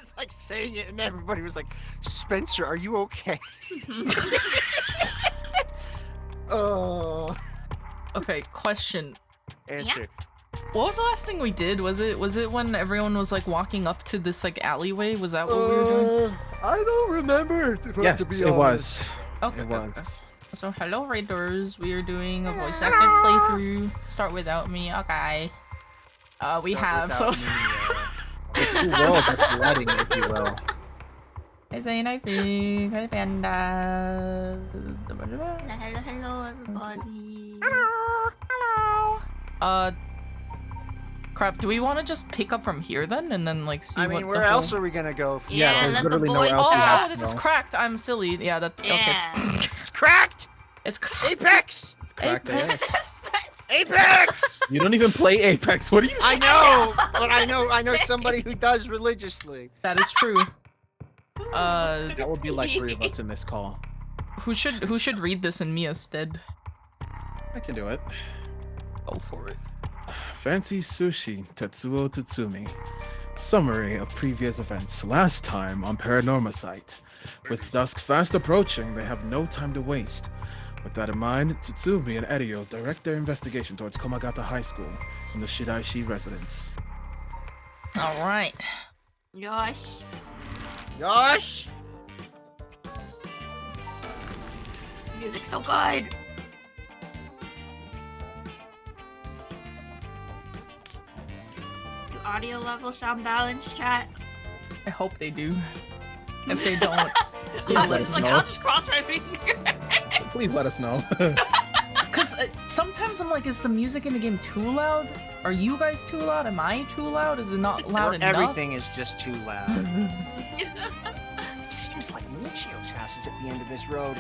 was like saying it, and everybody was like, "Spencer, are you okay?" Okay, question. Answer. What was the last thing we did? Was it when everyone was like walking up to this like alleyway? Was that what we were doing? I don't remember. Yes, it was. Okay. It was. So hello Raiders, we are doing a voice acted playthrough. Start without me, okay. We have so Two worlds are colliding, if you will. Hi Zane, hi Fig, hi Panda. Hello, everybody. Hello. Crap, do we want to just pick up from here then, and then like see I what mean, where else are we gonna go? Yeah, there's let the literally boys nowhere else to out. go. this is cracked. I'm silly. Yeah, that. Yeah. Okay. Cracked. It's cracked. Apex. Cracked Apex. Apex. You don't even play Apex. What are you saying? I know, but I know somebody who does religiously. That is true. That would be like 3 of us in this call. Who should read this in Mia's stead? I can do it. Go for it. Fancy Sushi, Tetsuo Tatsumi. Summary of previous events. Last time on Paranormasight. With dusk fast approaching, they have no time to waste. With that in mind, Tatsumi and Areia direct their investigation towards Komagata High School and the Shiraishi residence. Alright. Yosh. Yosh. Music's so good. Do audio levels sound balanced, chat? I hope they do. If they don't, I let was us just like, know. I'll just cross my finger. Please let us know. because sometimes I'm like, is the music in the game too loud? Are you guys too loud? Am I too loud? Is it not loud enough? Everything is just too loud. It seems like Michio's house is at the end of this road.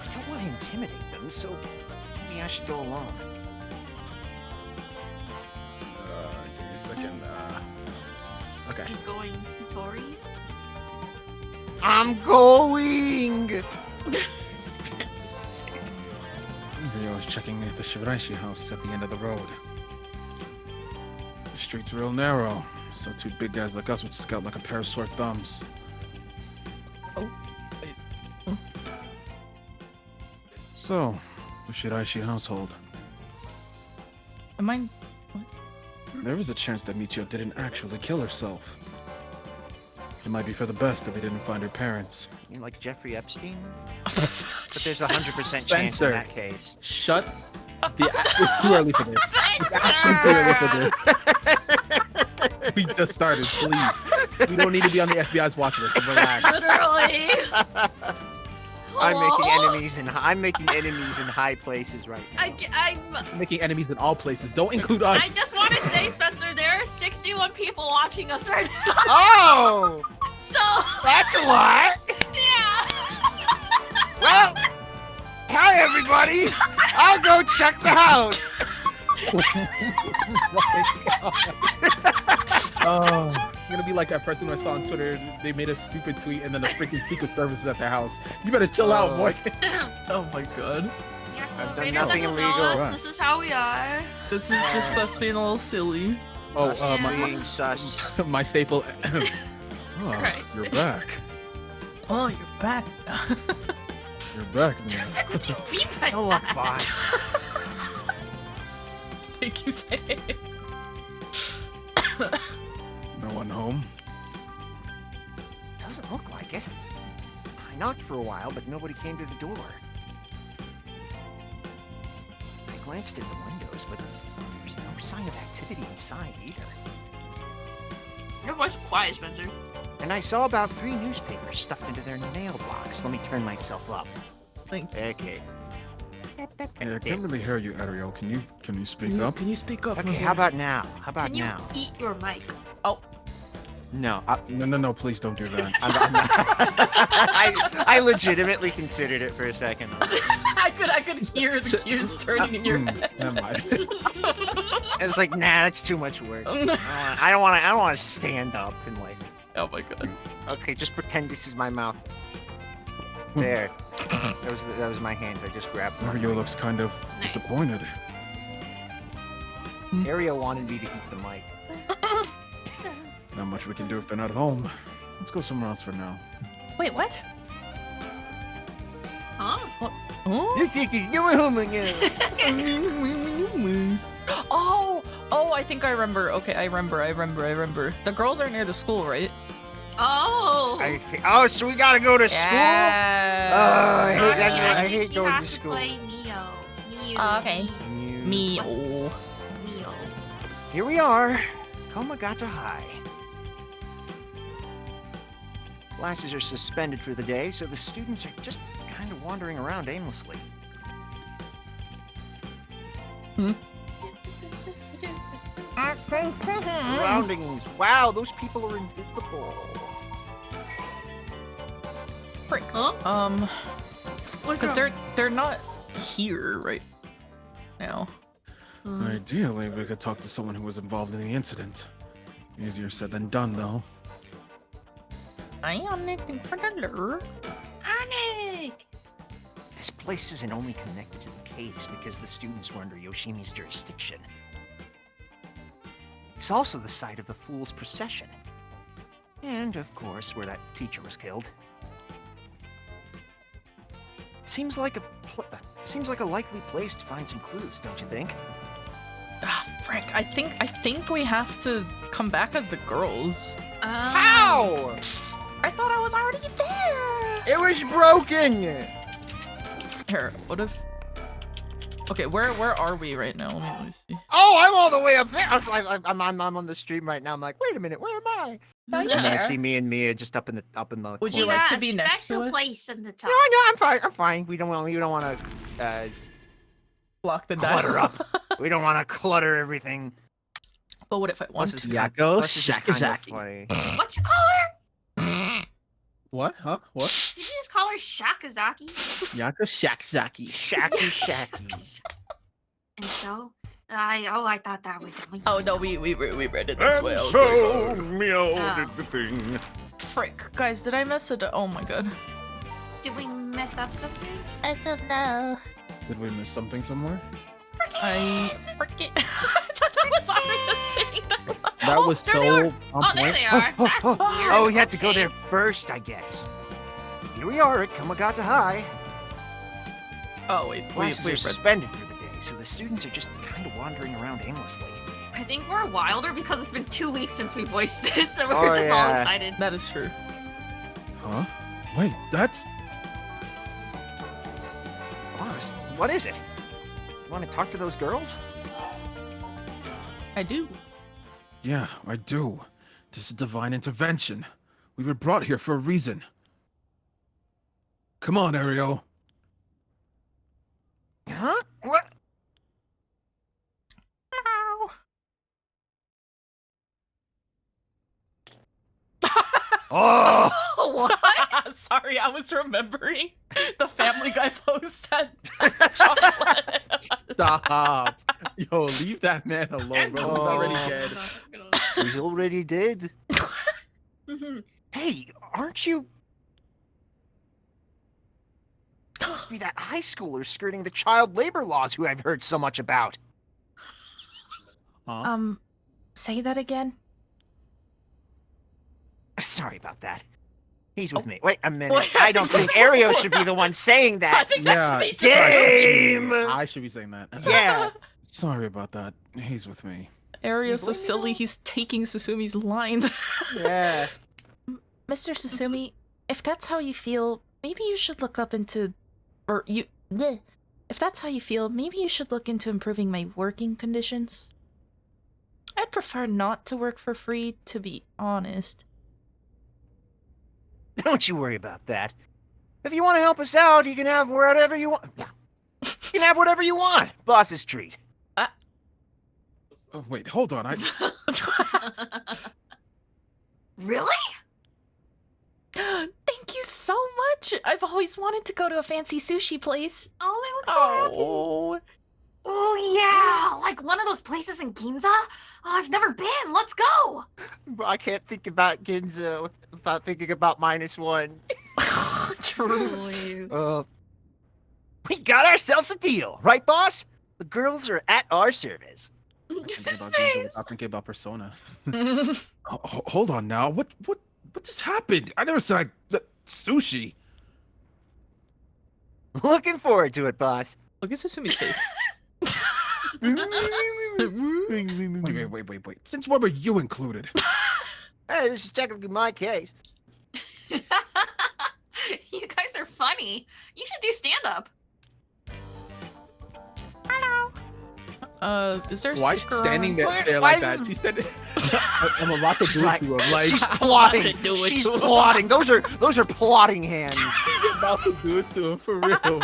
I don't want to intimidate them, so maybe I should go along. Give me a second. Okay. You going, Tori? I'm going! Rio is checking the Shiraishi house at the end of the road. The street's real narrow, so 2 big guys like us would stick out like a pair of sore thumbs. Oh, wait. So, the Shiraishi household. Am I? There is a chance that Michio didn't actually kill herself. It might be for the best if we didn't find her parents. You mean like Jeffrey Epstein? But there's a 100% chance in Spencer. that case. Shut it's too early for this. It's actually too early for this. We just started, please. We don't need to be on the FBI's watch list. Relax. Literally. I'm making enemies in high places right now. I'm Making enemies in all places. Don't include us. I just want to say, Spencer, there are 61 people watching us right now. Oh! So, That's a lot! yeah. Well, hi everybody! I'll go check the house! Oh, I'm gonna be like that person I saw on Twitter. They made a stupid tweet and then the freaking Secret Service is at their house. You better chill out, boy. Oh my god. Yeah, so I've done Raiders nothing that don't know illegal. us, Right. this is how we are. This is just us being a little silly. Oh, Us being sus. my staple. Oh, Right. you're back. Oh, you're back. You're back. What do you mean by Oh, look, that? boss. Thank you, Zane. No one home. Doesn't look like it. I knocked for a while, but nobody came to the door. I glanced at the windows, but there's no sign of activity inside either. Your voice is quiet, Spencer. And I saw about 3 newspapers stuffed into their mailbox. Let me turn myself up. Thank you. Okay. Hey, I can't really hear you, Ariel. Can you speak up? Can you speak up? Okay, how about now? How about Can you now? eat your mic? Oh, No, No, please don't do that. I'm not. I legitimately considered it for a second. I could hear the gears turning in your head. Never mind. It's like, nah, that's too much work. I don't want to stand up and like. Oh my god. Okay, just pretend this is my mouth. There. That was my hands. I just grabbed them. Ariel looks kind of Nice. disappointed. Areia wanted me to eat the mic. Not much we can do if they're not home. Let's go somewhere else for now. Wait, what? Huh? Oh? You think you're doing home again? Oh, I think I remember. Okay, I remember. The girls are near the school, right? Oh. Oh, so we gotta go to school? I hate, Sorry, I think hate we going have to school. Play Mio. Oh, okay. You- Me. Oh. Mio. Here we are, Komagata High. Classes are suspended for the day, so the students are just kind of wandering around aimlessly. Surroundings. Wow, those people are invisible. Frick. Huh? What's Because wrong? they're not here right now. Ideally, we could talk to someone who was involved in the incident. Easier said than done, though. Ionic. Anik! This place isn't only connected to the caves because the students were under Yoshimi's jurisdiction. It's also the site of the Fool's Procession. And, of course, where that teacher was killed. Seems like a likely place to find some clues, don't you think? Ah, frick. I think we have to come back as the girls. How? I thought I was already there. It was broken! Here, what if? Okay, where are we right now? Let me see. Oh, I'm all the way up there! I'm on the stream right now. I'm like, wait a minute, where am I? And then I see me and Mia just up in the Would you corner. like to be next to special us? place in the top. No, I'm fine. We don't want to Block the clutter dial. up. We don't want to clutter everything. But what if I want Plus, to? it's Yakko plus it's just kind of Shakazaki. funny. What you call her? What? Huh? What? Did you just call her Shakazaki? Yaka Shakzaki. Shacky. And so, I thought that was. Oh no, we read it. That's why I was so like, Mio Oh. did the thing. frick, guys, did I mess it? Oh my god. Did we mess up something? I don't know. Did we miss something somewhere? I forget. I thought I was already saying that. That Oh, was there they are. so on Oh, there point. they are. That's weird. Oh, we had to go Okay. there first, I guess. Here we are at Komagata High. Oh wait, Classes are read. suspended for the day, so the students are just kind of wandering around aimlessly. I think we're wilder because it's been 2 weeks since we voiced this, so we're Oh, just all yeah. excited. That is true. Huh? Wait, that's... Boss, what is it? Want to talk to those girls? I do. Yeah, I do. This is divine intervention. We were brought here for a reason. Come on, Ariel. Huh? What? Oh! What? Sorry, I was remembering the Family Guy post that chocolate. Stop. Yo, leave that man alone, bro. He's already dead. He's already dead. Hey, aren't you? Must be that high schooler skirting the child labor laws who I've heard so much about. Huh? Say that again. Sorry about that. He's with me. Wait a minute. Wait, I don't think Areia should be the one saying I that. think Yeah. that should be Game! I should be saying that. Yeah. Sorry about that. He's with me. Area's so silly, he's taking Susumi's lines. Yeah. Mr. Susumi, if that's how you feel, maybe you should look up into... Or you... bleh. If that's how you feel, maybe you should look into improving my working conditions. I'd prefer not to work for free, to be honest. Don't you worry about that. If you want to help us out, you can have whatever you want. Yeah. You can have whatever you want. Boss's treat. Oh, wait, hold on. Really? Thank you so much! I've always wanted to go to a fancy sushi place. Oh, they look so happy. Oh, Oh, yeah. Like one of those places in Ginza? Oh, I've never been. Let's go. I can't think about Ginza without thinking about -1. true. We got ourselves a deal, right, boss? The girls are at our service. Thinking about Ginza without thinking about Persona. Hold on now. What just happened? I never said sushi. Looking forward to it, boss. Look at Susumi's face. Wait. Since when were you included? Hey, this is technically my case. You guys are funny. You should do stand-up. Is there a Why is she sticker standing on? there Why like is that? this- She's standing. I'm about to do it to him. Like She's plotting. do it She's to him. plotting. Those are plotting hands. she's about to do it to him for real.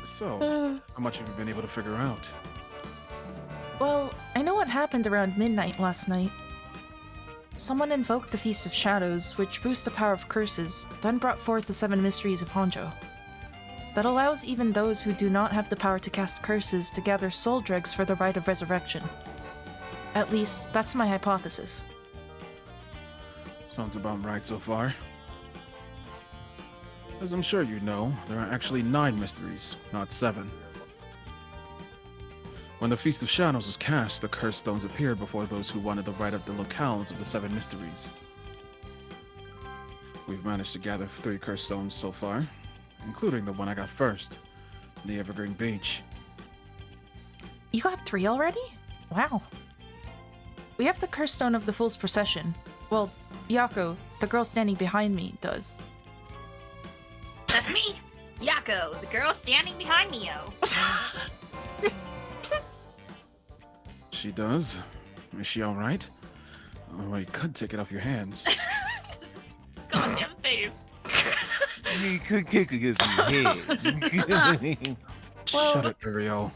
So, how much have you been able to figure out? Well, I know what happened around midnight last night. Someone invoked the Feast of Shadows, which boosts the power of curses, then brought forth the 7 mysteries of Honjo. That allows even those who do not have the power to cast curses to gather soul dregs for the rite of resurrection. At least, that's my hypothesis. Sounds about right so far. As I'm sure you know, there are actually 9 mysteries, not 7. When the Feast of Shadows was cast, the curse stones appeared before those who wanted to write up the locales of the 7 mysteries. We've managed to gather 3 curse stones so far, including the one I got first, the Evergreen Beach. You got 3 already? Wow. We have the curse stone of the Fool's Procession. Well, Yako, the girl standing behind me, does. That's me, Yako, the girl standing behind me, yo. She does? Is she alright? Oh, I could take it off your hands. Goddamn face. You could kick against your head. Well- Shut it, Ariel.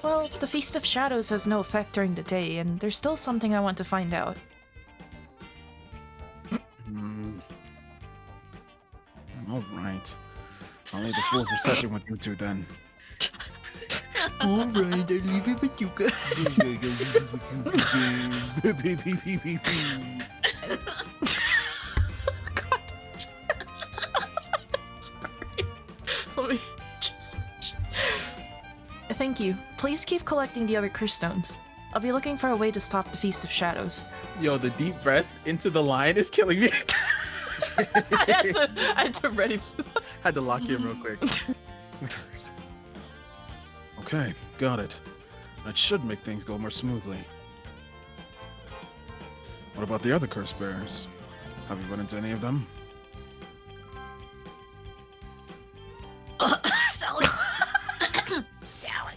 Well, the Feast of Shadows has no effect during the day, and there's still something I want to find out. Alright. I'll leave the full procession with you two then. Alright, I'll leave it with you guys. Let me just... Thank you. Please keep collecting the other curse stones. I'll be looking for a way to stop the Feast of Shadows. Yo, the deep breath into the line is killing me. I had to ready. Had to lock you in real quick. Okay, got it. That should make things go more smoothly. What about the other curse bearers? Have you run into any of them? Sally. Sally.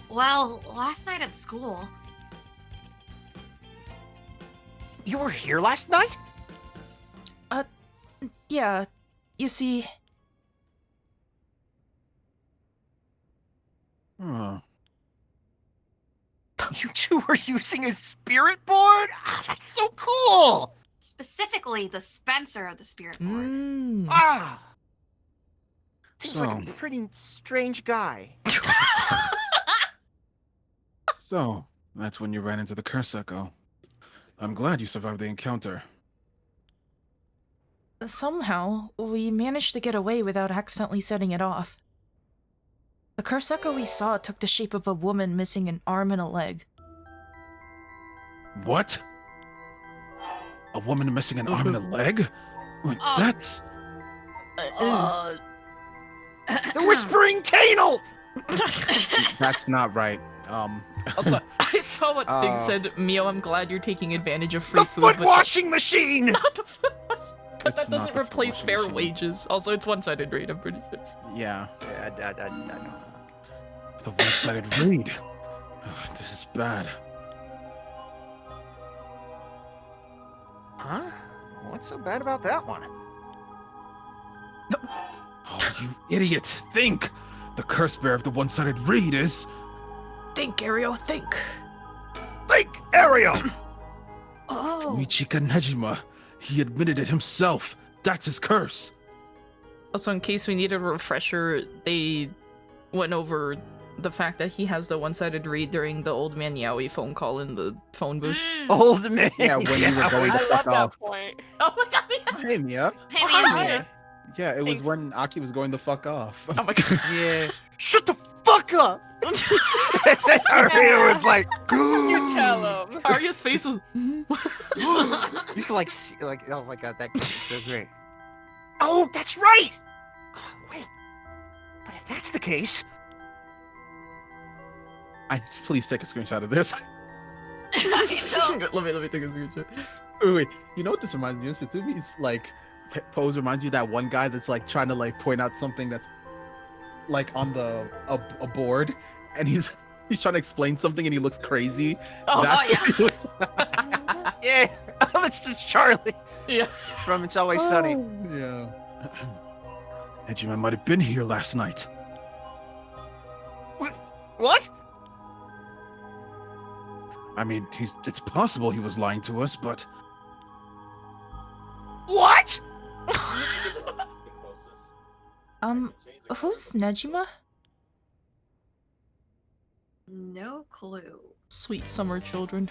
Well, last night at school. You were here last night? Yeah, you see, Oh, You two were using a spirit board? Ah, that's so cool! Specifically, the Spencer of the Spirit Board. Ah! Seems So- like a pretty strange guy. so that's when you ran into the curse echo. I'm glad you survived the encounter. Somehow, we managed to get away without accidentally setting it off. The curse echo we saw took the shape of a woman missing an arm and a leg. What? A woman missing an arm and a leg? Wait, that's... The Whispering Canal! That's not right. Also, I saw what Fig Oh. said. Mio, I'm glad you're taking advantage of free The food. foot but washing machine! Not the foot wash. But It's that not doesn't the replace foot fair washing machine. wages. Also, it's one-sided rate, I'm pretty sure. Yeah, I know. the one-sided read. This is bad. Huh? What's so bad about that one? Oh, you idiot! Think! The curse bearer of the one-sided read is... Think, Areia, think. Think, Ariel! Oh. Michika Nejima. He admitted it himself. That's his curse. Also, in case we needed a refresher, they went over the fact that he has the one-sided read during the old man Yaoi phone call in the phone booth. Old man. Yeah, when you were going to I love fuck that off. point. Oh my god, yeah. Hey, Mia. Hey, Hi, man. Mia. Yeah, it was Thanks. when Aki was going to fuck off. Oh my god. Yeah. Shut the fuck up! Areia was like, You tell him. Arya's face was. you can like see, like, oh my god, that's so great. Oh, that's right. Oh, wait, but if that's the case, Please take a screenshot of this. let me take a screenshot. Wait, you know what this reminds me of? Satsumi's like pose reminds you of that one guy that's like trying to like point out something that's like on a board, and he's trying to explain something and he looks crazy. Oh, That's yeah. what he looks- yeah, it's just Charlie Yeah. from It's Always Sunny. Yeah. Edgeman might have been here last night. What? I mean, it's possible he was lying to us, but What? Who's Nejima? No clue. Sweet summer children.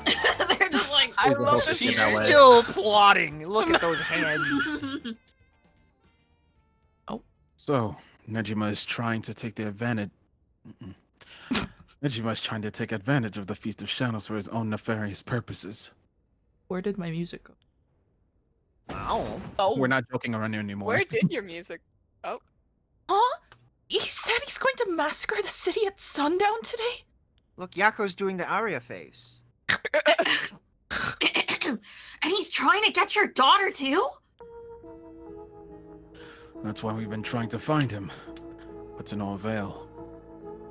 They're just like, I Is the love hope this. in She's LA. still plotting. Look at those hands. so Nejima is trying to take the advantage. Nejima is trying to take advantage of the Feast of Shadows for his own nefarious purposes. Where did my music go? Wow. Oh. We're not joking around here anymore. Where did your music? Huh? He said he's going to massacre the city at sundown today? Look, Yako's doing the Aria face. and he's trying to get your daughter too? That's why we've been trying to find him, but to no avail.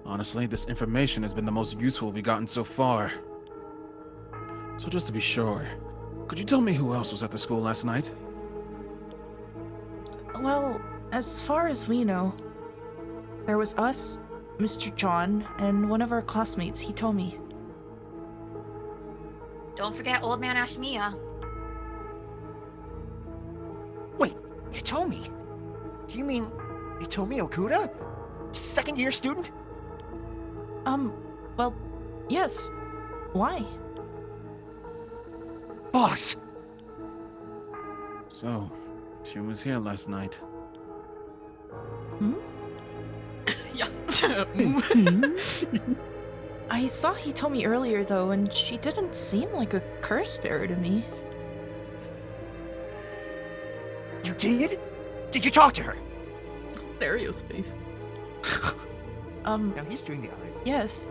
Honestly, this information has been the most useful we've gotten so far. So just to be sure, could you tell me who else was at the school last night? Well, as far as we know, there was us, Mr. John, and one of our classmates, he told me. Don't forget old man Ashmiya. Wait, Hitomi? Do you mean Hitomi Okuda? Second year student? Well, yes. Why? Boss! So, she was here last night. I saw he told me earlier, though, and she didn't seem like a curse bearer to me. You did? Did you talk to her? Ario's face. Now he's doing the Aria. Yes.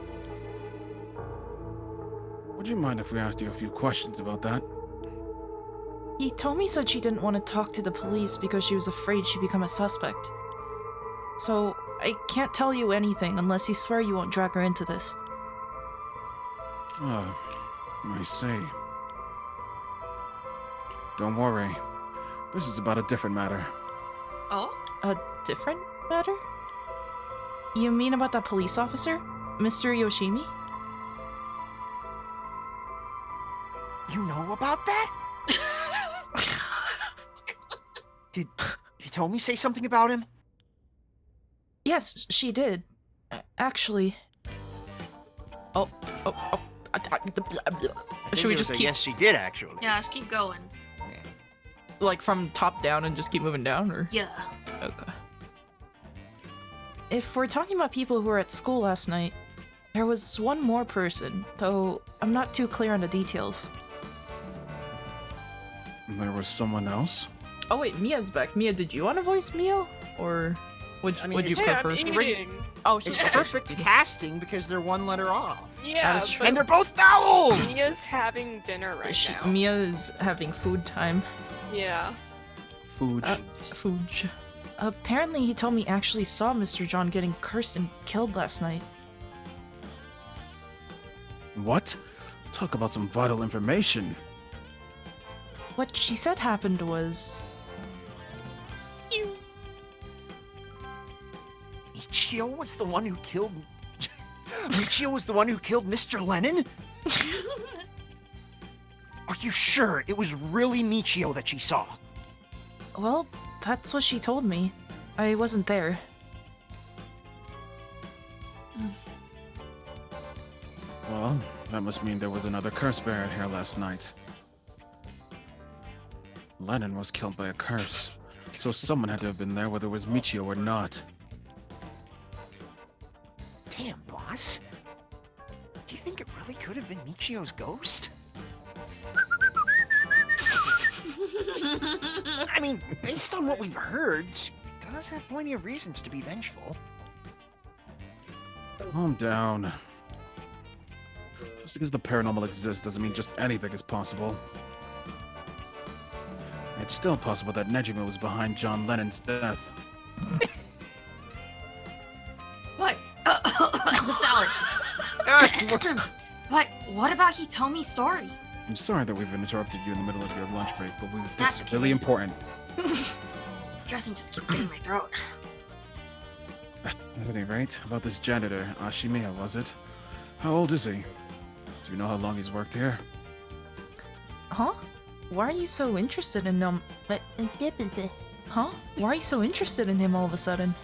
Would you mind if we asked you a few questions about that? Hitomi said she didn't want to talk to the police because she was afraid she'd become a suspect. So, I can't tell you anything unless you swear you won't drag her into this. Oh, I see. Don't worry. This is about a different matter. Oh? A different matter? You mean about that police officer? Mr. Yoshimi? You know about that? Did Hitomi say something about him? Yes, she did. Actually... Oh. Should we just keep, Yes, she did actually. Yeah, just keep going. like, from top down and just keep moving down, or? Yeah. Okay. If we're talking about people who were at school last night, there was one more person, though I'm not too clear on the details. There was someone else? Oh wait, Mia's back. Mia, did you want to voice Mio? Or would I mean, would you it's- Hey, prefer? I'm eating. Oh, she's It's perfect casting because they're one letter off. Yeah, That is true. but And they're both vowels! Mia's having dinner right now. Mia is having food time. Yeah. Food. Food. Apparently, he told me actually saw Mr. John getting cursed and killed last night. What? Talk about some vital information. What she said happened was... Michio was the one who killed... Michio was the one who killed Mr. Lennon? Are you sure it was really Michio that she saw? Well, that's what she told me. I wasn't there. Well, that must mean there was another curse bearer here last night. Lennon was killed by a curse, so someone had to have been there whether it was Michio or not. Boss, do you think it really could have been Michio's ghost? I mean, based on what we've heard, she does have plenty of reasons to be vengeful. Calm down. Just because the paranormal exists doesn't mean just anything is possible. It's still possible that Nejima was behind John Lennon's death. What? The salad. But what about Hitomi's story? I'm sorry that we've interrupted you in the middle of your lunch break, but That's this is really important. Dressing just keeps getting my throat. At any rate, about this janitor, Ashimiya, was it? How old is he? Do you know how long he's worked here? Huh? Why are you so interested in him? Huh? Why are you so interested in him all of a sudden?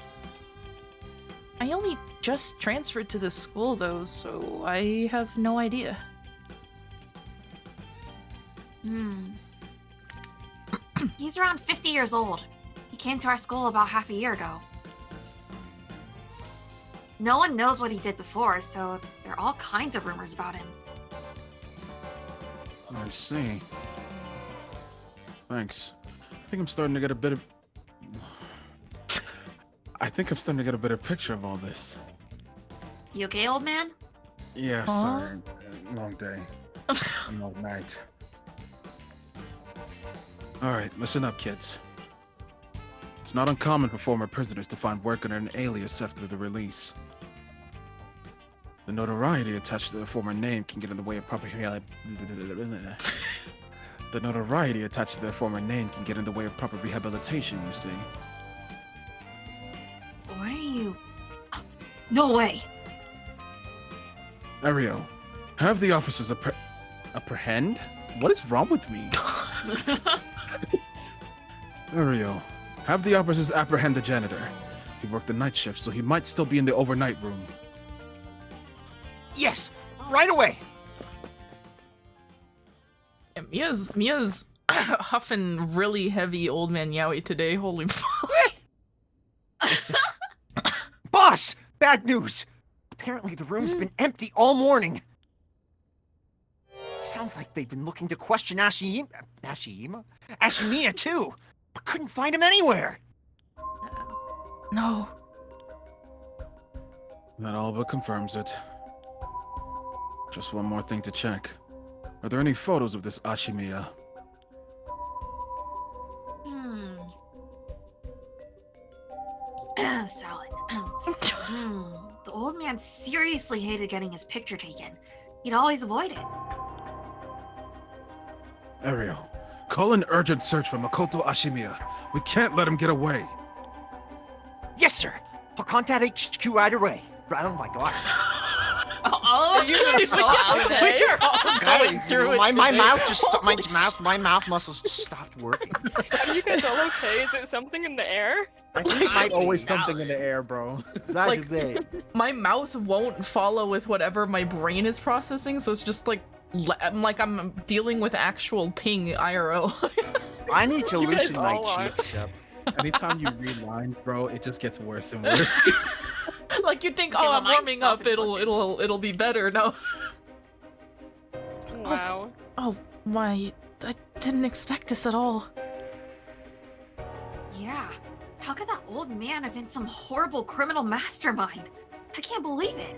I only just transferred to this school though, so I have no idea. He's around 50 years old. He came to our school about half a year ago. No one knows what he did before, so there are all kinds of rumors about him. I see. Thanks. I think I'm starting to get a better picture of all this. You okay, old man? Yeah, Huh? sorry. Long day. Long night. Alright, listen up, kids. It's not uncommon for former prisoners to find work under an alias after the release. The notoriety attached to their former name can get in the way of proper rehabilitation, you see. What are you... No way! Areia, have the officers apprehend? What is wrong with me? Areia, have the officers apprehend the janitor. He worked the night shift, so he might still be in the overnight room. Yes, right away. Yeah, Mia's huffing really heavy old man yaoi today. Holy fuck. Boss, bad news. Apparently the room's been empty all morning. Sounds like they've been looking to question Ashimiya too, but couldn't find him anywhere. No. That all but confirms it. Just one more thing to check. Are there any photos of this Ashimiya? Salad. The old man seriously hated getting his picture taken. He'd always avoid it. Areia, call an urgent search for Makoto Ashimiya. We can't let him get away. Yes, sir. I'll contact HQ right away. Oh my god. All of you are so out there. We're all going through it my today. mouth just Holy my mouth muscles just stopped working. Are you guys all okay? Is it something in the air? I think it might Always something in the air, bro. That's Like- bad. My mouth won't follow with whatever my brain is processing, so it's just like I'm dealing with actual ping IRL. I need to You guys loosen my all are. cheeks up. Anytime you read lines, bro, it just gets worse and worse. Like you think, Okay, oh, well, I'm mine's warming up, it'll be better. No. Wow. Oh my, I didn't expect this at all. Yeah. How could that old man have been some horrible criminal mastermind? I can't believe it.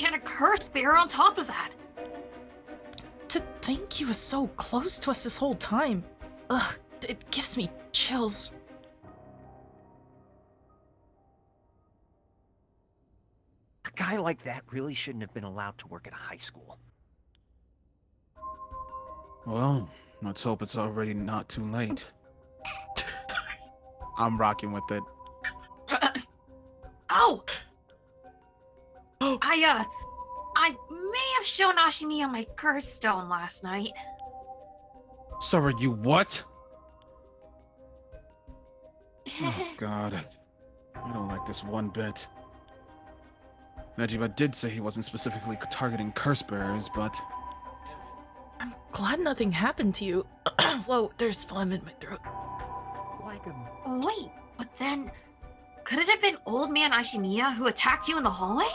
And a curse bearer on top of that. To think he was so close to us this whole time. Ugh, it gives me chills. A guy like that really shouldn't have been allowed to work at a high school. Well, let's hope it's already not too late. I'm rocking with it. Oh! I may have shown Ashimiya my curse stone last night. Sorry, you what? Oh, God. I don't like this one bit. Nejima did say he wasn't specifically targeting curse bearers, but... I'm glad nothing happened to you. Whoa, there's phlegm in my throat. Like him. Wait, but then Could it have been Old Man Ashimiya who attacked you in the hallway?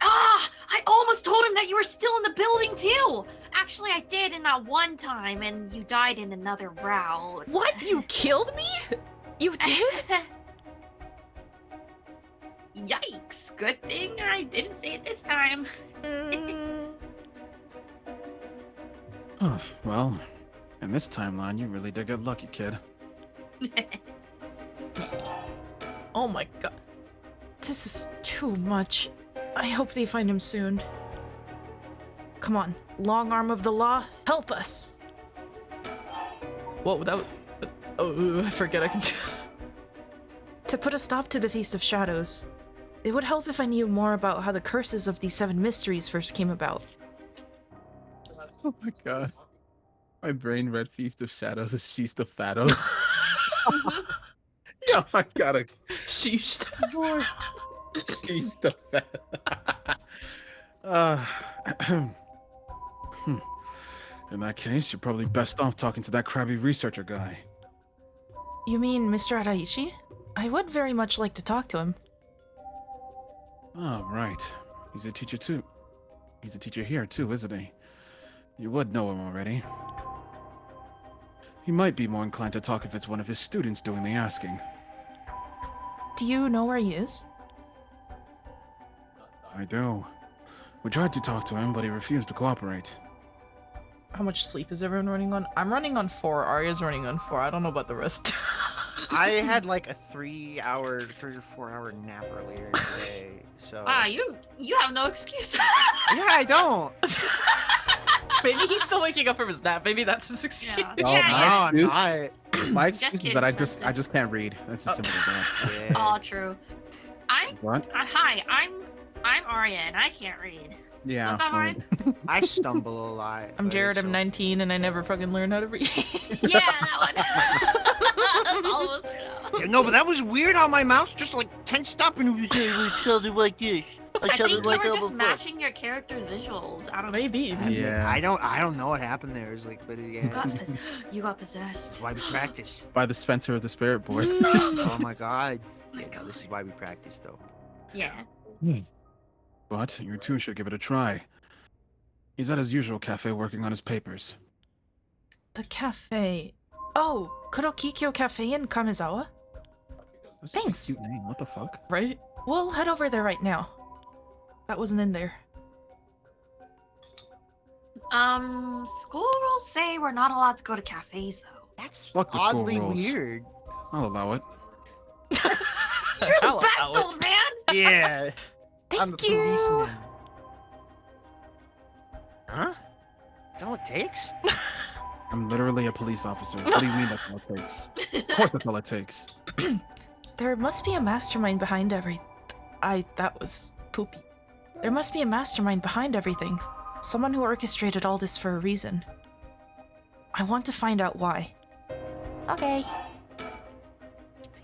Ah! I almost told him that you were still in the building too! Actually, I did in that one time, and you died in another route. What? You killed me? You did? Yikes. Good thing I didn't say it this time. Oh, well, in this timeline, you really did get lucky, kid. Oh my god. This is too much. I hope they find him soon. Come on, long arm of the law, help us! Whoa, that was... Oh, I forget I can do To put a stop to the Feast of Shadows, it would help if I knew more about how the curses of these 7 mysteries first came about. Oh my god. My brain read Feast of Shadows as Feast of Fados. Yo, I gotta... Sheesh. Feast of Fados. In that case, you're probably best off talking to that crabby researcher guy. You mean Mr. Araishi? I would very much like to talk to him. Oh, right. He's a teacher too. He's a teacher here too, isn't he? You would know him already. He might be more inclined to talk if it's one of his students doing the asking. Do you know where he is? I do. We tried to talk to him, but he refused to cooperate. How much sleep is everyone running on? I'm running on 4. Aria's running on 4. I don't know about the rest. I had like a 3 or 4 hour nap earlier today, so. Ah, you have no excuse. Yeah, I don't. Maybe he's still waking up from his nap. Maybe that's his excuse. Yeah. Oh, Yeah, my No, I'm excuse- not. My Just excuse is kidding, that I Spencer. just can't read. That's as simple as that. Yeah. Oh, true. What? Hi, I'm Areia, and I can't read. Yeah. Was that fine? I stumble a lot. I'm but Jared, it's I'm so- 19, and I never fucking learned how to read. Yeah, that one. That's all of us right now. Yeah, no, but that was weird how my mouse just like tensed up and it was something like this. I think you like were that just before. matching your character's visuals. I don't know. Maybe. Yeah. I don't know what happened there. It's like, but yeah, You got possessed. that's why we practice. By the Spencer of the Spirit Board. Oh my god. Yeah, no, this is why we practice, though. Yeah. But you two should give it a try. He's at his usual cafe working on his papers. The cafe. Oh, Kurokikyo Cafe in Kamezawa? That's such a Thanks. cute name. What the fuck? Right? We'll head over there right now. That wasn't in there. School rules say we're not allowed to go to cafes, though. That's Fuck the school oddly rules. weird. I'll allow it. You're the best, old man! Yeah. I'm a Thank you! policeman. Huh? That's all it takes? I'm literally a police officer. What do you mean that's all it takes? Of course that's all it takes. There must be a mastermind behind that was poopy. There must be a mastermind behind everything. Someone who orchestrated all this for a reason. I want to find out why. Okay.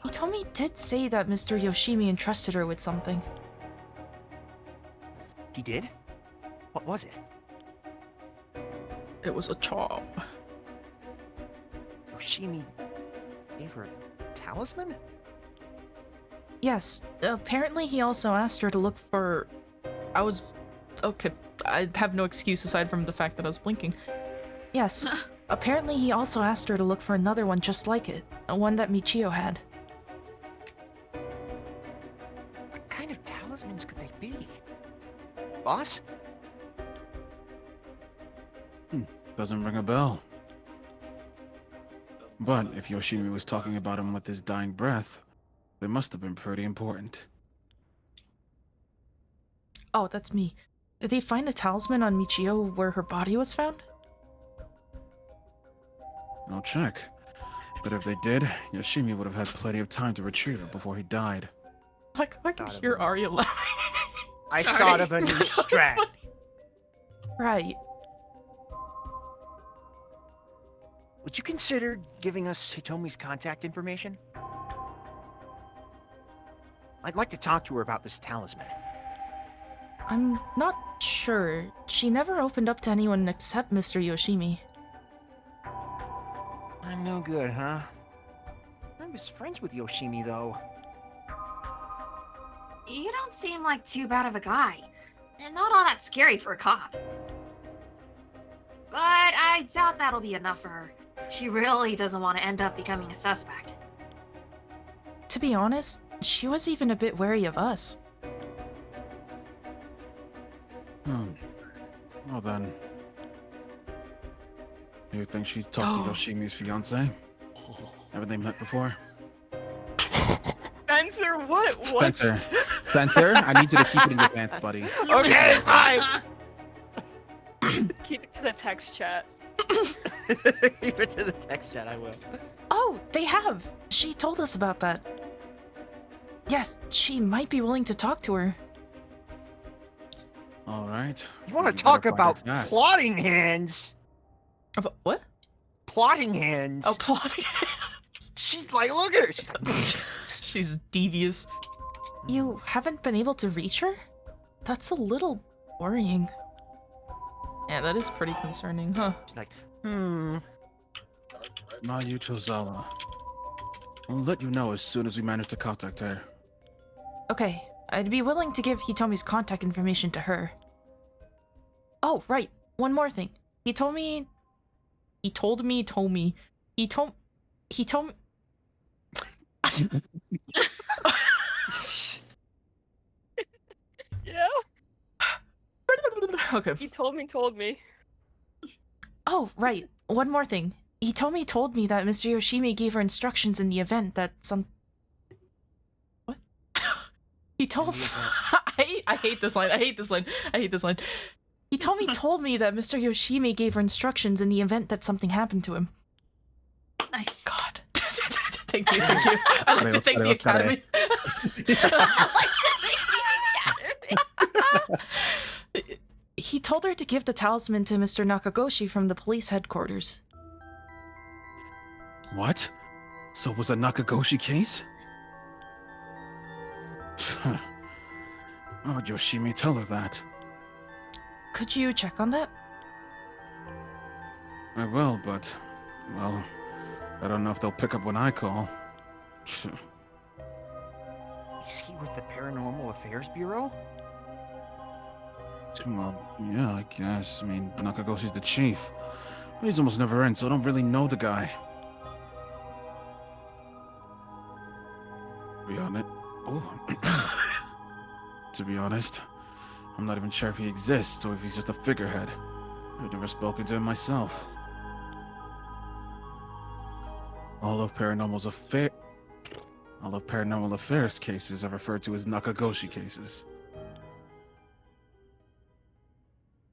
Hitomi did say that Mr. Yoshimi entrusted her with something. He did? What was it? It was a charm. Yoshimi gave her a talisman? Yes, apparently he also asked her to look for... Okay, I have no excuse aside from the fact that I was blinking. Yes, apparently he also asked her to look for another one just like it. One that Michio had. What kind of talismans could they be? Boss? Doesn't ring a bell. But if Yoshimi was talking about him with his dying breath, they must have been pretty important. Oh, that's me. Did they find a talisman on Michio where her body was found? I'll check. But if they did, Yoshimi would have had plenty of time to retrieve it before he died. Like, I can Thought of hear it. Arya laughing. I Sorry. thought of a new strat. Right. Would you consider giving us Hitomi's contact information? I'd like to talk to her about this talisman. I'm not sure. She never opened up to anyone except Mr. Yoshimi. I'm no good, huh? I'm was friends with Yoshimi, though. You don't seem like too bad of a guy. And not all that scary for a cop. But I doubt that'll be enough for her. She really doesn't want to end up becoming a suspect. To be honest, she was even a bit wary of us. Well then. You think she talked to Yoshimi's fiance? Haven't they met before? Spencer, what? Spencer. Spencer, I need you to keep it in your pants, buddy. Okay, fine. Keep it to the text chat. Keep it to the text chat, I will. Oh, they have! She told us about that. Yes, she might be willing to talk to her. Alright. You want to talk about plotting hands? About what? Plotting hands. Oh, plotting. She's like, look at her. She's like, She's devious. You haven't been able to reach her? That's a little worrying. Yeah, that is pretty concerning, huh? she's like, Mayu Chozawa. I'll let you know as soon as we manage to contact her. Okay, I'd be willing to give Hitomi's contact information to her. Oh, right. One more thing. He told me... Yeah? Okay. He told me. Oh, right. One more thing. Hitomi told me that Mr. Yoshimi gave her instructions in the event that some... What? He told... I hate this line. I hate this line. Hitomi told me that Mr. Yoshimi gave her instructions in the event that something happened to him. Nice. God. Thank you. I'd like to thank the Academy. He told her to give the talisman to Mr. Nakagoshi from the police headquarters. What? So it was a Nakagoshi case? Why would Yoshimi tell her that? Could you check on that? I will, but... well... I don't know if they'll pick up when I call. is he with the Paranormal Affairs Bureau? Well, yeah, I guess. I mean, Nakagoshi's the chief. But he's almost never in, so I don't really know the guy. To be honest, I'm not even sure if he exists or if he's just a figurehead. I've never spoken to him myself. All of Paranormal Affairs cases are referred to as Nakagoshi cases.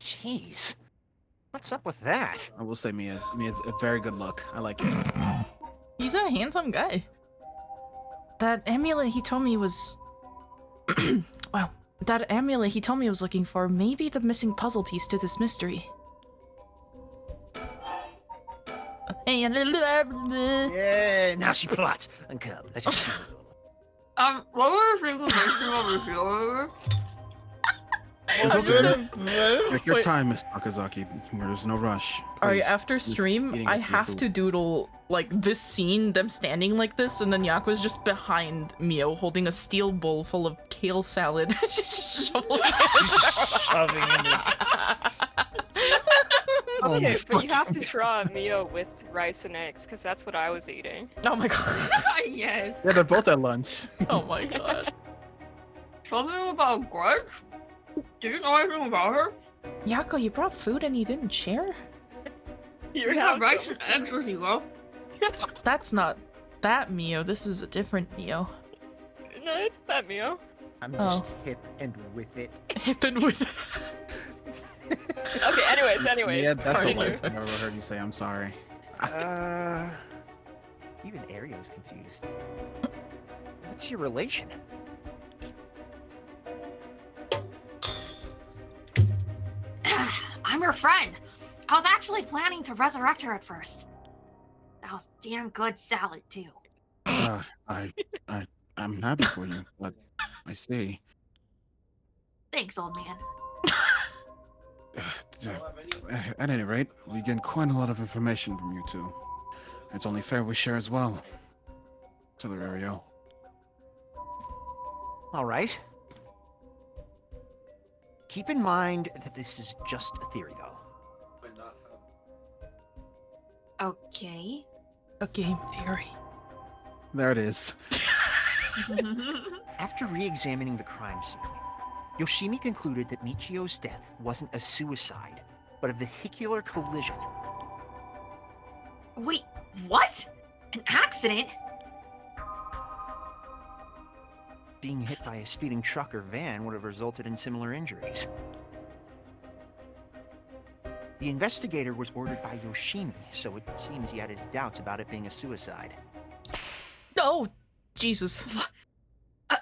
Jeez. What's up with that? I will say, Mia, it's a very good look. I like it. He's a handsome guy. That amulet he told me was... wow. That amulet he told me was looking for may be the missing puzzle piece to this mystery. Yeah, now she plots. And come, let's just see. What were the information over here? Take your time, Miss Nakazaki. There's no rush. Alright, Please. after stream, Eating I your have food. to doodle, like, this scene, them standing like this, and then Yako's just behind Mio, holding a steel bowl full of kale salad. Just shoveling it. Shoving it. Okay, my but you have to fucking- draw Mio with rice and eggs, because that's what I was eating. Oh my god. Yes. Yeah, they're both at lunch. Oh my god. Something about Greg? Do you know anything about her? Yako, you brought food and you didn't share? Your We have house. rice and eggs with you, bro. That's not that Mio, this is a different Mio. No, it's that Mio. I'm just hip and with it. Hip and with... Okay, anyways. Yeah, that's Sorry, the worst sorry. I've ever heard you say. I'm sorry. Even Area's confused. What's your relation? I'm her friend. I was actually planning to resurrect her at first. That was damn good salad, too. I'm happy for you, but I see. Thanks, old man. At any rate, we get quite a lot of information from you two. It's only fair we share as well. to the area. All right. Keep in mind that this is just a theory, though. Okay. A game theory. There it is. After re-examining the crime scene, Yoshimi concluded that Michio's death wasn't a suicide, but a vehicular collision. Wait, what? An accident? Being hit by a speeding truck or van would have resulted in similar injuries. The investigator was ordered by Yoshimi, so it seems he had his doubts about it being a suicide. Oh, Jesus.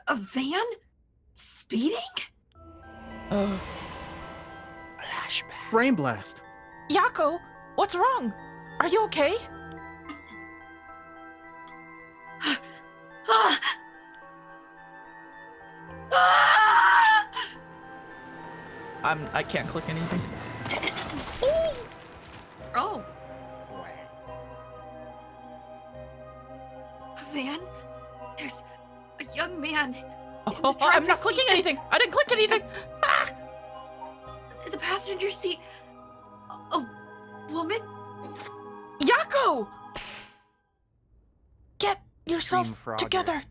A van? Speeding? Flashback. Brain blast. Yako, what's wrong? Are you okay? Ah! Ah! I can't click anything. Oh, a van? There's a young man. Oh, I'm not clicking anything. I didn't click anything. Ah! The passenger seat. A woman? Yako! Get yourself Dream Frogger. together.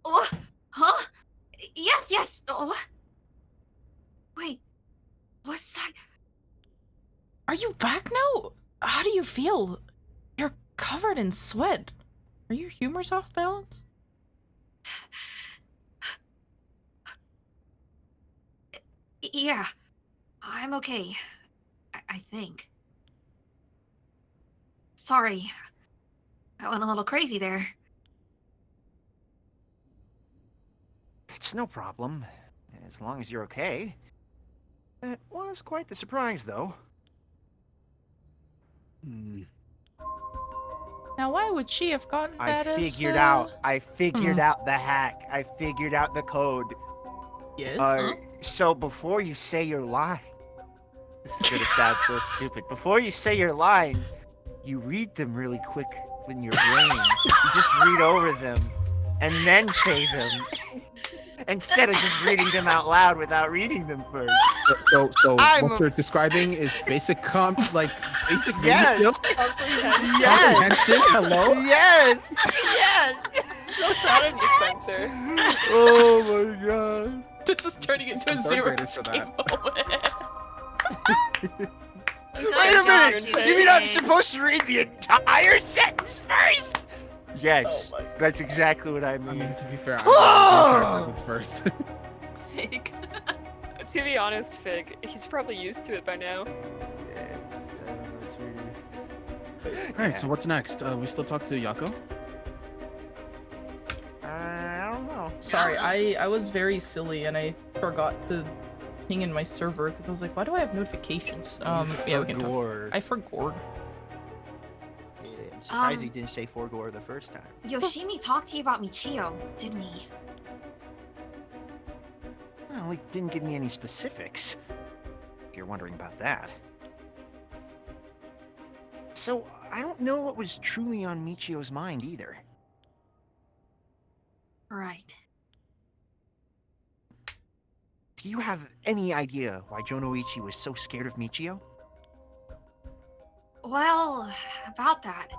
Oh, huh? Yes. Oh. Wait, was I? Are you back now? How do you feel? You're covered in sweat. Are your humors off balance? Yeah, I'm okay. I think. Sorry, I went a little crazy there. It's no problem, as long as you're okay. It was quite the surprise, though. Now, why would she have gotten that I figured out the hack. I figured out the code. Yes? So before you say your line, this is gonna sound so stupid. Before you say your lines, you read them really quick in your brain. You just read over them, and then say them. Instead of just reading them out loud without reading them first. So I'm what a- you're describing is basic basic Yes. skills? Comprehension. Comprehension? Hello? Yes! So proud of you, Spencer. Oh my god. This is turning into a Third zero graders for escape moment. Wait a minute! You mean I'm supposed to read the entire sentence first? Yes, Oh my that's exactly what I I mean. mean, to be fair, Oh! I first. Fig. To be honest, Fig, he's probably used to it by now. Alright, so what's next? We still talk to Yako? I don't know. Sorry, I was very silly and I forgot to ping in my server because I was like, why do I have notifications? Yeah, we can talk. Gore. I forgot. I'm surprised he didn't say for Gore the first time. Yoshimi talked to you about Michio, didn't he? Well, he didn't give me any specifics. If you're wondering about that. So, I don't know what was truly on Michio's mind either. Right. Do you have any idea why Jonoichi was so scared of Michio? Well, about that.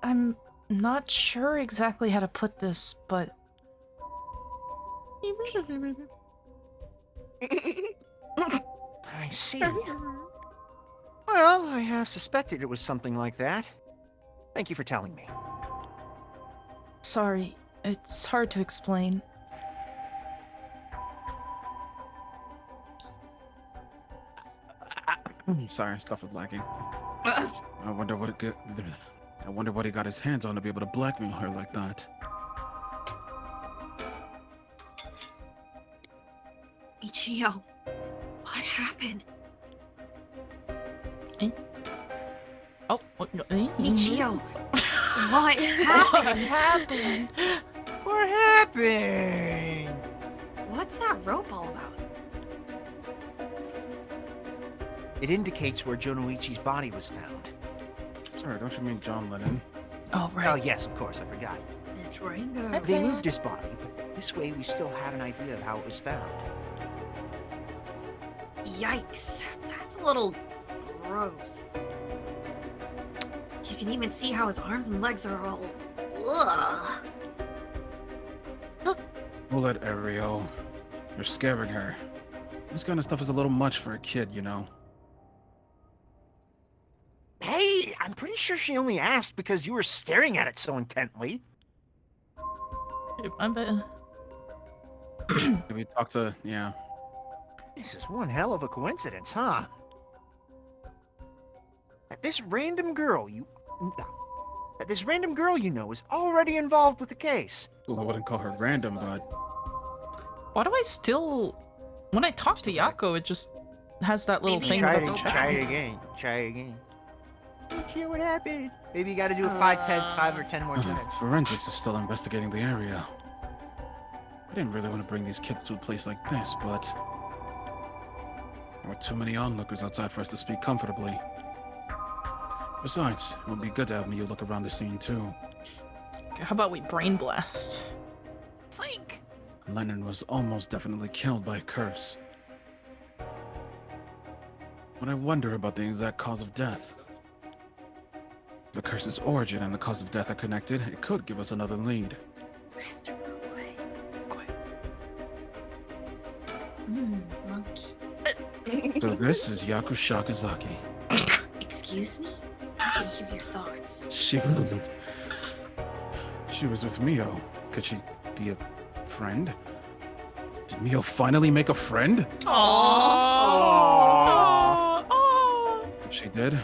I'm not sure exactly how to put this, but I see. Well, I have suspected it was something like that. Thank you for telling me. sorry, it's hard to explain. Sorry, stuff is lacking. I wonder what he got his hands on to be able to blackmail her like that. Michio, what happened? Oh, what? Michio, what What happened? happened? What happened? What's that rope all about? It indicates where Jonoichi's body was found. Sorry, don't you mean John Lennon? Oh, Oh, right. yes, of course, I forgot. It's Ringo. Okay. They moved his body, but this way we still have an idea of how it was found. Yikes. That's a little gross. You can even see how his arms and legs are all. Ugh. We'll let Areia. You're scaring her. This kind of stuff is a little much for a kid, you know. Hey, I'm pretty sure she only asked because you were staring at it so intently. I bet. If we talk to, yeah. This is one hell of a coincidence, huh? That this random girl you know is already involved with the case. Well, I wouldn't call her random, but Why do I still... When I talk to Yako, it just has that little Maybe thing try that to- they Try check. it again. Try it again. Let's hear what happened. Maybe you gotta do it 5 or 10 more times. forensics is still investigating the area. I didn't really want to bring these kids to a place like this, but there were too many onlookers outside for us to speak comfortably. Besides, it would be good to have Mio look around the scene too. How about we brain blast? Think. Lennon was almost definitely killed by a curse. But I wonder about the exact cause of death. If the curse's origin and the cause of death are connected, it could give us another lead. Rest of the way. Quiet. Monkey. So this is Yaku Shakazaki. Excuse me? I can hear your thoughts. She was with Mio. Could she be a friend? Did Mio finally make a friend? Aww. Aww. If she did, it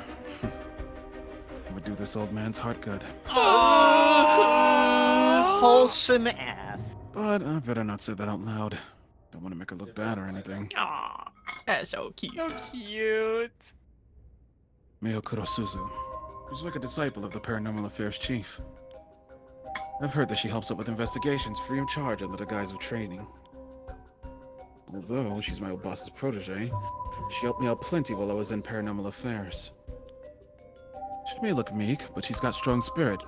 would do this old man's heart good. Wholesome AF. But I better not say that out loud. Don't want to make her look bad or anything. Aw, That's so cute. so cute. Mio Kurosuzu. She's like a disciple of the Paranormal Affairs chief. I've heard that she helps out with investigations free of charge under the guise of training. Although she's my old boss's protege, she helped me out plenty while I was in Paranormal Affairs. She may look meek, but she's got strong spirit.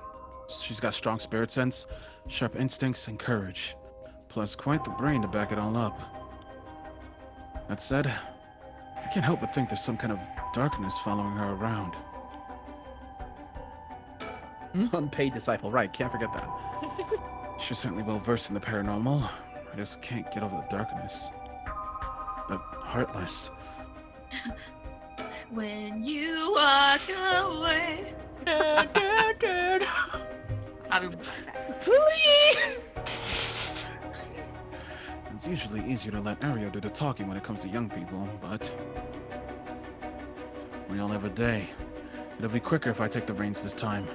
She's got strong spirit sense, sharp instincts, and courage. Plus quite the brain to back it all up. That said, I can't help but think there's some kind of darkness following her around. Unpaid disciple, right, can't forget that. She's certainly well versed in the paranormal. I just can't get over the darkness. But heartless. When you walk away. I'll be right back. It's usually easier to let Areia do the talking when it comes to young people, but we all have a day. It'll be quicker if I take the reins this time.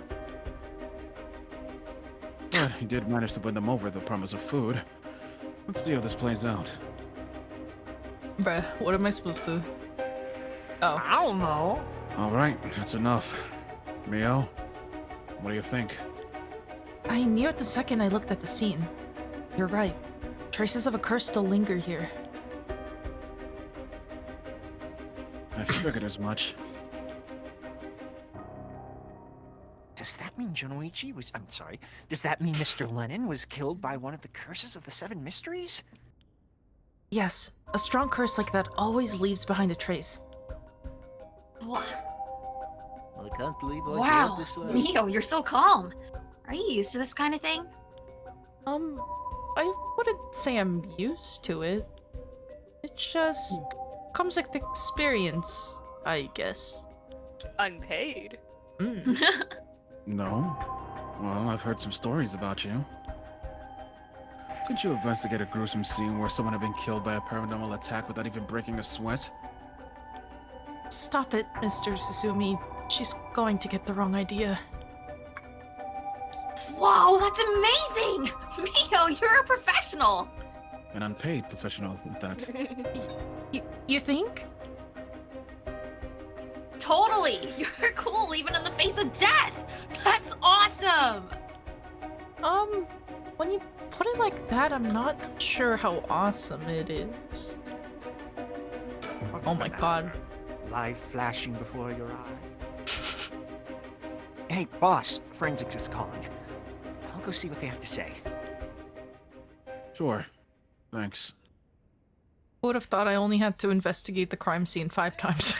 But he did manage to win them over with the promise of food. Let's see how this plays out. Bruh, what am I supposed to... Oh. I don't know. Alright, that's enough. Mio, what do you think? I knew it the second I looked at the scene. You're right. Traces of a curse still linger here. I figured as much. Does that mean Jonoichi was... I'm sorry. Does that mean Mr. Lennon was killed by one of the curses of the Seven Mysteries? Yes, a strong curse like that always leaves behind a trace. What? Well, I can't believe I Wow. felt this way. Mio, you're so calm. Are you used to this kind of thing? I wouldn't say I'm used to it. It just comes with experience, I guess. Unpaid. Mm. No? Well, I've heard some stories about you. Didn't you investigate a gruesome scene where someone had been killed by a paranormal attack without even breaking a sweat? Stop it, Mr. Susumi. She's going to get the wrong idea. Whoa, that's amazing! Mio, you're a professional! An unpaid professional at that. You think? Totally! You're cool even in the face of death! That's awesome! When you put it like that, I'm not sure how awesome it is. What's Oh the my matter? god. Life flashing before your eyes. Hey, boss, forensics is calling. I'll go see what they have to say. Sure. Thanks. Who would have thought I only had to investigate the crime scene 5 times?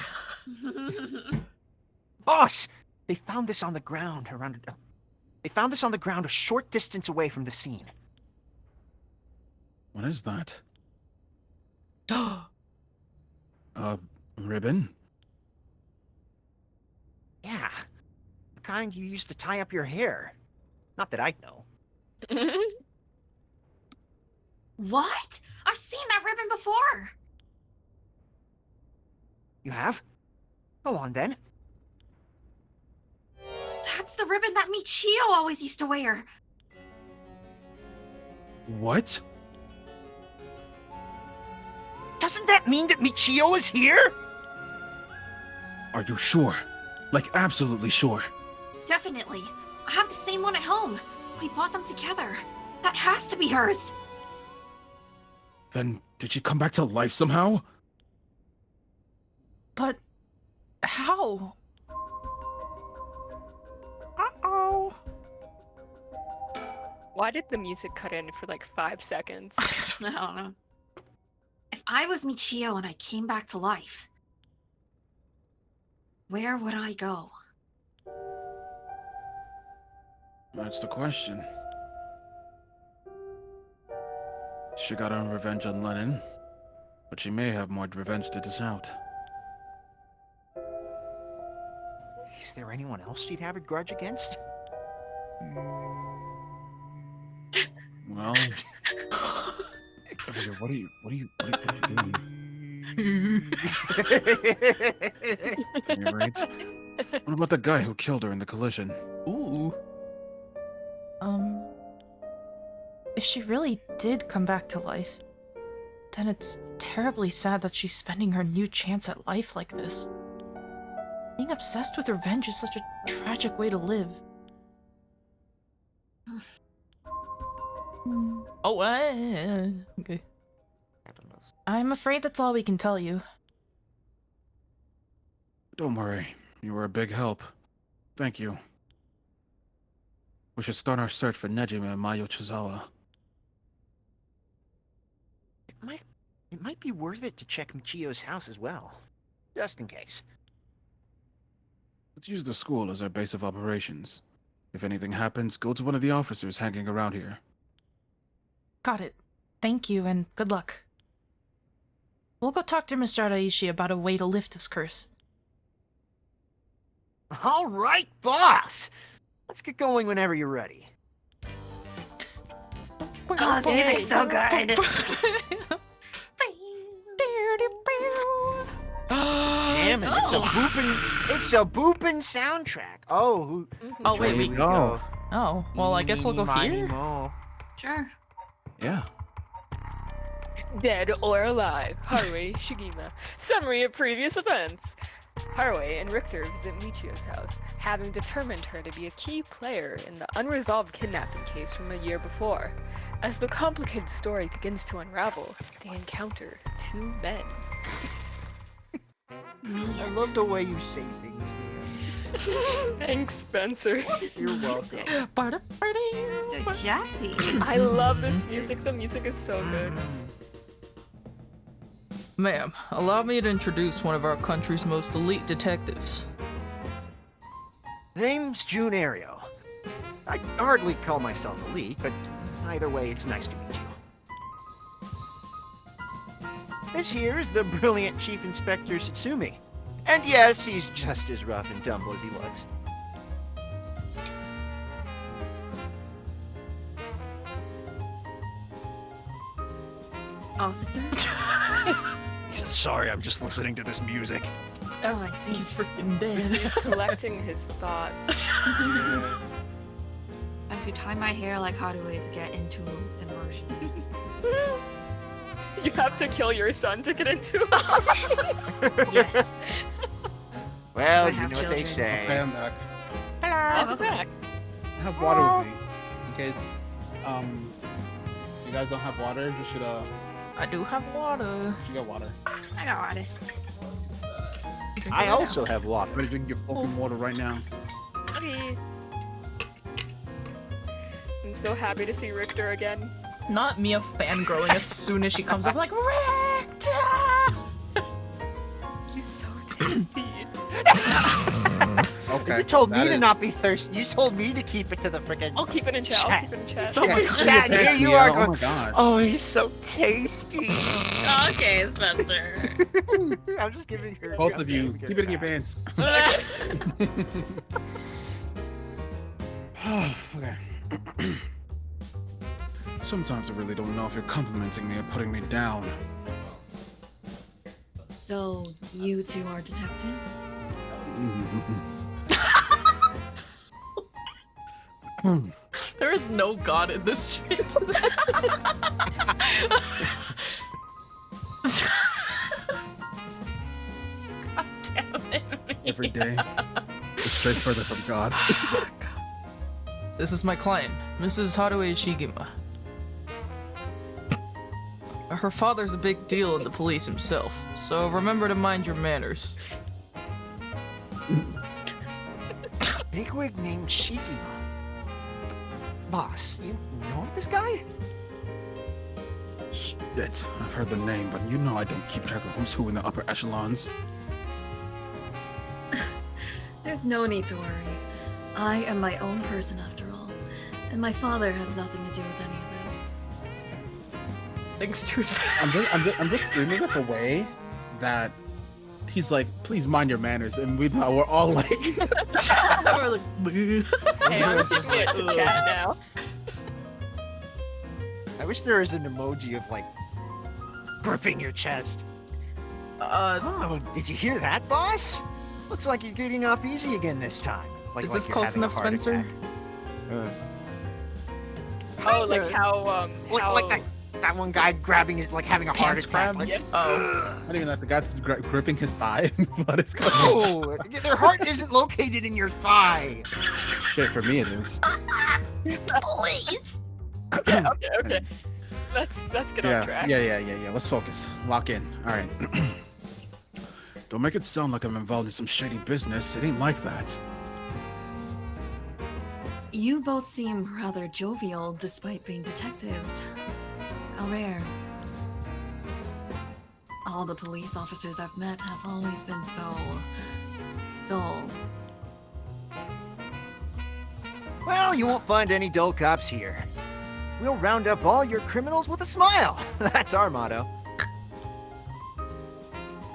Boss! They found this on the ground around... They found this on the ground a short distance away from the scene. What is that? Ribbon? Yeah. The kind you used to tie up your hair. Not that I'd know. What? I've seen that ribbon before. You have? Go on, then. That's the ribbon that Michio always used to wear. What? Doesn't that mean that Michio is here? Are you sure? Like, absolutely sure? Definitely. I have the same one at home. We bought them together. That has to be hers. Then, did she come back to life somehow? But how? Uh-oh. Why did the music cut in for like 5 seconds? I don't know. If I was Michio and I came back to life, where would I go? That's the question. She got her revenge on Lennon, but she may have more revenge to dish out. Is there anyone else she'd have a grudge against? Well, what are you doing? Can you read? What about the guy who killed her in the collision? Ooh. If she really did come back to life, then it's terribly sad that she's spending her new chance at life like this. Being obsessed with revenge is such a tragic way to live. Oh, okay. I don't know. I'm afraid that's all we can tell you. Don't worry, you were a big help. Thank you. We should start our search for Nejime and Mayo Chizawa. It might be worth it to check Michio's house as well. Just in case. Let's use the school as our base of operations. If anything happens, go to one of the officers hanging around here. Got it. Thank you, and good luck. We'll go talk to Mr. Araishi about a way to lift this curse. All right, boss! Let's get going whenever you're ready. Oh, this music's so good. Damn it, it's a boopin' soundtrack. Oh, who... Oh, wait, here we go. Oh, well, I guess we'll go Eeny, miny, here. moe. Sure. Yeah. Dead or alive, Haruhi Shigima. Summary of previous events. Haruhi and Richter visit Michio's house, having determined her to be a key player in the unresolved kidnapping case from a year before. As the complicated story begins to unravel, they encounter 2 men. I love the way you say things, man. Thanks, Spencer. This You're music. welcome. So jazzy. I love this music. The music is so good. Ma'am, allow me to introduce one of our country's most elite detectives. Name's June Areia. I hardly call myself elite, but either way, it's nice to meet you. This here is the brilliant Chief Inspector Satsumi. And yes, he's just as rough and tumble as he looks. Officer? Sorry, I'm just listening to this music. Oh, I see. He's freaking dead. He's collecting his thoughts. I could tie my hair like Haruhi to get into immersion. You have to kill your son to get into it. Yes. Well, I you know have what they children. say. Okay, I'm back. Welcome back. I have water with me. In case you guys don't have water, you should I do have water. get water. I got it. I also have water. Ready to drink your fucking water right now. Shuggy. I'm so happy to see Richter again. Not Mia fangirling as soon as she comes up, like, Richter! He's so tasty. Okay. You told me that to is- not be thirsty. You told me to keep it to the freaking. I'll keep it in chat. I'll Chat. keep it in chat. Oh my Yeah, God, here you yeah, are Oh going, my god. oh, he's so tasty. Okay, Spencer. I'm just giving her. Both of you, keep it in your pants. Okay. Sometimes I really don't know if you're complimenting me or putting me down. So, you two are detectives? There is no god in this street. God damn it. Every day. It's straight further from God. This is my client, Mrs. Haruhi Shigima. Her father's a big deal in the police himself, so remember to mind your manners. Bigwig named Shigima. Boss, you know this guy? Shit, I've heard the name, but you know I don't keep track of who's who in the upper echelons. There's no need to worry. I am my own person after all, and my father has nothing to do with any of this. Thanks to I'm just screaming at the way that he's like, please mind your manners, and we're all like, We're like, "Boo." Hey, I'm keeping it to chat now. I wish there was an emoji of like gripping your chest. Oh, did you hear that, boss? Looks like you're getting off easy again this time. Like, Is this you're close having a enough, heart Spencer? attack. Oh, like Kinda. how Like that one guy grabbing his, like having a heart Pants attack. grab? Like, Yeah. Oh. not even that, the guy's gripping his thigh, but it's going. oh, their heart isn't located in your thigh. Shit, for me it is. Please! Yeah, okay. Let's get on Yeah, track. yeah. Let's focus. Lock in. All right. Don't make it sound like I'm involved in some shady business. It ain't like that. You both seem rather jovial despite being detectives. How rare. All the police officers I've met have always been so dull. Well, you won't find any dull cops here. We'll round up all your criminals with a smile. That's our motto.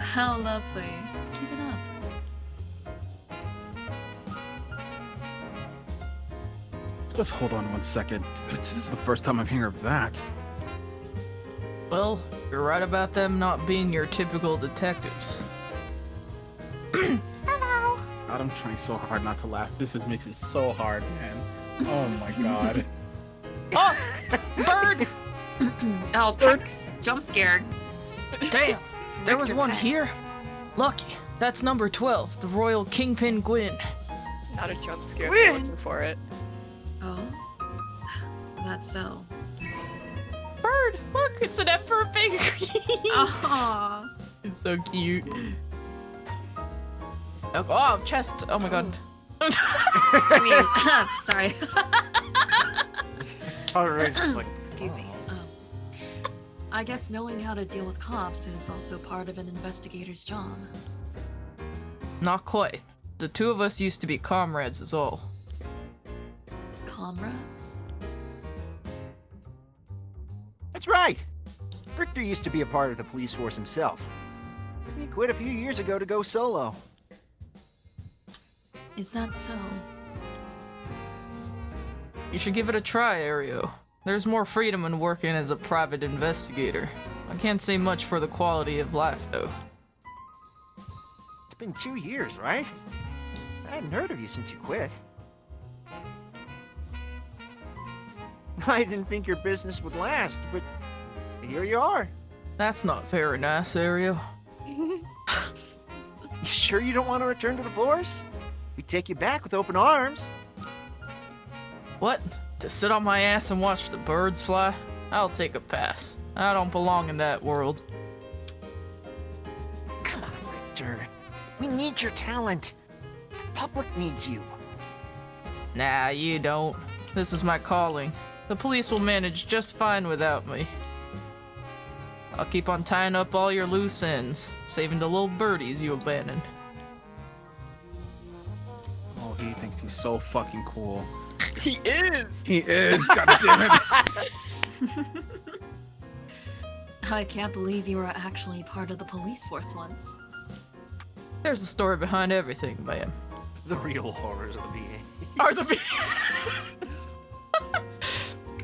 How lovely. Keep it up. Just hold on one second. This is the first time I'm hearing of that. Well, you're right about them not being your typical detectives. God, I'm trying so hard not to laugh. This makes it so hard, man. Oh my god. Oh! Bird! Oh, Peck's jump scared. Damn! There was Richter one Pence. here. Lucky. That's number 12, the Royal Kingpin Gwyn. Not a jump scare. Win! I'm looking for it. Oh? That's so. Bird! Look, it's an emperor pig! Aww. It's so cute. Oh, chest! Oh my god. I mean, sorry. Alright, just like, Excuse me. I guess knowing how to deal with cops is also part of an investigator's job. Not quite. The two of us used to be comrades is all. Comrades? that's right. Richter used to be a part of the police force himself. He quit a few years ago to go solo. Is that so? You should give it a try, Areia. There's more freedom in working as a private investigator. I can't say much for the quality of life, though. It's been 2 years, right? I hadn't heard of you since you quit. I didn't think your business would last, but here you are. That's not very nice, Areia. You sure you don't want to return to the force? We take you back with open arms. What? To sit on my ass and watch the birds fly? I'll take a pass. I don't belong in that world. Come on, Richter. We need your talent. The public needs you. Nah, you don't. This is my calling. The police will manage just fine without me. I'll keep on tying up all your loose ends, saving the little birdies you abandoned. Oh, he thinks he's so fucking cool. He is! He is, god damn it. I can't believe you were actually part of the police force once. There's a story behind everything, man. The real horrors of the VA. Are the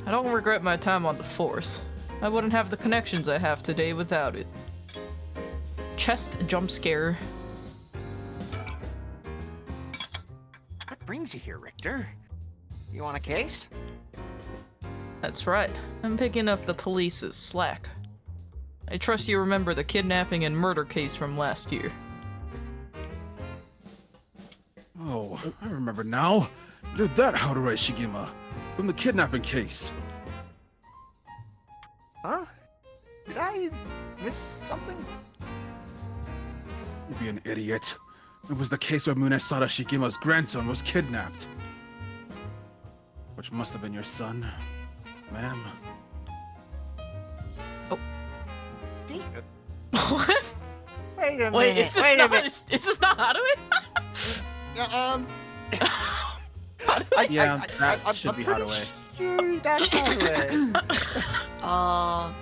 I don't regret my time on the force. I wouldn't have the connections I have today without it. Chest jump scare. What brings you here, Richter? You want a case? That's right. I'm picking up the police's slack. I trust you remember the kidnapping and murder case from last year. Oh, I remember now. You're that Areia Shigima from the kidnapping case. Huh? Did I miss something? You'd be an idiot. It was the case where Munesada Shigima's grandson was kidnapped. Which must have been your son, ma'am. What? Wait a Wait, minute. is this Wait a not? minute. Is this not Haruhi? Yeah, that should be pretty Hadaway. Sure that's Hadaway.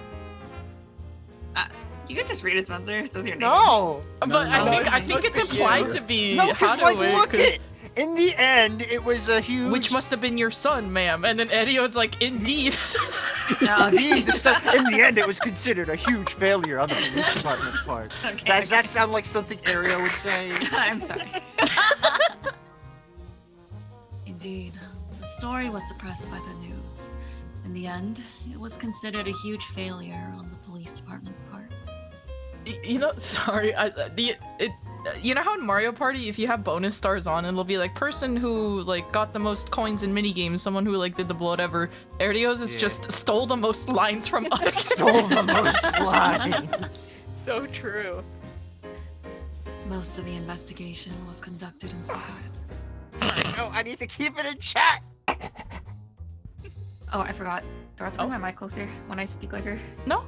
You could just read it, Spencer. It says your name. No. But No, I think it's implied to be No, because like, Haruhi, look 'cause- it. In the end, it was a huge. which must have been your son, ma'am. And then Erio's like, indeed. No, Indeed, in the end, it was considered a huge failure on the police department's part. Okay, Does that sound like something Areia would say? I'm sorry. Indeed, the story was suppressed by the news. In the end, it was considered a huge failure on the police department's part. You know, sorry, you know how in Mario Party, if you have bonus stars on, it'll be like person who like got the most coins in minigames, someone who like did the whatever. Erio's is just stole the most lines from others. Stole the most lines. So true. Most of the investigation was conducted in secret. No, I need to keep it in chat. Oh, I forgot. Do I have to bring my mic closer when I speak like her? No,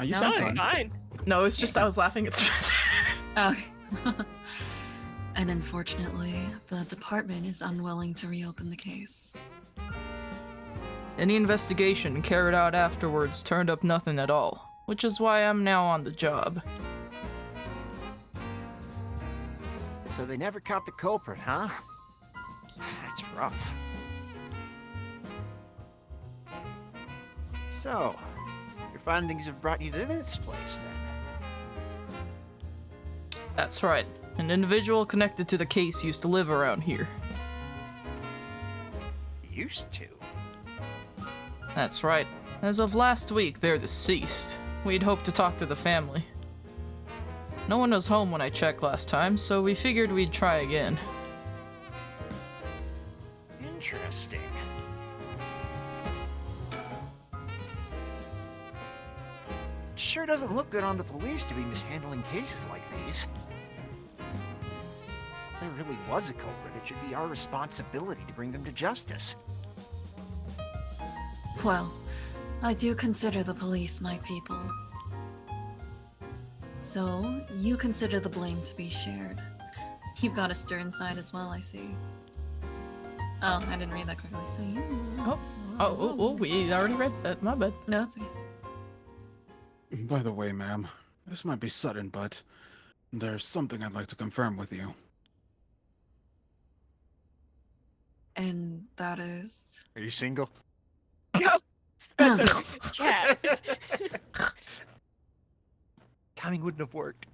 You No, sound It's fine. fine. no, it's just I was laughing at. Oh, And unfortunately, the department is unwilling to reopen the case. Any investigation carried out afterwards turned up nothing at all, which is why I'm now on the job. So they never caught the culprit, huh? That's rough. So, your findings have brought you to this place, then? That's right. An individual connected to the case used to live around here. Used to. That's right. As of last week, they're deceased. We'd hoped to talk to the family. No one was home when I checked last time, so we figured we'd try again. Interesting. Sure doesn't look good on the police to be mishandling cases like these. If there really was a culprit, it should be our responsibility to bring them to justice. Well, I do consider the police my people. So, you consider the blame to be shared. You've got a stern side as well, I see. Oh, I didn't read that correctly, so you... Oh, we already read that. My bad. No, it's okay. By the way, ma'am, this might be sudden, but there's something I'd like to confirm with you. And that is... Are you single? Spencer, chat. Timing wouldn't have worked.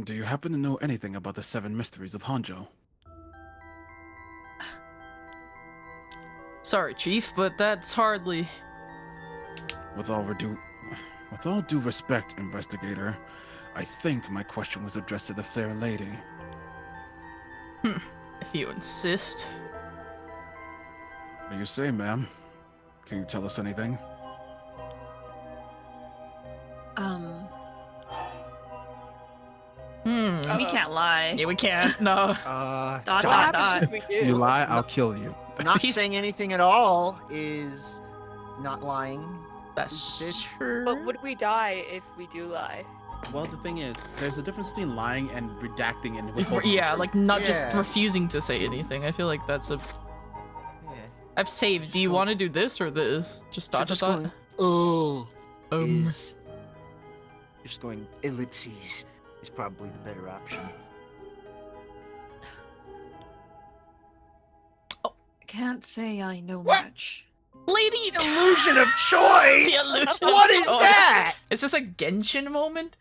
Do you happen to know anything about the 7 mysteries of Hanjo? Sorry, Chief, but that's hardly... With all due respect, investigator, I think my question was addressed to the fair lady. If you insist. What do you say, ma'am? Can you tell us anything? Hmm. We can't lie. Yeah, we can't. No. Dot, What dot, happens dot. if we You do? lie, I'll kill you. Not He's- saying anything at all is not lying. That's Bitch. true. But would we die if we do lie? Well, the thing is, there's a difference between lying and redacting and withholding. Yeah, the truth. like not just Yeah. refusing to say anything. I feel like that's a. Yeah. I've saved. Do you want to do this or this? Just So dot just dot going, oh, dot. is just going ellipses is probably the better option. Can't say I know What? much. Lady. Illusion of choice. The illusion What of is choice. that? Is this a Genshin moment?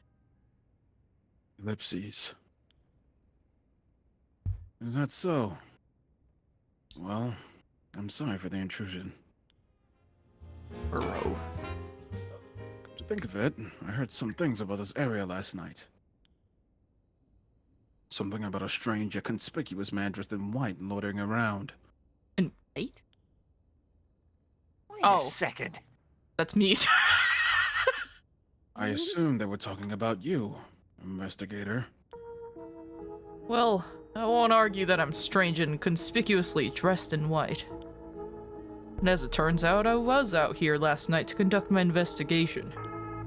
Ellipses. Is that so? Well, I'm sorry for the intrusion. Bro. Come to think of it, I heard some things about this area last night. Something about a strange yet conspicuous man dressed in white loitering around. And wait, Wait Oh. a second. that's me. I assumed they were talking about you, investigator. Well, I won't argue that I'm strange and conspicuously dressed in white. And as it turns out, I was out here last night to conduct my investigation.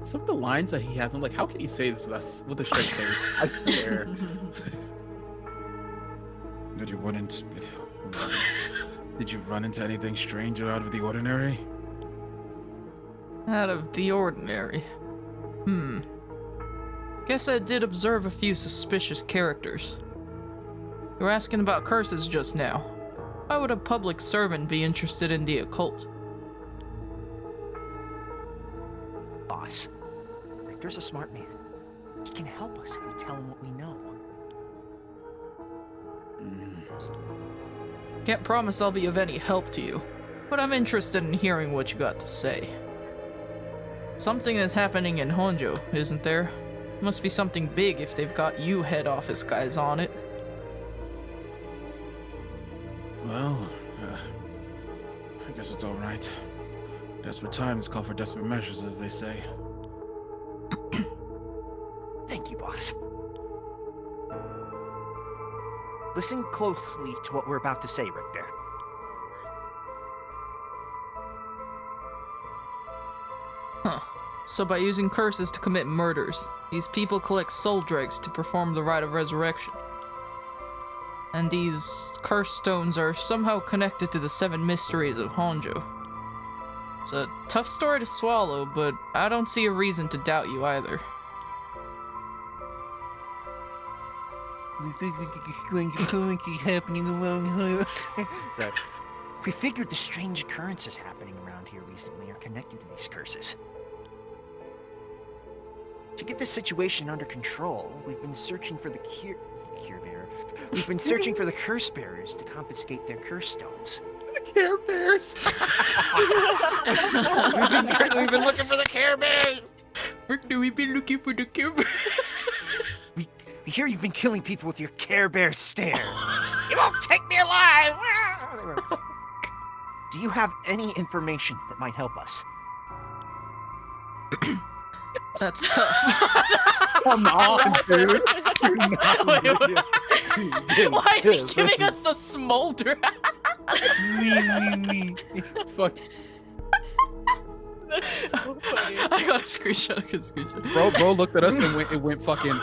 Some of the lines that he has, I'm like, how can he say this with a straight face? I swear. Did you run into anything strange or out of the ordinary? Out of the ordinary. Guess I did observe a few suspicious characters. You were asking about curses just now. Why would a public servant be interested in the occult? Boss, Richter's a smart man. He can help us if we tell him what we know. Can't promise I'll be of any help to you, but I'm interested in hearing what you got to say. Something is happening in Honjo, isn't there? Must be something big if they've got you head office guys on it. Well, I guess it's all right. Desperate times call for desperate measures, as they say. Thank you, boss. Listen closely to what we're about to say, Richter. Huh. So by using curses to commit murders, these people collect soul dregs to perform the rite of resurrection. And these curse stones are somehow connected to the 7 mysteries of Honjo. It's a tough story to swallow, but I don't see a reason to doubt you either. We figured it's going to currently happening around here. Sorry. We figured the strange occurrences happening around here recently are connected to these curses. To get this situation under control, we've been searching for the cure bearer. We've been searching for the curse bearers to confiscate their curse stones. Care Bears. We've been looking for the Care Bears. We've been looking for the cure. We hear you've been killing people with your Care Bear stare. You won't take me alive. Do you have any information that might help us? That's tough. Come on, dude. Why is he giving us the smolder? Fuck. That's so funny. I got a screenshot. Bro looked at us and it went fucking.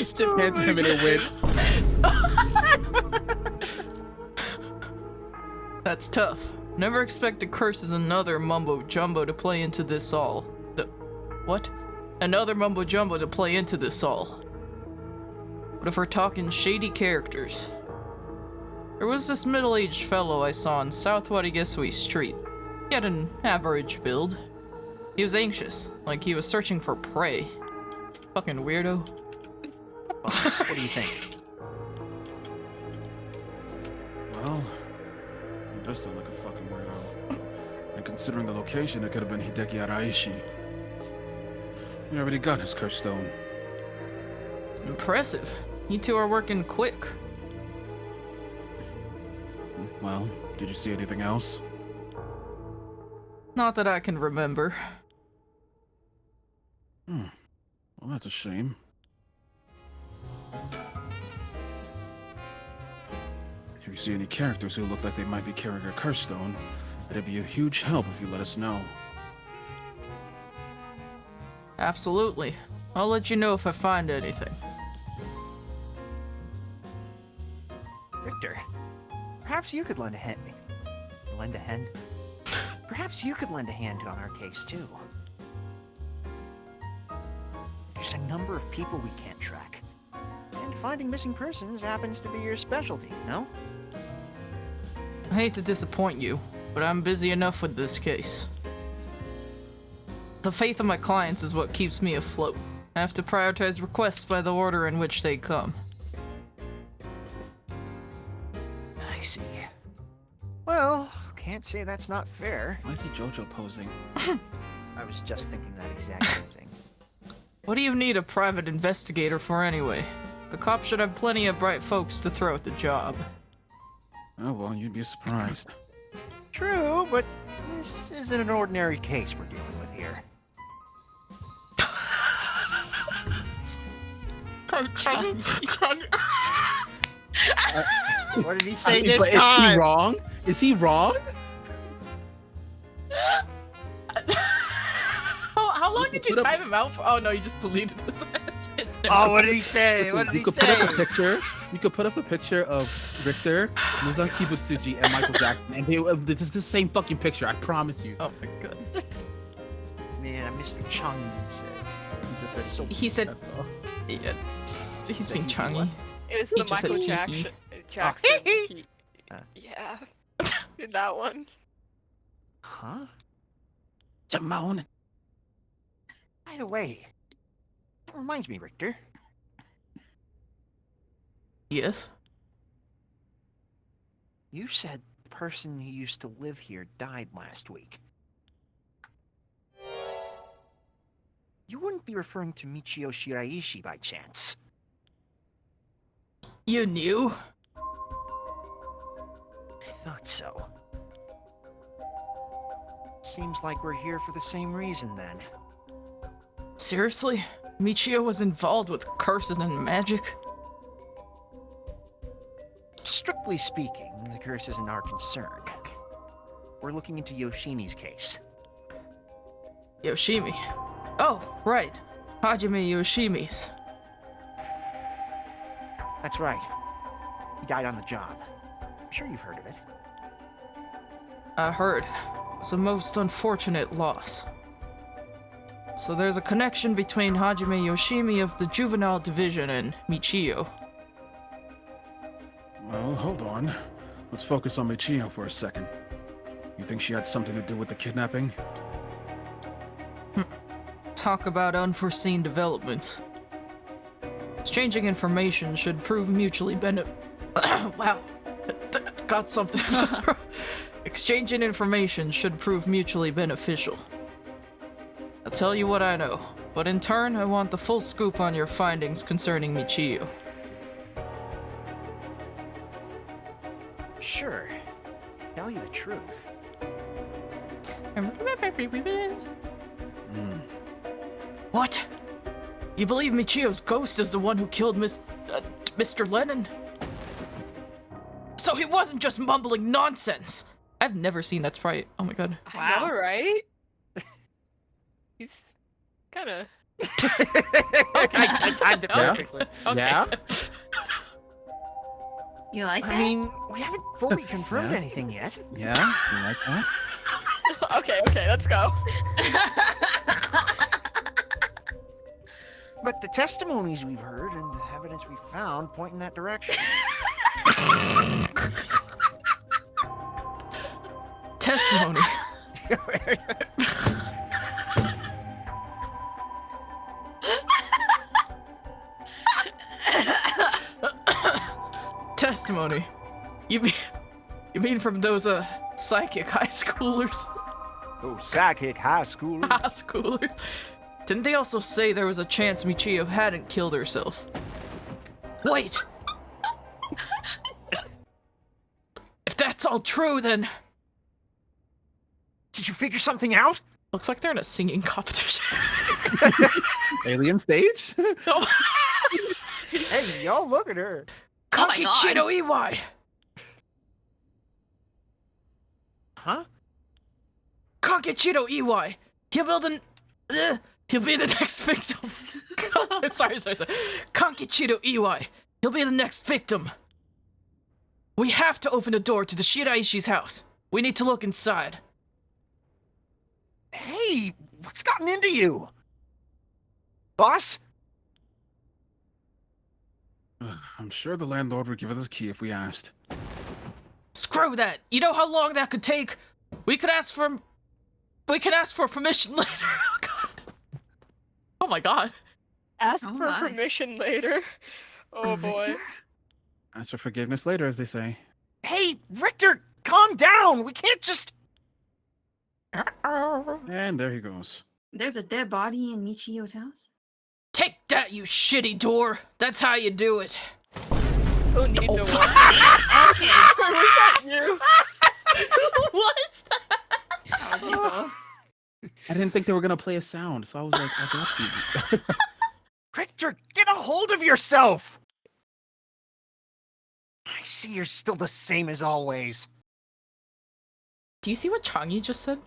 Shit hands him and it went. That's tough. Never expect a curse is another mumbo jumbo to play into this all. What? Another mumbo jumbo to play into this all. But if we're talking shady characters, there was this middle-aged fellow I saw on South Wadigesui Street. He had an average build. He was anxious, like he was searching for prey. Fucking weirdo. Boss, what do you think? Well, it does sound like a fucking weirdo. And considering the location, it could have been Hideki Araishi. He already got his curse stone. Impressive. You two are working quick. Well, did you see anything else? Not that I can remember. Well, that's a shame. If you see any characters who look like they might be carrying a curse stone, it'd be a huge help if you let us know. Absolutely. I'll let you know if I find anything. Richter, perhaps you could lend a hand. Lend a hand? Perhaps you could lend a hand on our case, too. There's a number of people we can't track. And finding missing persons happens to be your specialty, no? I hate to disappoint you, but I'm busy enough with this case. The faith of my clients is what keeps me afloat. I have to prioritize requests by the order in which they come. I see. Well, can't say that's not fair. Why is he JoJo posing? I was just thinking that exact same thing. What do you need a private investigator for anyway? The cops should have plenty of bright folks to throw at the job. Oh, well, you'd be surprised. True, but this isn't an ordinary case we're dealing with here. What did he say this But time? is he wrong? Is he wrong? How long did you time him out for? Oh no, you just deleted his ass. Oh, what did he say? What did You he could put up a say? picture. You could put up a picture of Richter, Muzan Kibutsuji, and Michael Jackson, and this is the same fucking picture. I promise you. Oh my god. Man, Mr. Chung said. He just said so. He said, That's all. yeah, he's Said being he chungy. what? It was He the just said Michael hee hee. Jackson. hee Yeah. In that one. Huh? Jamon. By the way, that reminds me, Richter. Yes. You said the person who used to live here died last week. You wouldn't be referring to Michio Shiraishi by chance? You knew? I thought so. Seems like we're here for the same reason then. Seriously? Michio was involved with curses and magic? Strictly speaking, the curse isn't our concern. We're looking into Yoshimi's case. Yoshimi. Oh, right. Hajime Yoshimi's. That's right. He died on the job. I'm sure you've heard of it. I heard. It was a most unfortunate loss. So there's a connection between Hajime Yoshimi of the Juvenile Division and Michio. Well, hold on. Let's focus on Michio for a second. You think she had something to do with the kidnapping? Talk about unforeseen developments. Exchanging information should prove mutually wow. Got something. Exchanging information should prove mutually beneficial. I'll tell you what I know, but in turn, I want the full scoop on your findings concerning Michio. Sure. Tell you the truth. What? You believe Michio's ghost is the one who killed Mr. Lennon? So he wasn't just mumbling nonsense! I've never seen that sprite. Oh my god. I know, right? He's kind of. I timed it Yeah. perfectly. Okay. Yeah. You like that? I mean, we haven't fully confirmed Yeah. anything yet. Yeah? You like that? Okay, let's go. But the testimonies we've heard and the evidence we've found point in that direction. Testimony. Testimony. You mean from those psychic high schoolers? Oh, psychic high school. High schoolers. Didn't they also say there was a chance Michio hadn't killed herself? Wait. If that's all true, then Did you figure something out? Looks like they're in a singing competition. Alien stage? Oh. Hey, y'all, look at her. Oh my God. Conkichito Iwai! Huh? Conkichito Iwai! He'll be the next victim. sorry. Conkichito Iwai. He'll be the next victim. We have to open the door to the Shiraishi's house. We need to look inside. Hey, what's gotten into you? Boss? I'm sure the landlord would give us a key if we asked. Screw that. You know how long that could take? We could ask for permission later. Oh god. Oh my god. Ask Oh for my. permission later. Oh boy. Richter? Ask for forgiveness later, as they say. Hey, Richter, calm down. We can't just... And there he goes. There's a dead body in Michio's house? Take that, you shitty door. That's how you do it. Who needs a one? Okay. Was that you? What's that? That was you both. I didn't think they were gonna play a sound, so I was like, I got you. Richter, get a hold of yourself! I see you're still the same as always. Do you see what Changi just said?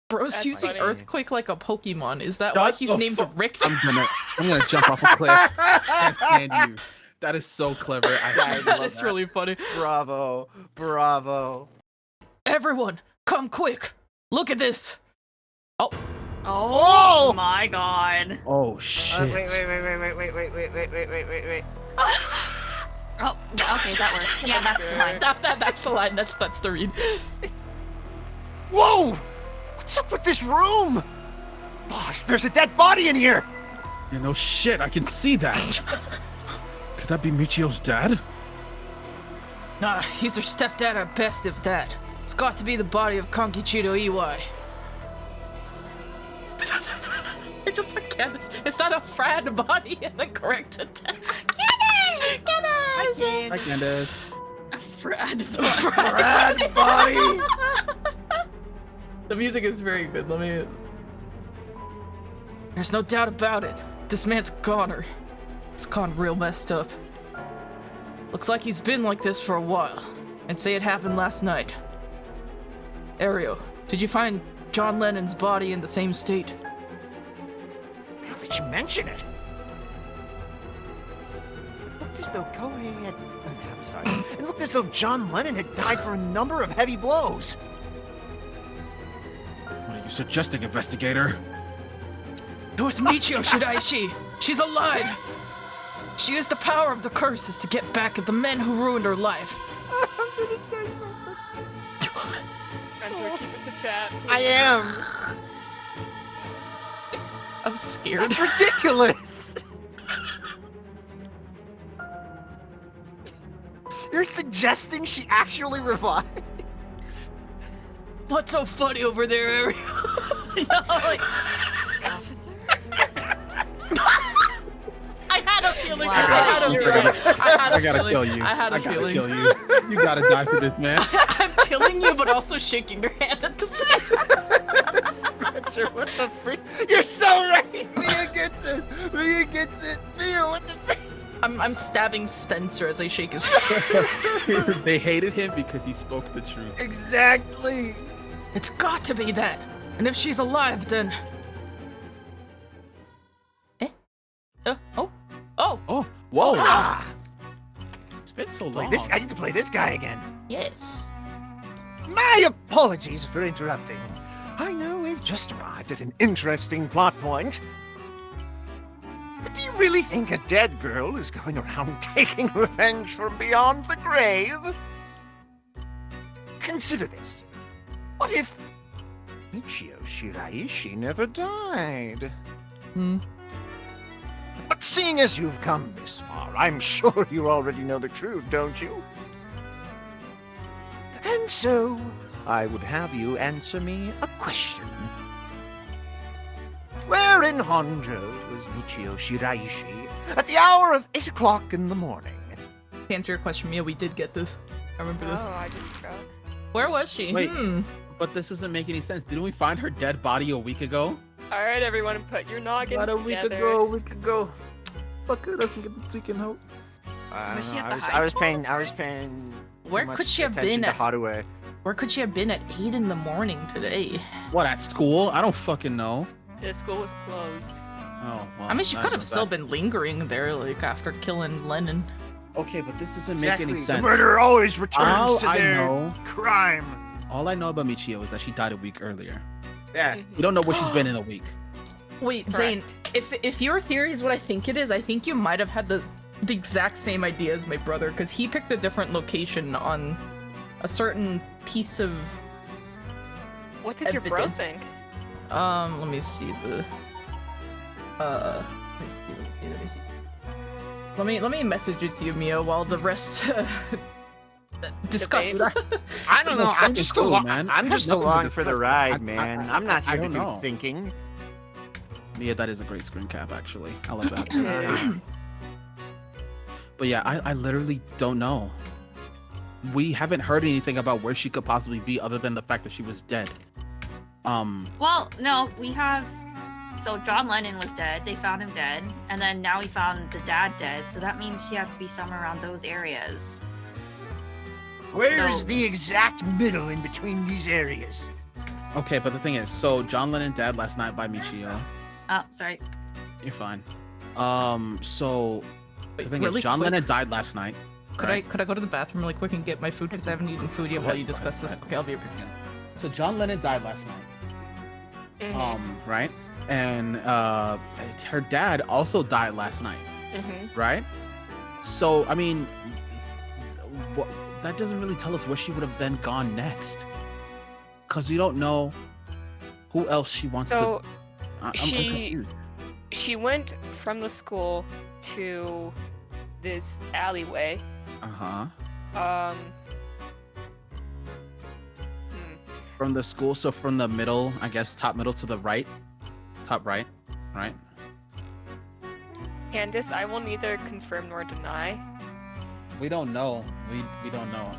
Bro's That's using funny. Earthquake like a Pokemon. Is that why Shut he's the named fuck- Richter? I'm gonna jump off a cliff. I stand you. That is so clever. I That love is really funny. Bravo, bravo. Everyone, come quick. Look at this. Oh Oh! my god. Oh shit. Wait. Oh, okay, that works. Yeah, that's the line. That's the line. That's the read. Whoa! What's up with this room? Boss, there's a dead body in here! Yeah, no shit. I can see that. Could that be Michio's dad? Nah, he's her stepdad at best, if that. It's got to be the body of Conkichito Iwai. It's just like Candace. Is that a Fran body in the correct attack? Candace! Hi, Candace. Fred. Brad body! The music is very good. Let me. There's no doubt about it. This man's a goner. He's gone real messed up. Looks like he's been like this for a while. And say it happened last night. Areia, did you find John Lennon's body in the same state? Now that you mention it. It looked as though Kohei had... I'm sorry. It looked as though John Lennon had died for a number of heavy blows. What are you suggesting, investigator? It was Michio Shiraishi. She's alive. She used the power of the curses to get back at the men who ruined her life. I'm gonna say something. Spencer, keep it to chat. I am. I'm scared. It's ridiculous. You're suggesting she actually revived? What's so funny over there, Areia? No, like, Officer? I had a feeling. Wow. I had a feeling. I gotta feeling. kill you. I had a gotta feeling. kill you. You gotta die for this, man. I'm killing you, but also shaking your hand at the same time. Spencer, what the freak? You're so right. Mia gets it. Mia gets it. Mia, what the freak? I'm stabbing Spencer as I shake his hand. They hated him because he spoke the truth. Exactly. It's got to be that. And if she's alive, then. Oh. Oh, whoa! Ah, It's been so play long. this. I need to play this guy again. Yes. My apologies for interrupting. I know we've just arrived at an interesting plot point. But do you really think a dead girl is going around taking revenge from beyond the grave? Consider this. What if Michio Shiraishi never died? But seeing as you've come this far, I'm sure you already know the truth, don't you? And so, I would have you answer me a question. Where in Honjo was Michio Shiraishi at the hour of 8 o'clock in the morning? To answer your question, Mia, we did get this. I remember this. Oh, I just forgot. Where was she? Wait. But this doesn't make any sense. Didn't we find her dead body a week ago? All right, everyone, put your noggins About a week together. ago, Fuck it, doesn't get the tweaking hope. I Was don't she know, at the I high was school paying. this I was morning? paying. too Where much could she have attention been to at? Hadaway. Where could she have been at 8 in the morning today? What, at school? I don't fucking know. The school was closed. Oh, well. I mean, she that's could have not still bad. been lingering there, like after killing Lennon. Okay, but this doesn't make any Exactly. sense. The murderer always returns All to I their know, crime. all I know about Michio is that she died a week earlier. Yeah. We don't know where she's been in a week. Wait, Zane, if your theory is what I think it is, I think you might have had the exact same idea as my brother, because he picked a different location on a certain piece of. What did your bro Evident. think? Let me see the. Let me message it to you, Mia, while the rest discuss. Debate. I don't No know. I'm fucking just clue, along. man. I'm I just have nothing to along for the discuss. ride, man. I'm not I here to don't do know. thinking. Yeah, that is a great screen cap, actually. I love that. Yeah. But yeah, I literally don't know. We haven't heard anything about where she could possibly be other than the fact that she was dead. Well, no, we have. So John Lennon was dead. They found him dead, and then now we found the dad dead. So that means she has to be somewhere around those areas. Where is So- the exact middle in between these areas? Okay, but the thing is, so John Lennon died last night by Michio. Oh, sorry. You're fine. So the Wait, thing really is, John quick, Lennon died last night. Could right? I go to the bathroom really quick and get my food because I haven't eaten food yet Go while ahead, you go discuss ahead, this? go Okay, I'll be right back. So John Lennon died last night. Mhm. Right? And her dad also died last night, Mhm. right? So I mean, that doesn't really tell us where she would have then gone next, because we don't know who else she wants So to. I'm she- confused. she went from the school to this alleyway. Uh-huh. From the school, so from the middle, I guess, top middle to the right, top right, right? Candace, I will neither confirm nor deny. We don't know. We don't know.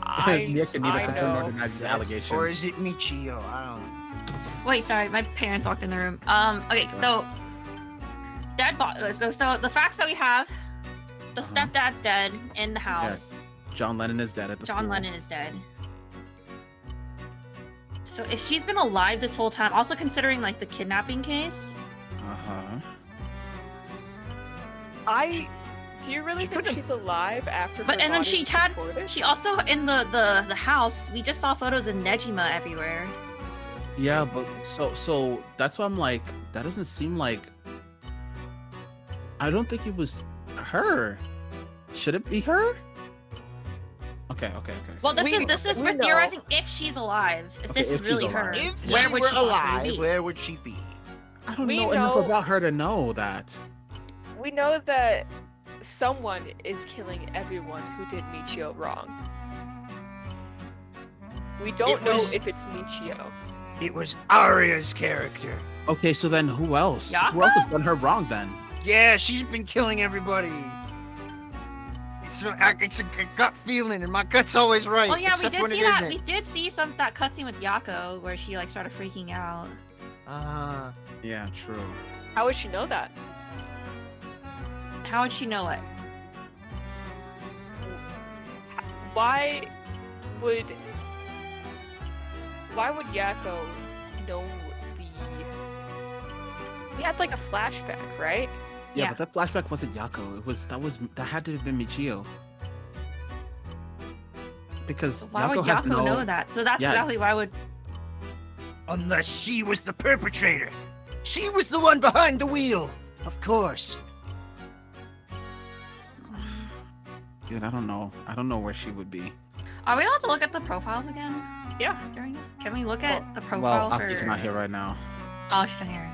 I, can neither I confirm nor know. deny these That's- allegations. Or is it Michio? I don't know. Wait, sorry. My parents walked in the room. Okay, so dead body. So the facts that we have: the Uh-huh. stepdad's dead in the house. John Lennon is dead at the John school. Lennon is dead. So if she's been alive this whole time, also considering like the kidnapping case, Uh-huh. Do you really She think could've- she's alive after? But her and then body she was had reported? she also in the house. We just saw photos of Nejima everywhere. Yeah, but so that's why I'm like, that doesn't seem like. I don't think it was her. Should it be her? Okay. Well, this We- is we we're know. theorizing if she's alive. If Okay, this if is she's really her, alive. If where she would were she possibly alive, be? where would she be? I don't We know enough know- about her to know that. We know that someone is killing everyone who did Michio wrong. We don't It know was- if it's Michio. It was Aria's character. Okay, so then who else? Who Yaka? else has done her wrong then? Yeah, she's been killing everybody. It's a gut feeling, and my gut's always right. Oh yeah, we except did when see it that. isn't. We did see that cutscene with Yako where she like started freaking out. Yeah, true. How would she know that? How would she know it? Why would Yako know the? He had like a flashback, right? Yeah, Yeah. but that flashback wasn't Yako. That had to have been Michio. Because Why would has Yako no... know that? So that's Yeah. exactly why would. Unless she was the perpetrator. She was the one behind the wheel. Of course. Dude, I don't know. I don't know where she would be. Are we allowed to look at the profiles again? Yeah. During this, can we look at the profile Well, for? Aki's not here right now. Oh, she's not here.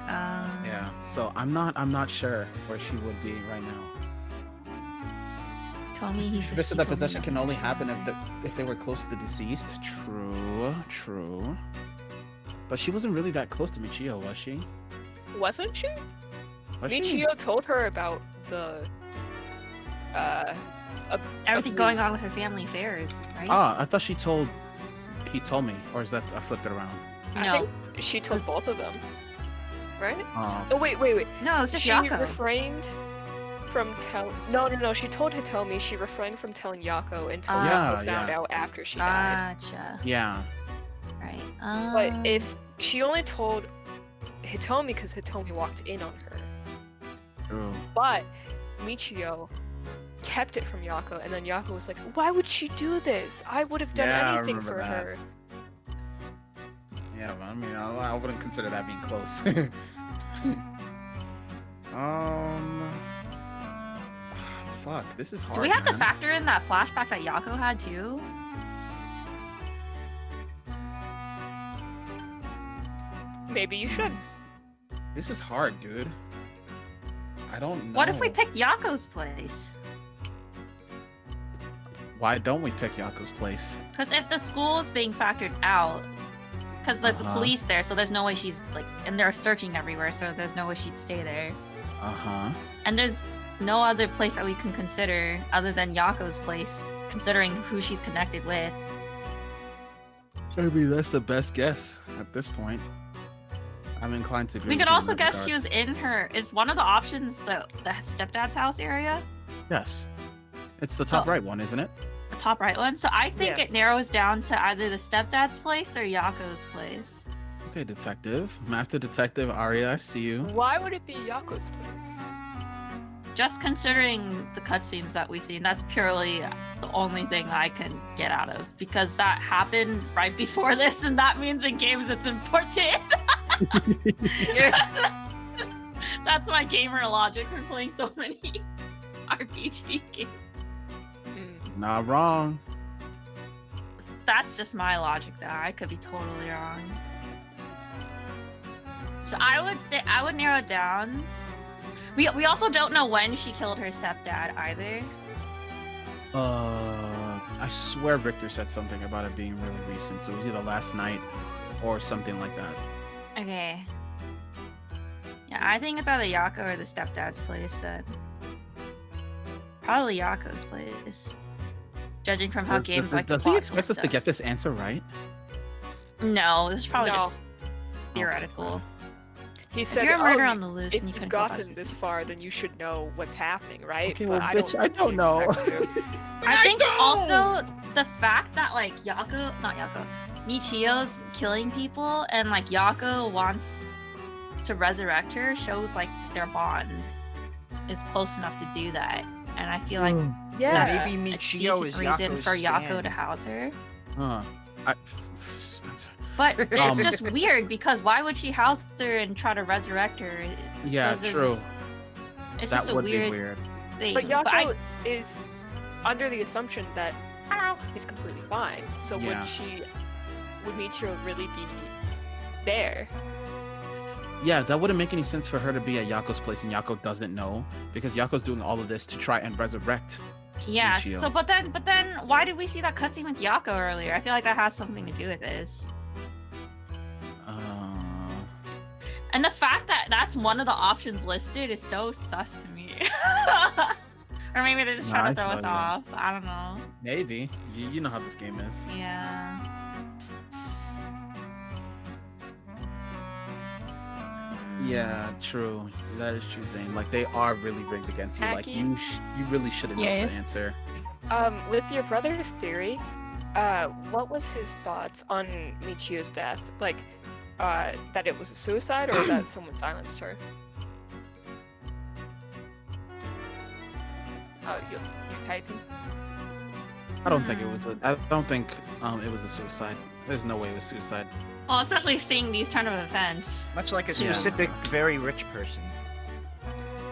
Yeah, so I'm not sure where she would be right now. Told me he's. This he that told me possession can only nothing. happen if they were close to the deceased. True. But she wasn't really that close to Michio, was she? Wasn't she? Was she? Michio told her about the Everything going on least- with her family affairs, right? Ah, I thought she told he told me, or is that I flipped it around? I No. think she told both of them, right? Oh, Oh wait. No, it was just She Yako. refrained from telling. No. She told Hitomi she refrained from telling Yako until Ah. Yako Yeah, found yeah. out after she died. Gotcha. yeah. Right. But if she only told Hitomi because Hitomi walked in on her, True. but Michio kept it from Yako, and then Yako was like, "Why would she do this? I would have done Yeah, I anything remember for that. her." Yeah, but I mean, I wouldn't consider that being close. Fuck, this is hard. do we have to man. factor in that flashback that Yako had too? Maybe you should. This is hard, dude. I don't know. What if we picked Yako's place? Why don't we pick Yako's place? Because if the school is being factored out, because there's the Uh-huh. police there, so there's no way she's like, and they're searching everywhere, so there's no way she'd stay there. Uh huh. And there's no other place that we can consider other than Yako's place, considering who she's connected with. I mean, that's the best guess at this point. I'm inclined to agree. We with could you in also that guess regard. she was in her. Is one of the options the stepdad's house area? Yes. It's the So- top right one, isn't it? The top right one? So I think Yeah. it narrows down to either the stepdad's place or Yako's place. Okay, detective. Master Detective Aria, I see you. Why would it be Yako's place? Just considering the cutscenes that we've seen, that's purely the only thing I can get out of. Because that happened right before this, and that means in games it's important. That's my gamer logic for playing so many RPG games. Hmm. Not wrong. That's just my logic though. I could be totally wrong. So I would say I would narrow it down. We also don't know when she killed her stepdad either. I swear Victor said something about it being really recent, so it was either last night or something like that. Okay. Yeah, I think it's either Yako or the stepdad's place then. Probably Yako's place. Judging from how games like Does the he plot expect us twist to get this answer right? No, this is probably No. just theoretical. He If said, you're a murder "Oh, on the loose if and you you've can go back gotten to this sleep." far, then you should know what's happening, right?" Okay, But well, bitch, I don't think know. he expects you. I think also the fact that like Michio's killing people and like Yako wants to resurrect her shows like their bond is close enough to do that. And I feel like Yeah. that's Maybe a Michio decent is reason Yako's for Yako stand. to house her. Spencer. But it's Um, just weird because why would she house her and try to resurrect her? It Yeah, shows there's true. just- it's That just a would be weird weird. thing. But Yako I- is under the assumption that he's completely fine. So Yeah. would Michio really be there? Yeah, that wouldn't make any sense for her to be at Yako's place and Yako doesn't know because Yako's doing all of this to try and resurrect. Yeah. Michio. So, but then, why did we see that cutscene with Yako earlier? I feel like that has something to do with this. And the fact that that's one of the options listed is so sus to me. Or maybe they're just No, trying to I throw us feel you. off. I don't know. Maybe. You know how this game is. Yeah. Yeah, true. That is true, Zane. Like they are really rigged against you. Like Hacky. you really shouldn't know Yes. the answer. With your brother's theory, what was his thoughts on Michio's death? Like, that it was a suicide or that someone silenced her? Oh, you're typing? I don't think it was. I don't think it was a suicide. There's no way it was suicide. Well, especially seeing these turn of events. Much like a Yeah. specific, very rich person.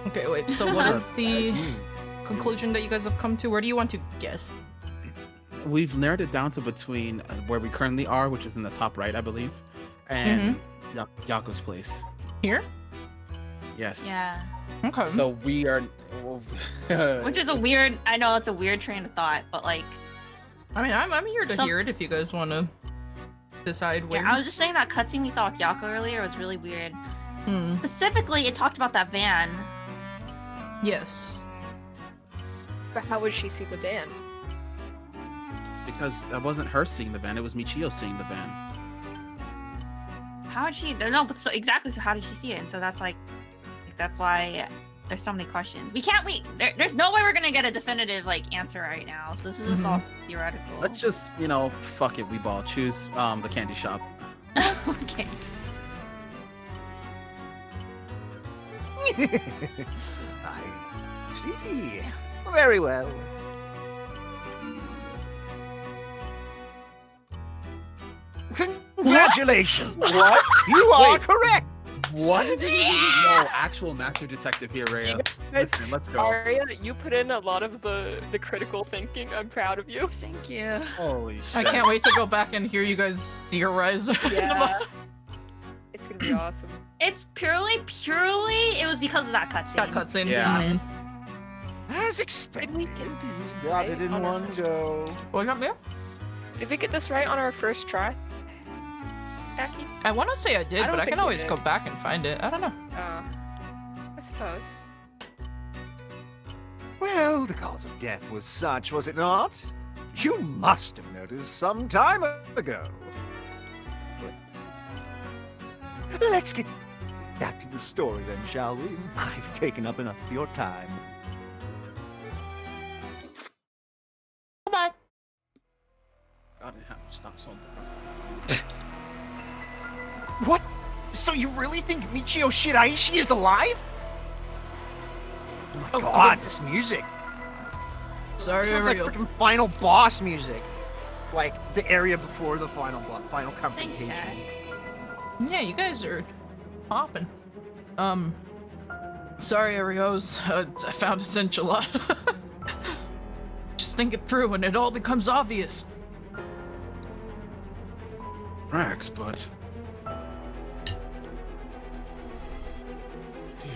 Okay, wait. So what is the Hmm. conclusion that you guys have come to? Where do you want to guess? We've narrowed it down to between where we currently are, which is in the top right, I believe, and Yako's place. Here? Yes. Yeah. Okay. So we are. Which is a weird. I know it's a weird train of thought, but like, I mean, I'm here to Some- hear it if you guys want to decide where. yeah. I was just saying that cutscene we saw with Yako earlier was really weird. Hmm. Specifically, it talked about that van. Yes. But how would she see the van? Because that wasn't her seeing the van, it was Michio seeing the van. How did she? No, but so exactly. So how did she see it? And so that's that's why there's so many questions. We can't. There's no way we're gonna get a definitive answer right now. So this is just all theoretical. Let's just, fuck it, we ball. Choose the candy shop. Okay. I see. Very well. Congratulations! What? You are Wait. correct! What? No, actual master detective here, Areia. Listen, let's go. Aria, you put in a lot of the critical thinking. I'm proud of you. Thank you. Holy shit. I can't wait to go back and hear you guys theorize. Yeah. It's gonna be awesome. It's purely, it was because of that cutscene. That cutscene. To be Yeah. honest. As expected. Did we get this Got right it in on our one first- go. What got me? Did we get this right on our first try? Jackie? I want to say I I did, don't but I think can we always did. go back and find it. I don't know. I suppose. Well, the cause of death was such, was it not? You must have noticed some time ago. Let's get back to the story then, shall we? I've taken up enough of your time. Bye. God, it have to stop so What? So you really think Michio Shiraishi is alive? Oh my Oh, god, this music. Sorry, Sounds like Ariel. freaking final boss music. Like the area before the final final Thanks, confrontation. Chad. Yeah, you guys are popping. Sorry, Arios. I found a cinch a lot. Just think it through and it all becomes obvious. Rax, but... Do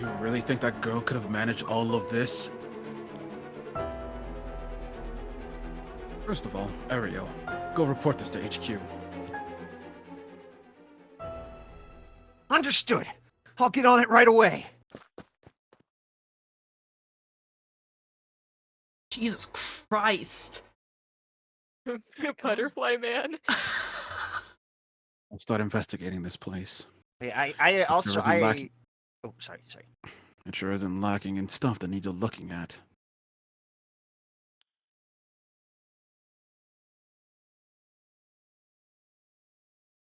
you really think that girl could have managed all of this? First of all, Areia, go report this to HQ. Understood. I'll get on it right away. Jesus Christ. Butterfly man. I'll start investigating this place. I also There isn't lacking- Oh, sorry. It sure isn't lacking in stuff that needs a looking at.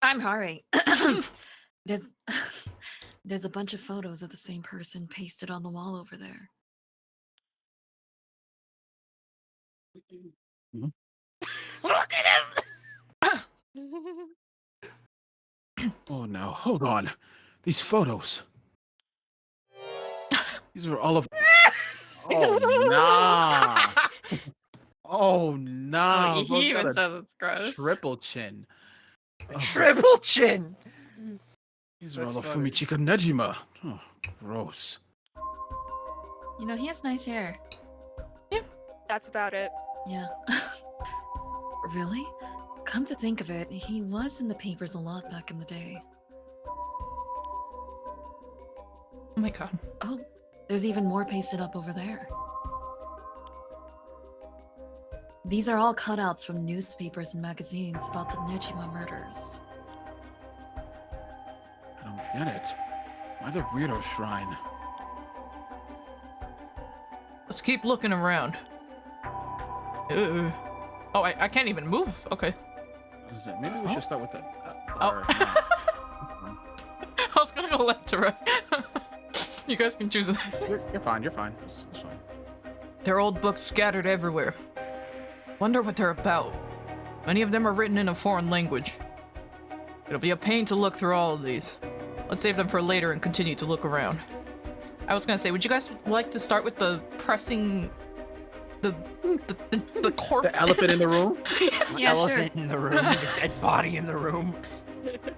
I'm Hari. There's a bunch of photos of the same person pasted on the wall over there. Look at him! Oh no, hold on. These photos. These are all of... Oh, nah. Oh, nah. Oh, Both he even got a says it's gross. Triple chin. Oh, Triple chin. These are That's all of funny. Fumichika Nejima. Oh, gross. You know, he has nice hair. That's about it. Yeah. Really? Come to think of it, he was in the papers a lot back in the day. Oh my god. Oh, there's even more pasted up over there. These are all cutouts from newspapers and magazines about the Nejima murders. I don't get it. Why the weirdo shrine? Let's keep looking around. Oh, I can't even move. Okay. What is it? Maybe we should start with the... Oh. or- I was gonna go left to right. You guys can choose. You're fine. You're fine. It's fine. There are old books scattered everywhere. Wonder what they're about. Many of them are written in a foreign language. It'll be a pain to look through all of these. Let's save them for later and continue to look around. I was gonna say, would you guys like to start with the pressing the corpse? The elephant in the room? Yeah, Elephant in the room, the dead body in the room.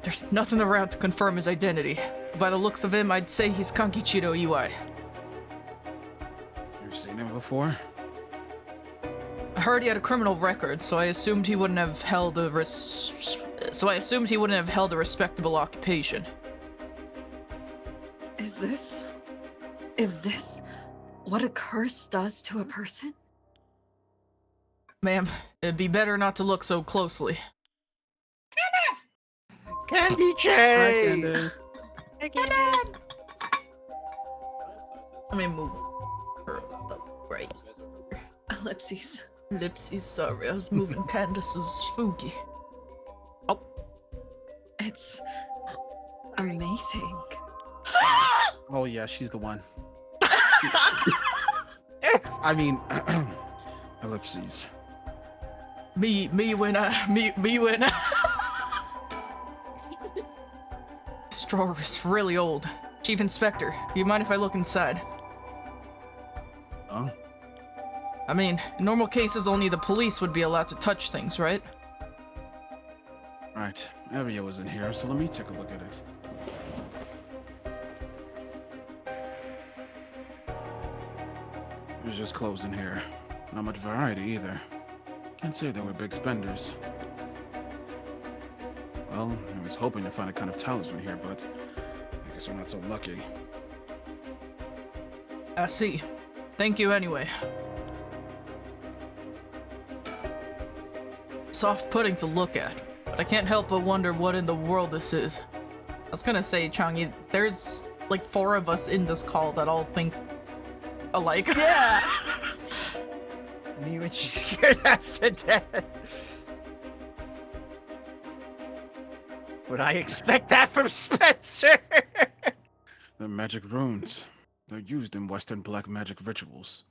There's nothing around to confirm his identity. By the looks of him, I'd say he's Kankichiro Iwai. You've seen him before? I heard he had a criminal record, so I assumed he wouldn't have held a respectable occupation. Is this what a curse does to a person? Ma'am, It'd be better not to look so closely. Candy Hi, J! Candace. Hey, Candace. Let me move her up right. Ellipses. Ellipses, sorry, I was moving Candace's Fugi. Oh. It's amazing. Oh yeah, she's the one. I mean, ellipses. Me when This drawer is really old. Chief Inspector, do you mind if I look inside? Oh, I mean, in normal cases, only the police would be allowed to touch things, right? right. Areia was in here, so let me take a look at it. There's just clothes in here. Not much variety either. Can't say they were big spenders. Well, I was hoping to find a kind of talisman here, but I guess we're not so lucky. I see. Thank you anyway. It's off-putting to look at, but I can't help but wonder what in the world this is. I was gonna say, Changi, there's like 4 of us in this call that all think alike. Yeah! Me when she's scared half to death. Would I expect that from Spencer? They're magic runes. They're used in Western black magic rituals.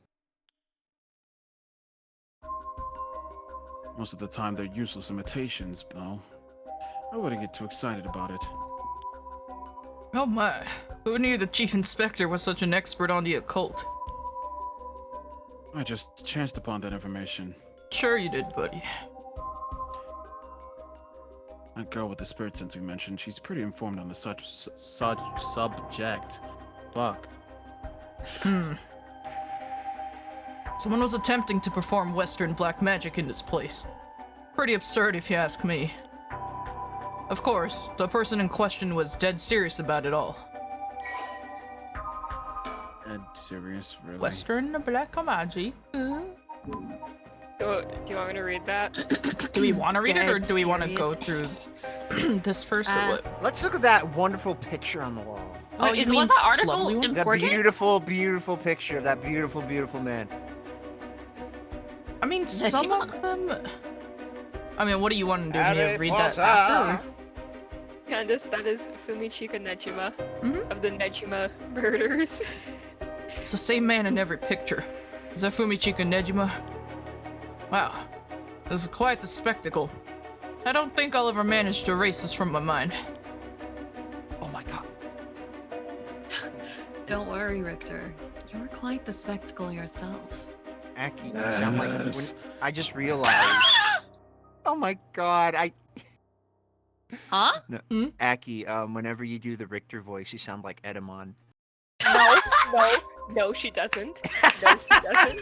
Most of the time, they're useless imitations, though. I wouldn't get too excited about it. Oh my, who knew the Chief Inspector was such an expert on the occult? I just chanced upon that information. Sure you did, buddy. That girl with the spirit sense we mentioned, she's pretty informed on the subject. Fuck. Someone was attempting to perform Western black magic in this place. Pretty absurd if you ask me. Of course, the person in question was dead serious about it all. Dead serious, really? Western black magic. Do you want me to read that? Do we want to read it, or Dead do we want to serious. go through this first, or what? Let's look at that wonderful picture on the wall. Oh, Wait, you mean was that this article lovely one? That important? beautiful, beautiful picture of that beautiful, beautiful man. I mean, some of them... I mean, what do you want to do? Me to read that Areia. after? Candace, that is Fumichika Nejima Mhm. of the Nejima murders. It's the same man in every picture. Is that Fumichika Nejima? Wow. This is quite the spectacle. I don't think I'll ever manage to erase this from my mind. Oh my god. Don't worry, Richter. You're quite the spectacle yourself. Aki, you sound like... Yes. I just realized... Oh my god, Huh? Aki, whenever you do the Richter voice, you sound like Edamon. No, she doesn't. No, she doesn't.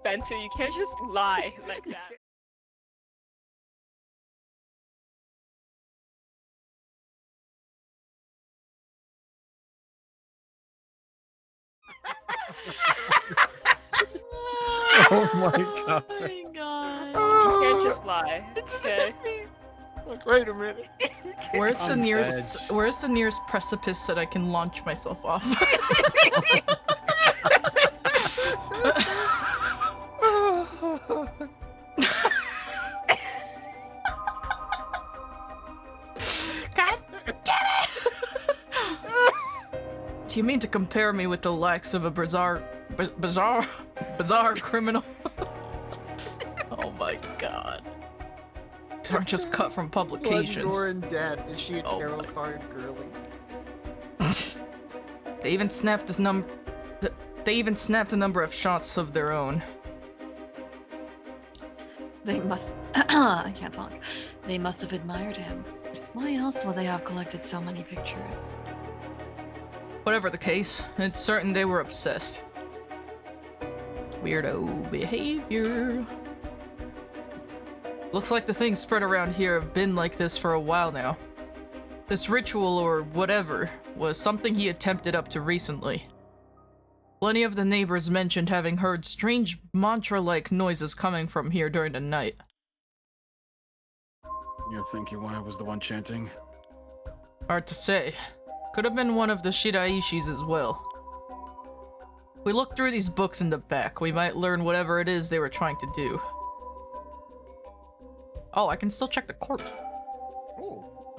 Spencer, you can't just lie like that. Oh my god. Oh my god. You can't just lie. Okay. Like, wait a minute. Where's the On nearest? edge. Where's the nearest precipice that I can launch myself off? God damn it! Do you mean to compare me with the likes of a bizarre criminal? Oh my god. These aren't just cut from publications. Blood, gore, and death. Is she a Oh tarot my- card girly? They even snapped his They even snapped a number of shots of their own. They must. I can't talk. They must have admired him. Why else would they have collected so many pictures? Whatever the case, it's certain they were obsessed. Weirdo behavior. Looks like the things spread around here have been like this for a while now. This ritual or whatever was something he attempted up to recently. Plenty of the neighbors mentioned having heard strange mantra-like noises coming from here during the night. You think Iwaya was the one chanting? Hard to say. Could have been one of the Shiraishis as well. We look through these books in the back, we might learn whatever it is they were trying to do. Oh, I can still check the corpse.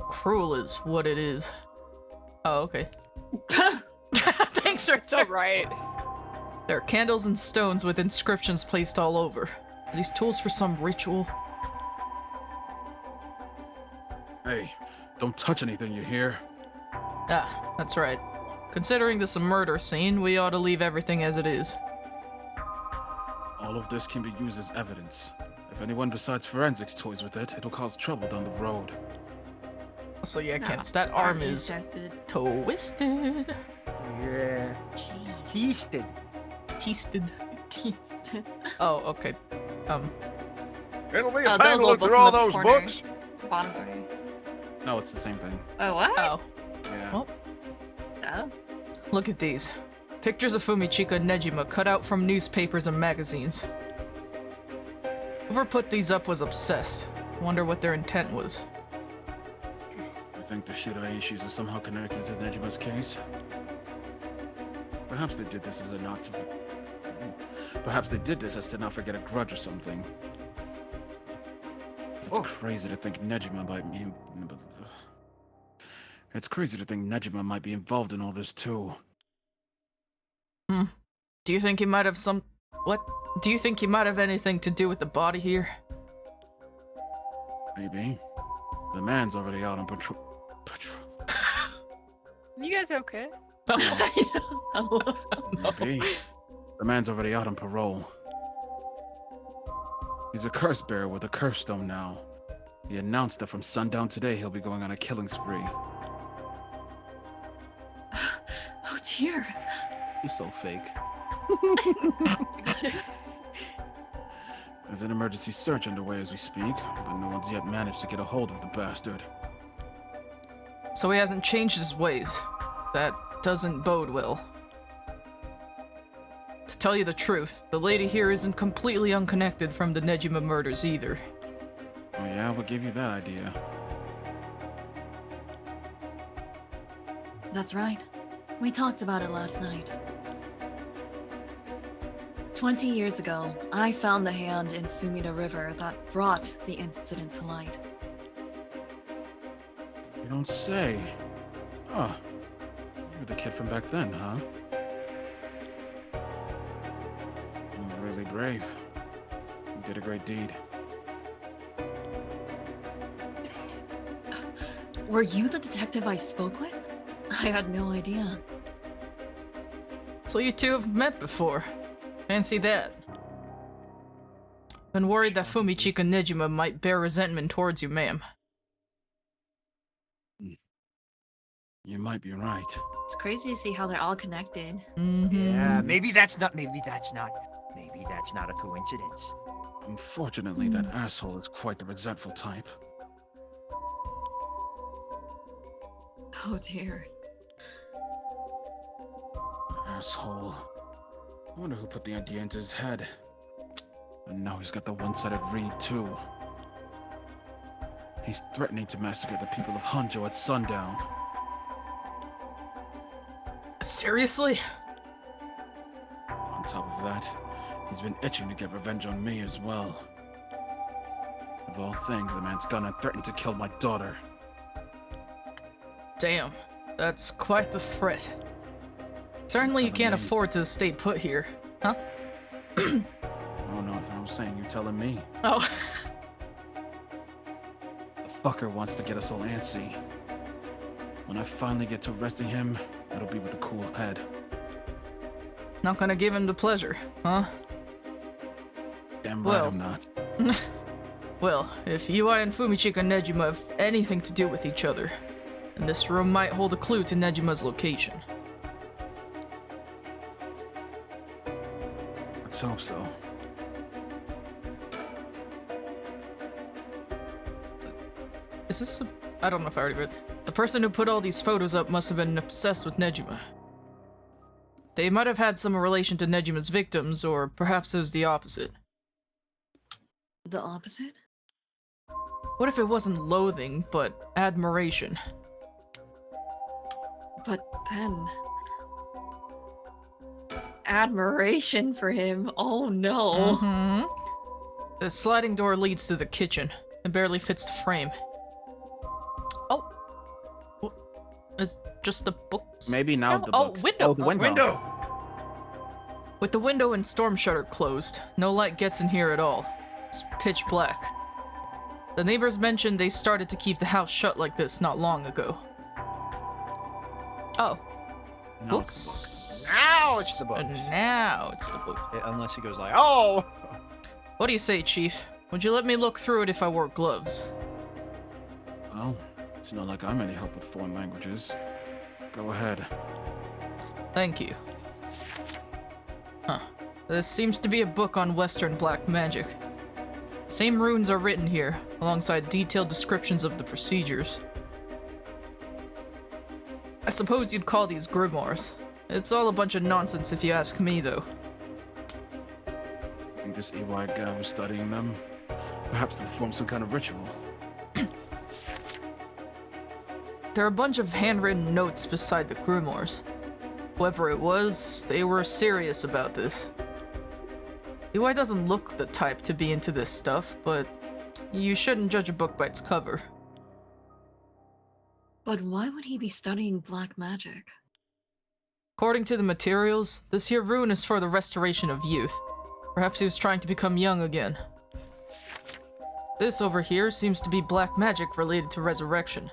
Cruel is what it is. Oh, okay. Thanks, Richter. So right. There are candles and stones with inscriptions placed all over. Are these tools for some ritual? Hey, don't touch anything, you hear? Ah, that's right. Considering this a murder scene, we ought to leave everything as it is. All of this can be used as evidence. If anyone besides forensics toys with it, it'll cause trouble down the road. So yeah, Kent, that arm is tested. twisted. Yeah. Teasted. Teasted. Teasted. Oh, okay. It'll be Oh, those old books in the corner. Bottom corner. No, it's the same thing. Oh, what? Oh, Yeah. well, Oh. look at these. Pictures of Fumichika and Nejima cut out from newspapers and magazines. Whoever put these up was obsessed. Wonder what their intent was. You think the Shiraishis are somehow connected to Nejima's case? Perhaps they did this as a not to... Perhaps they did this as to not forget a grudge or something. It's crazy to think Nejima might be... It's crazy to think Nejima might be involved in all this too. Do you think he might have some... What? Do you think he might have anything to do with the body here? Maybe. The man's already out on patrol. You guys okay? Maybe. The man's already out on parole. He's a curse bearer with a curse stone now. He announced that from sundown today he'll be going on a killing spree. Oh dear. He's so fake. There's an emergency search underway as we speak, but no one's yet managed to get a hold of the bastard. So he hasn't changed his ways. That doesn't bode well. To tell you the truth, the lady here isn't completely unconnected from the Nejima murders either. Oh yeah, what gave you that idea? That's right. We talked about it last night. 20 years ago, I found the hand in Sumida River that brought the incident to light. You don't say. Oh, you're the kid from back then, huh? You're really brave. You did a great deed. Were you the detective I spoke with? I had no idea. So you two have met before. Fancy that. Been worried that Fumichika Nejima might bear resentment towards you, ma'am. You might be right. It's crazy to see how they're all connected. Yeah, maybe that's not a coincidence. Unfortunately, that asshole is quite the resentful type. Oh dear. Asshole. I wonder who put the idea into his head. And now he's got the one-sided read, too. He's threatening to massacre the people of Hanjo at sundown. Seriously? On top of that, he's been itching to get revenge on me as well. Of all things, the man's gone and threatened to kill my daughter. Damn, that's quite the threat. Certainly you can't afford to stay put here, huh? Oh no, that's what I'm saying. You're telling me. Oh. The fucker wants to get us all antsy. When I finally get to arresting him, it'll be with a cool head. Not gonna give him the pleasure, huh? Damn right Well. I'm not. Well, if Yui and Fumichika Nejima have anything to do with each other, then this room might hold a clue to Nejima's location. Let's hope so. Is this I don't know if I already read. The person who put all these photos up must have been obsessed with Nejima. They might have had some relation to Nejima's victims, or perhaps it was the opposite. The opposite? What if it wasn't loathing, but admiration? But then... Admiration for him. Oh no. Mm-hmm. The sliding door leads to the kitchen. It barely fits the frame. Oh. It's just the books. Maybe now the Oh, books. window. Oh, the window. With the window and storm shutter closed, no light gets in here at all. It's pitch black. The neighbors mentioned they started to keep the house shut like this not long ago. Oh. No, Books. Now it's the book. Now it's the book. Unless he goes like, oh! What do you say, Chief? Would you let me look through it if I wore gloves? Well, it's not like I'm any help with foreign languages. Go ahead. Thank you. Huh. This seems to be a book on Western black magic. Same runes are written here, alongside detailed descriptions of the procedures. I suppose you'd call these grimoires. It's all a bunch of nonsense if you ask me, though. I think this EY guy was studying them. Perhaps to perform some kind of ritual. There are a bunch of handwritten notes beside the grimoires. Whoever it was, they were serious about this. EY doesn't look the type to be into this stuff, but you shouldn't judge a book by its cover. But why would he be studying black magic? According to the materials, this here rune is for the restoration of youth. Perhaps he was trying to become young again. This over here seems to be black magic related to resurrection.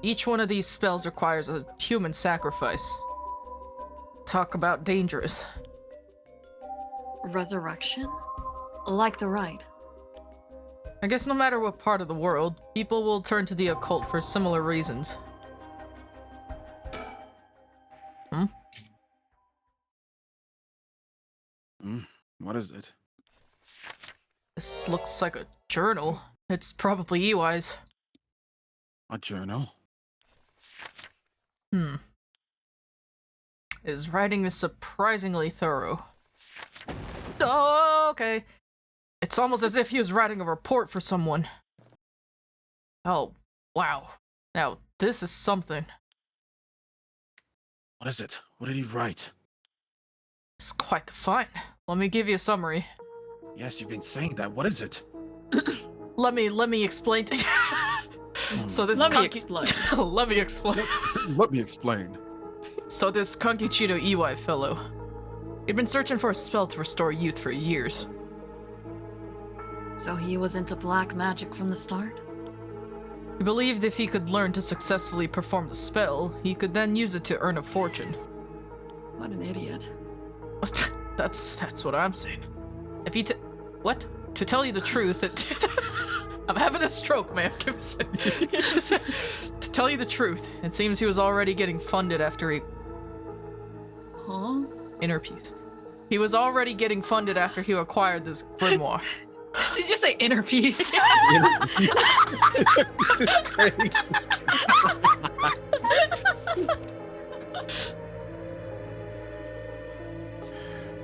Each one of these spells requires a human sacrifice. Talk about dangerous. Resurrection? Like the rite. I guess no matter what part of the world, people will turn to the occult for similar reasons. What is it? This looks like a journal. It's probably EY's. A journal? His writing is surprisingly thorough. Oh, okay. It's almost as if he was writing a report for someone. Oh, wow. Now, this is something. What is it? What did he write? It's quite the find. Let me give you a summary. Yes, you've been saying that. What is it? Let me explain to So this Let me Let me explain. Let me explain. So this Kankichido EY fellow, he'd been searching for a spell to restore youth for years. So he was into black magic from the start? He believed if he could learn to successfully perform the spell, he could then use it to earn a fortune. What an idiot. That's what I'm saying. If you what? To tell you the truth, I'm having a stroke, man. Give me a second. To tell you the truth, it seems he was already getting funded after he... Huh? Inner peace. He was already getting funded after he acquired this grimoire. Did you say inner peace?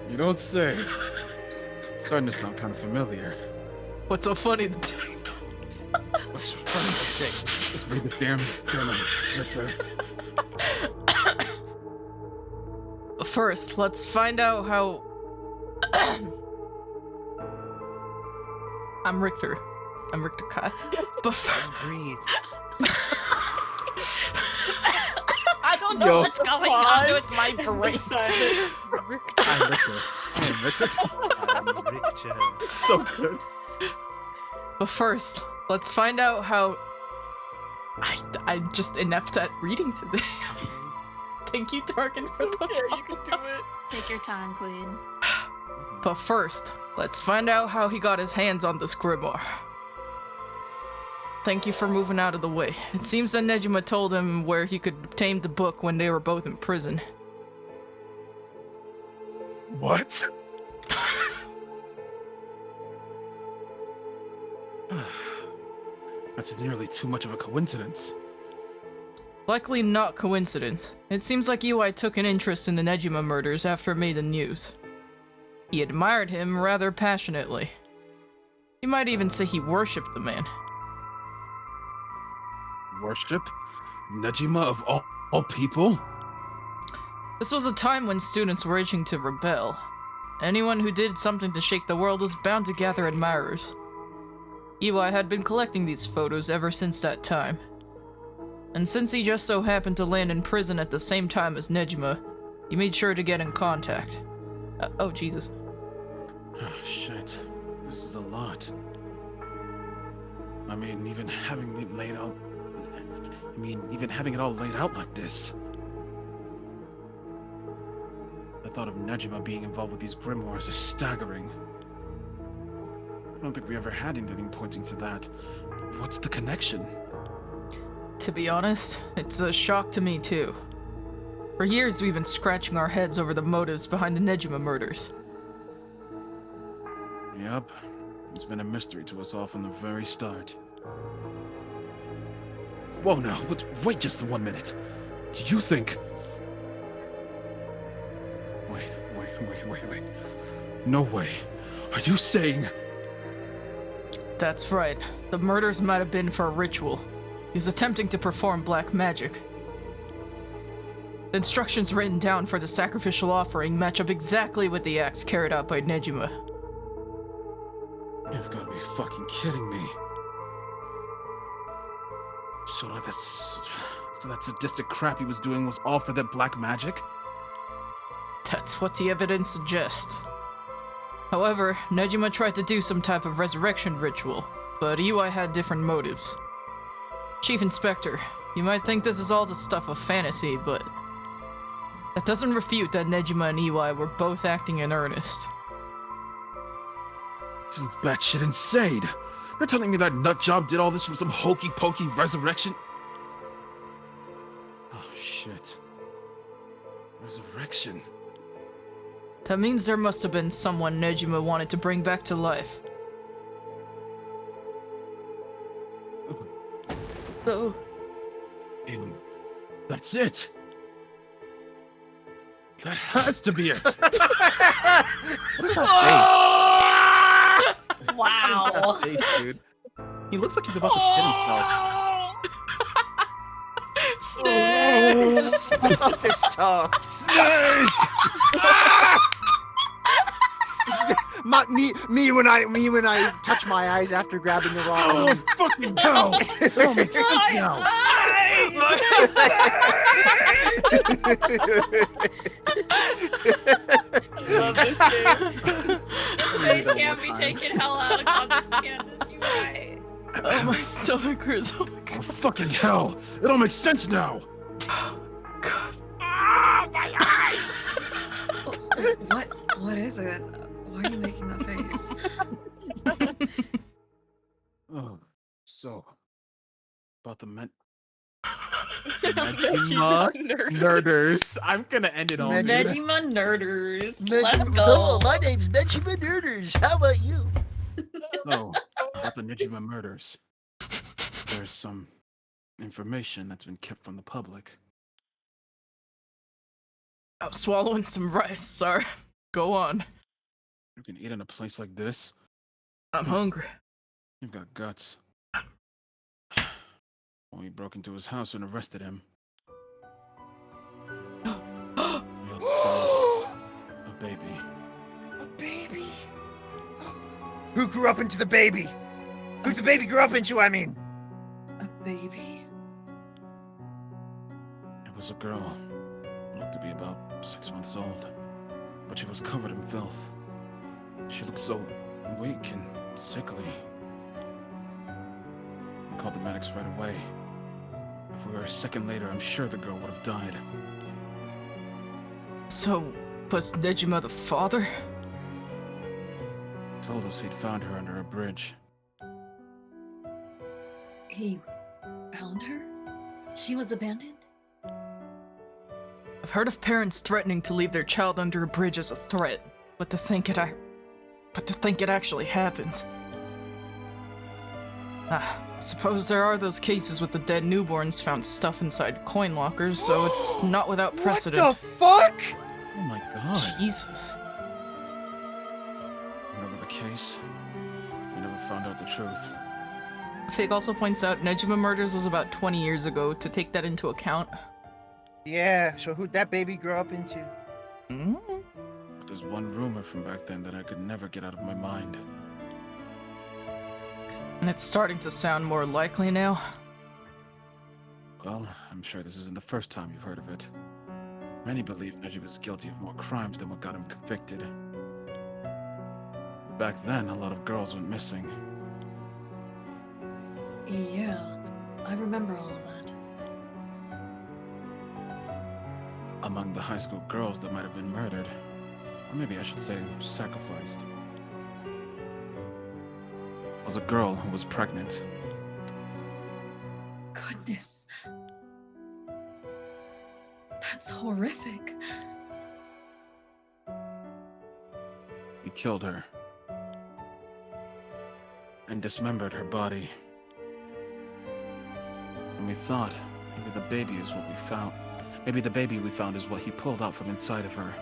You don't say. Starting to sound kind of familiar. What's so funny? What's so funny to say? Let's read the damn journal. But first, let's find out how... I'm Richter Kai. But Breathe. I don't know what's going on with my brain. I'm Richter. I'm Richter. So good. But first, let's find out how... I'm just inept at reading today. Thank you, Tarkin, for the... Yeah, you can do it. Take your time, Queen. But first, let's find out how he got his hands on this grimoire. Thank you for moving out of the way. It seems that Nejima told him where he could obtain the book when they were both in prison. What? That's nearly too much of a coincidence. Likely not coincidence. It seems like UI took an interest in the Nejima murders after it made the news. He admired him rather passionately. You might even say he worshipped the man. Worship? Nejima of all people? This was a time when students were itching to rebel. Anyone who did something to shake the world was bound to gather admirers. UI had been collecting these photos ever since that time. And since he just so happened to land in prison at the same time as Nejima, he made sure to get in contact. Oh, Jesus. Oh, shit. This is a lot. I mean, even having it laid out... even having it all laid out like this. The thought of Nejima being involved with these grimoires is staggering. I don't think we ever had anything pointing to that. What's the connection? To be honest, it's a shock to me too. For years we've been scratching our heads over the motives behind the Nejima murders. Yep. It's been a mystery to us all from the very start. Whoa now, wait just 1 minute. Do you think... Wait. No way. Are you saying... That's right. The murders might have been for a ritual. He was attempting to perform black magic. The instructions written down for the sacrificial offering match up exactly with the acts carried out by Nejima. You've got to be fucking kidding me. So that sadistic crap he was doing was all for that black magic? That's what the evidence suggests. However, Nejima tried to do some type of resurrection ritual, but UI had different motives. Chief Inspector, you might think this is all the stuff of fantasy, but that doesn't refute that Nejima and UI were both acting in earnest. This is batshit insane. You're telling me that nutjob did all this for some hokey-pokey resurrection? Oh, shit. Resurrection. That means there must have been someone Nejima wanted to bring back to life. Oh. And that's it. That has to be it. Wow. Face, dude. He looks like he's about to shit himself. Snake! Just spit out this tongue. Snake! me when I touch my eyes after grabbing the raw Oh, meat. fucking hell! That don't make sense now. I love this game. Face can't be taken hell out of context, Candace. You're right. Oh, my stomach hurts. Oh my Oh, god. fucking hell! It all makes sense now. God. What is it? Why are you making that face? Oh, so about the Nejima Nerders. I'm gonna end it all. Nejima- dude. Nejima Nerders. Nejima- Let's Hello, go. my name's Nejima Nerders. How about you? So about the Nejima murders. There's some information that's been kept from the public. I'm swallowing some rice, sorry. Go on. You can eat in a place like this. I'm hungry. You've got guts. Well, we broke into his house and arrested him. We also found a baby. A baby? Who grew up into the baby? Who the baby grew up into, I mean? A baby. It was a girl. Looked to be about 6 months old. But she was covered in filth. She looked so weak and sickly. We called the medics right away. If we were a second later, I'm sure the girl would have died. So, was Nejima the father? Told us he'd found her under a bridge. He found her? She was abandoned? I've heard of parents threatening to leave their child under a bridge as a threat, but to think it actually happens. Suppose there are those cases with the dead newborns found stuff inside coin lockers, so it's not without precedent. What the fuck? Oh my god. Jesus. Whatever the case, we never found out the truth. Fig also points out Nejima murders was about 20 years ago. To take that into account. Yeah, so who'd that baby grow up into? Mm. But there's one rumor from back then that I could never get out of my mind. And it's starting to sound more likely now. Well, I'm sure this isn't the first time you've heard of it. Many believe Neji was guilty of more crimes than what got him convicted. Back then, a lot of girls went missing. Yeah, I remember all of that. Among the high school girls that might have been murdered, or maybe I should say sacrificed, was a girl who was pregnant. Goodness. That's horrific. He killed her and dismembered her body. And we thought maybe the baby is what we found. Maybe the baby we found is what he pulled out from inside of her.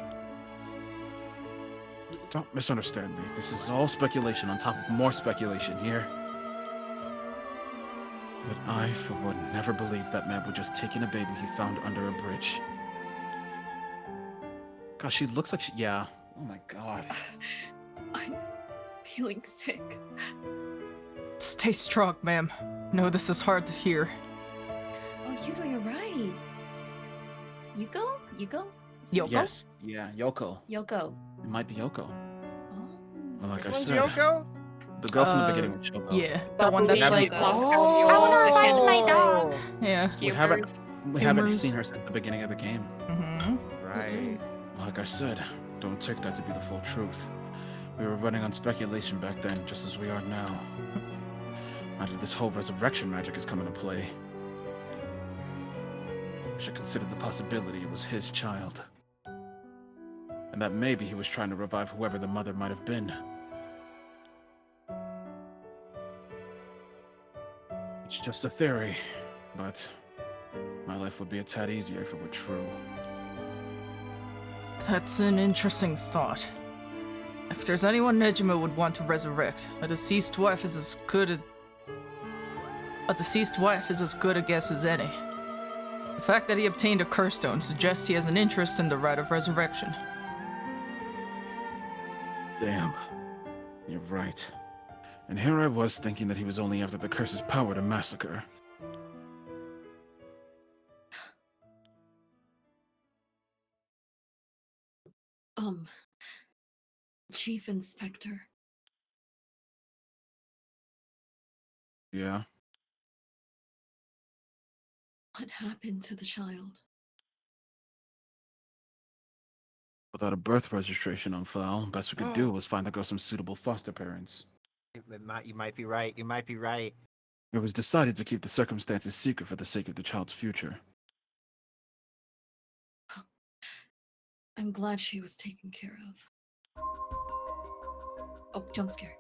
Don't misunderstand me. This is all speculation on top of more speculation here. But I, for one, never believed that man would just take in a baby he found under a bridge. Gosh, she looks like she... Yeah. Oh my god. I'm feeling sick. Stay strong, ma'am. No, this is hard to hear. Oh, Yuzo, you're right. Yuko? Yuko? Yoko? Yes. Yeah, Yoko. Yoko. It might be Yoko. Oh. Well, like I Which one's said, Yoko? The girl from the Uh, beginning with Shoko. Yeah, the one that's Never like... lost Oh, count of your I wanna find chickens. my dog. Yeah. We haven't Humors. seen her since the beginning of the game. Mm-hmm. Right. like I said, don't take that to be the full truth. We were running on speculation back then, just as we are now. After this whole resurrection magic has come into play, I should consider the possibility it was his child. And that maybe he was trying to revive whoever the mother might have been. It's just a theory, but my life would be a tad easier if it were true. That's an interesting thought. If there's anyone Nejima would want to resurrect, a deceased wife is as good a guess as any. The fact that he obtained a curse stone suggests he has an interest in the rite of resurrection. Damn. You're right. And here I was thinking that he was only after the curse's power to massacre. Chief Inspector. Yeah? What happened to the child? Without a birth registration on file, best we could do was find the girl some suitable foster parents. You might be right. You might be right. It was decided to keep the circumstances secret for the sake of the child's future. I'm glad she was taken care of. Oh, jump scare.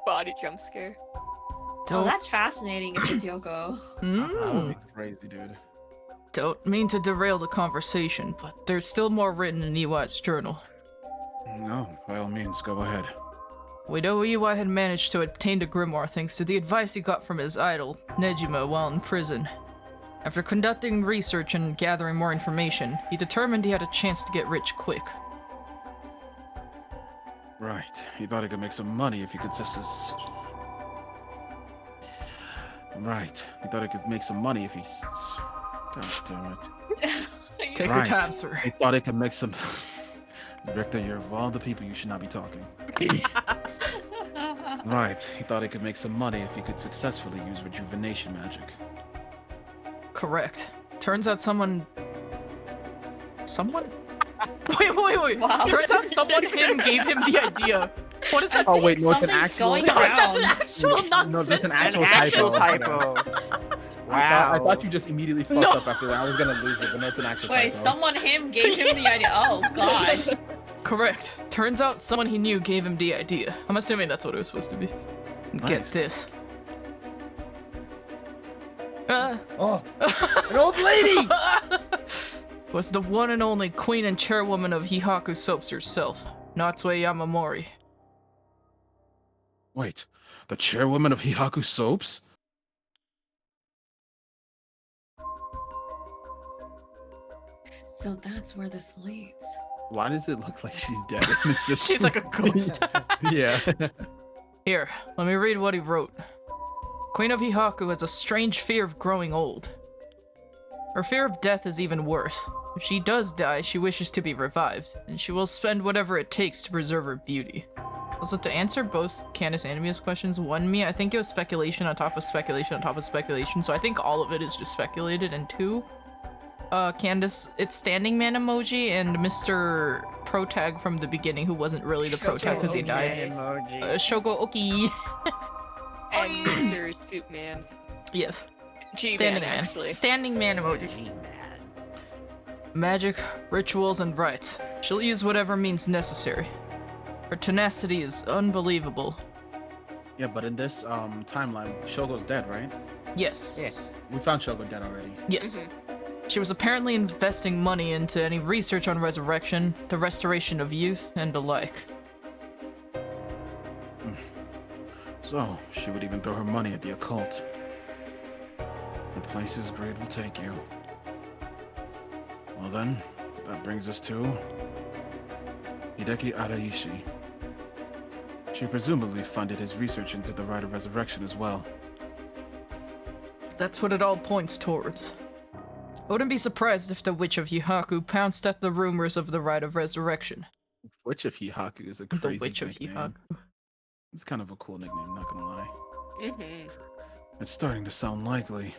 Body jump scare. Oh, that's fascinating if it's Yoko. That would Mm. be crazy, dude. Don't mean to derail the conversation, but there's still more written in Iwai's journal. No, by all means, go ahead. We know Iwai had managed to obtain the grimoire thanks to the advice he got from his idol, Nejima, while in prison. After conducting research and gathering more information, he determined he had a chance to get rich quick. Right. He thought he could make some money if he could just... Right. He thought he could make some money if he... God damn it. Take your Right. time, sir. He thought he could make some... Richter, you're of all the people you should not be talking. Right. He thought he could make some money if he could successfully use rejuvenation magic. Correct. Turns out someone... Someone? Wait. Wow. Turns out him gave him the idea. What is that? Oh wait, no, it's an Something's actual. going That's an around. actual nonsense. No, that's an An actual actual typo. typo. I Wow. thought you just immediately fucked No. up after that. I was gonna lose it, but no, it's an actual Wait, typo. him gave him the idea. Oh god. Correct. Turns out someone he knew gave him the idea. I'm assuming that's what it was supposed to be. Get Nice. this. Oh, an old lady! Was the one and only queen and chairwoman of Hihaku Soaps herself, Natsue Yamamori. Wait, the chairwoman of Hihaku Soaps? So that's where this leads. Why does it look like she's dead? It's just She's like a ghost. yeah. Here, let me read what he wrote. Queen of Hihaku has a strange fear of growing old. Her fear of death is even worse. If she does die, she wishes to be revived, and she will spend whatever it takes to preserve her beauty. Also, to answer both Candace and Mia's questions, one, Mia, I think it was speculation on top of speculation on top of speculation, so I think all of it is just speculated, and two, Candace, it's Standing Man emoji and Mr. Protag from the beginning, who wasn't really the Protag because he died. Shogo Oki. And Mr. Soup Man. Yes. G-Man, Standing Man. actually. Standing Man emoji. G-Man. Magic, rituals, and rites. She'll use whatever means necessary. Her tenacity is unbelievable. Yeah, but in this timeline, Shogo's dead, right? Yes. Yes. We found Shogo dead already. Yes. Mhm. She was apparently investing money into any research on resurrection, the restoration of youth, and the like. So, she would even throw her money at the occult. The places greed will take you. Well then, that brings us to Hideki Araishi. She presumably funded his research into the Rite of Resurrection as well. That's what it all points towards. I wouldn't be surprised if the Witch of Hihaku pounced at the rumors of the Rite of Resurrection. Witch of Hihaku is a crazy The Witch of nickname. Hihaku. It's kind of a cool nickname, not gonna lie. Mhm. It's starting to sound likely.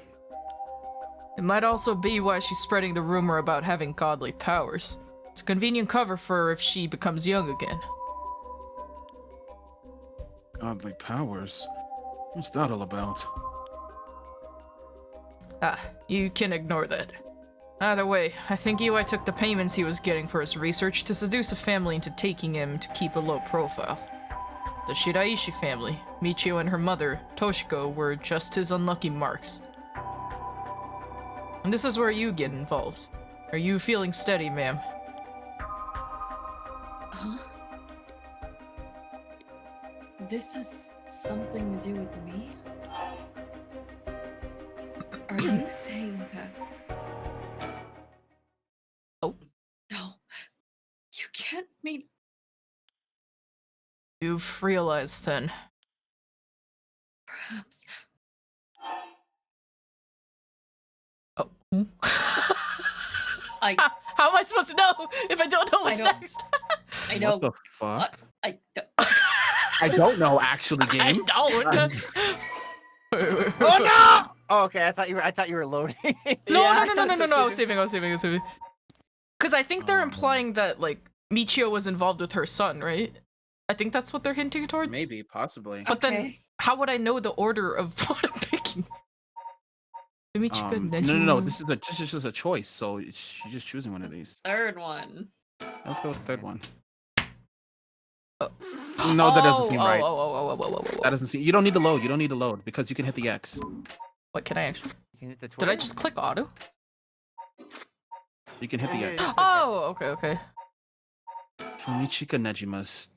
It might also be why she's spreading the rumor about having godly powers. It's a convenient cover for her if she becomes young again. Godly powers? What's that all about? Ah, you can ignore that. Either way, I think Iwai took the payments he was getting for his research to seduce a family into taking him to keep a low profile. The Shiraishi family, Michio and her mother, Toshiko, were just his unlucky marks. And this is where you get involved. Are you feeling steady, ma'am? Huh? This has something to do with me? Are you saying that? Oh. No. You can't mean. You've realized then. Perhaps. Oh. How am I supposed to know if I don't know what's next? I know. What the fuck? I don't. I don't know, actually, I game. don't. Oh no! Oh, okay. I thought you were loading. No, Yeah, no. I was saving. Because I think they're implying that, like, Michio was involved with her son, right? I think that's what they're hinting towards. Maybe, possibly. But then, Okay. how would I know the order of what I'm picking? Michiko, No. This is a choice, so she's just choosing one of these. Third one. Let's go with the third one. Oh. No, that doesn't seem right. Oh. That doesn't seem. You don't need to load. You don't need to load because you can hit the X. What can I actually? You can hit the Did I Twitter. just click auto? You can hit the X. Oh, okay. Fumichika Nejima's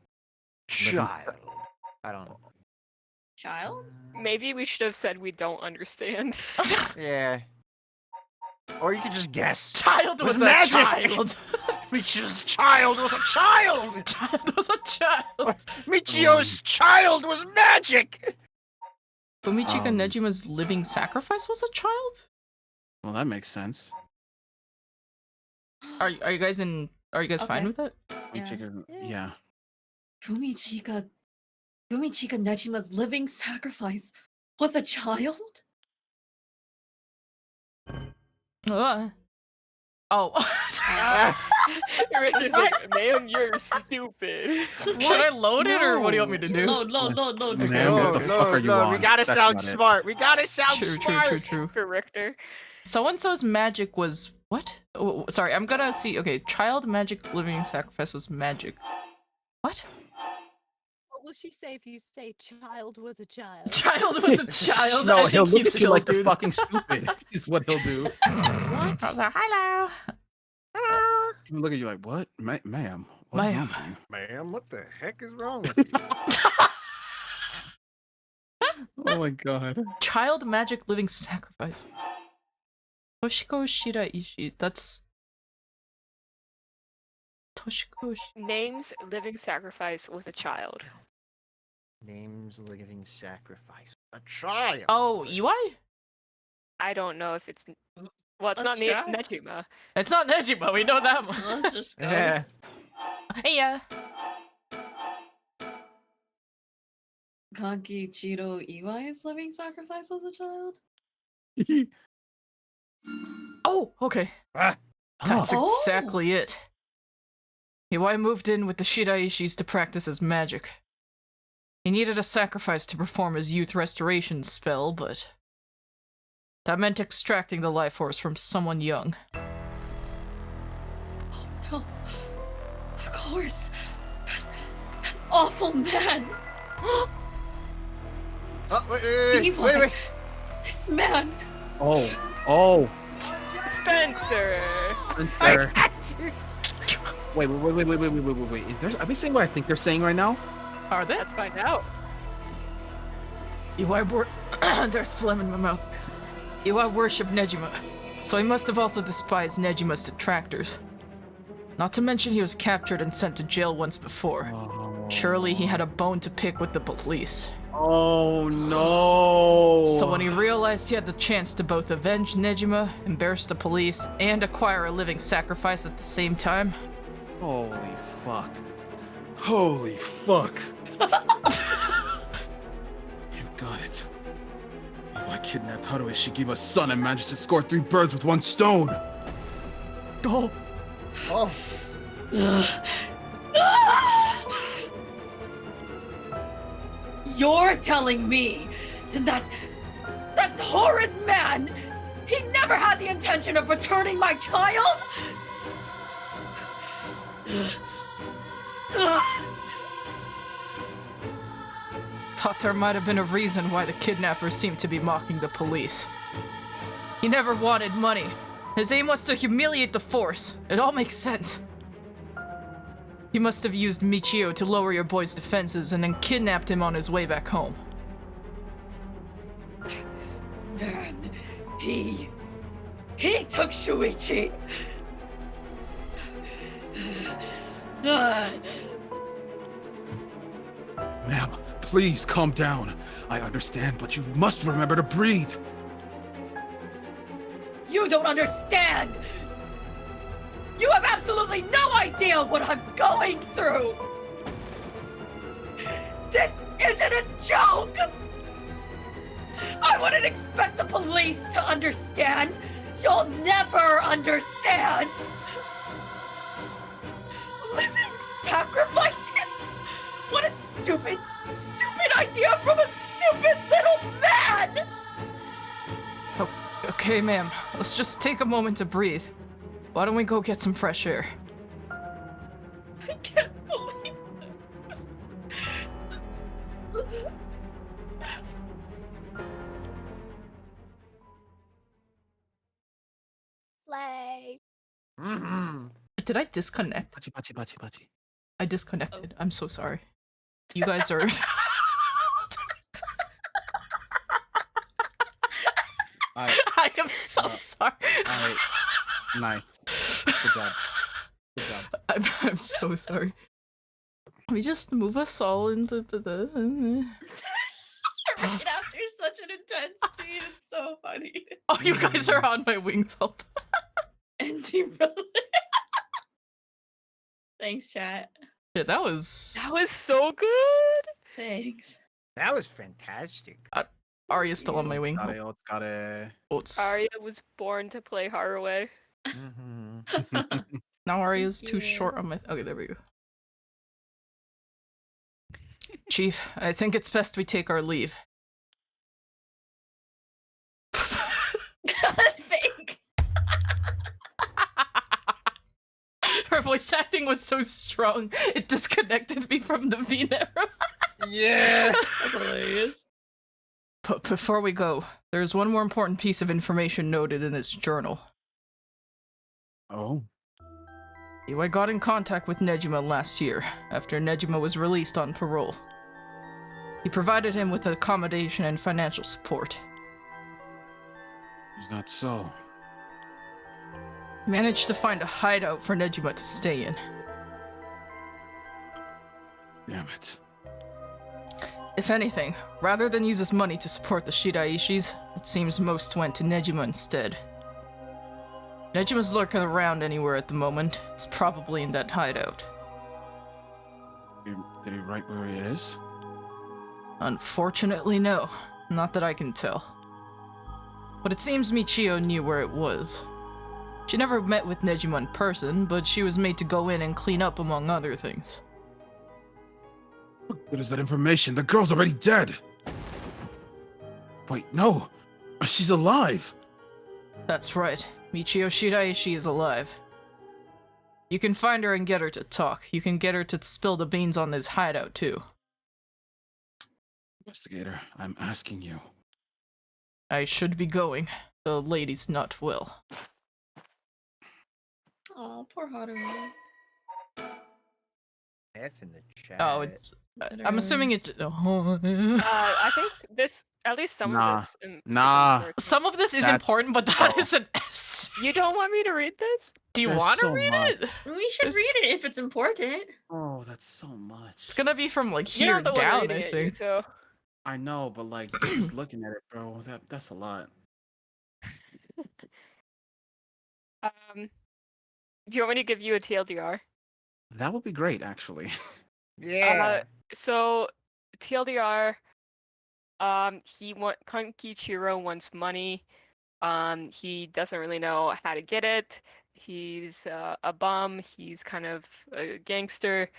Child. I don't know. Child? Maybe we should have said we don't understand. Yeah. Or you could just guess. Child was a magic! child. Michio's child was a child! Child was a child. Michio's child was magic! Fumichika Nejima's living sacrifice was a child? Well, that makes sense. Are you guys in? Are you guys fine with that? Yeah. Fumichika Nejima's living sacrifice was a child? Oh. Richard's like, man, you're stupid. Should I load it or what do you want me to do? Load. Man, what the fuck are you on? We gotta That's sound not it. smart. We gotta sound smart. True. For Richter. So-and-so's magic was what? Oh, sorry, I'm gonna see. Okay, child magic living sacrifice was magic. What? will she say if you say child was a child? Child was a child. No, I he'll think look he'd at you still like do they're that. fucking stupid. Is what he'll do. I was like, hello. He'll look at you like, what, ma'am? What's Ma'am. wrong with you? Man, what the heck is wrong with you? Oh my god. Child magic living sacrifice. Toshiko Shiraishi. That's Toshiko. Name's living sacrifice was a child. Name's living sacrifice. A child. Oh, Iwai? I don't know if it's. Well, it's Let's not try. Nejima. It's not Nejima. We know that one. Let's just go. Yeah. Hey, yeah. Kakichiro Iwai's living sacrifice was a child? Oh, okay. Ah. That's Oh. exactly it. Iwai moved in with the Shiraishis to practice his magic. He needed a sacrifice to perform his youth restoration spell, but that meant extracting the life force from someone young. Oh no. Of course. An awful man. Oh, wait. Levi. This man. Oh. Spencer! Spencer. Wait. Are they saying what I think they're saying right now? Are they? Let's find out. There's phlegm in my mouth. Iwai worshipped Nejima, so he must have also despised Nejima's detractors. Not to mention he was captured and sent to jail once before. Surely he had a bone to pick with the police. Oh no! So when he realized he had the chance to both avenge Nejima, embarrass the police, and acquire a living sacrifice at the same time... Holy fuck. Holy fuck. You got it. I kidnapped Haruhi Shigiba's son and managed to score 3 birds with 1 stone. Oh, Oh. You're telling me that horrid man, he never had the intention of returning my child? thought there might have been a reason why the kidnappers seemed to be mocking the police. He never wanted money. His aim was to humiliate the force. It all makes sense. He must have used Michio to lower your boy's defenses and then kidnapped him on his way back home. Man, he took Shuichi. Ma'am, please calm down. I understand, but you must remember to breathe. You don't understand! You have absolutely no idea what I'm going through! This isn't a joke! I wouldn't expect the police to understand! You'll never understand! Living sacrifices? What a stupid idea from a stupid little man! Okay, ma'am. Let's just take a moment to breathe. Why don't we go get some fresh air? I can't believe this. Slay. Mm-hmm. Did I disconnect? Bachi. I disconnected. I'm so sorry. You guys are... I am so sorry. Nice. Good job. I'm so sorry. We just move us all into the... Right after such an intense scene, it's so funny. Oh, you guys are on my wings. Help. Andy brother. Thanks, chat. Yeah, that was so good! Thanks. That was fantastic. Arya's still on my wing. Got it. Areia was born to play Haraway. Mm-hmm. Now Arya's too Yeah. short on my... Okay, there we go. Chief, I think it's best we take our leave. Fake. Her voice acting was so strong, it disconnected me from the VNet room. Yeah. That's hilarious. But before we go, there's one more important piece of information noted in this journal. Oh, I got in contact with Nejima last year, after Nejima was released on parole. He provided him with accommodation and financial support. is that so? Managed to find a hideout for Nejima to stay in. Damn it. If anything, rather than use his money to support the Shiraishis, it seems most went to Nejima instead. Nejima's lurking around anywhere at the moment. It's probably in that hideout. Did he write where he is? Unfortunately, no. Not that I can tell. But it seems Michio knew where it was. She never met with Nejima in person, but she was made to go in and clean up among other things. What good is that information? The girl's already dead! Wait, no! She's alive! That's right. Michio Shiraishi is alive. You can find her and get her to talk. You can get her to spill the beans on this hideout, too. Investigator, I'm asking you. I should be going. The lady's not well. Oh, poor Haruhi. F in the chat. Oh, it's... I'm assuming it... I think this, at least some Nah. of this. Is Nah. important. Some of this is That's- important, but that oh. is an S. You don't want me to read this? Do you There's want to so read much. it? We should It's- read it if it's important. Oh, that's so much. It's gonna be from, like, You're here not the one down, reading I it, think. Yuto. I know, but like, just looking at it, bro, that's a lot. Do you want me to give you a TLDR? That would be great, actually. Yeah. So TLDR, Kankichiro wants money. He doesn't really know how to get it. He's a bum. He's kind of a gangster.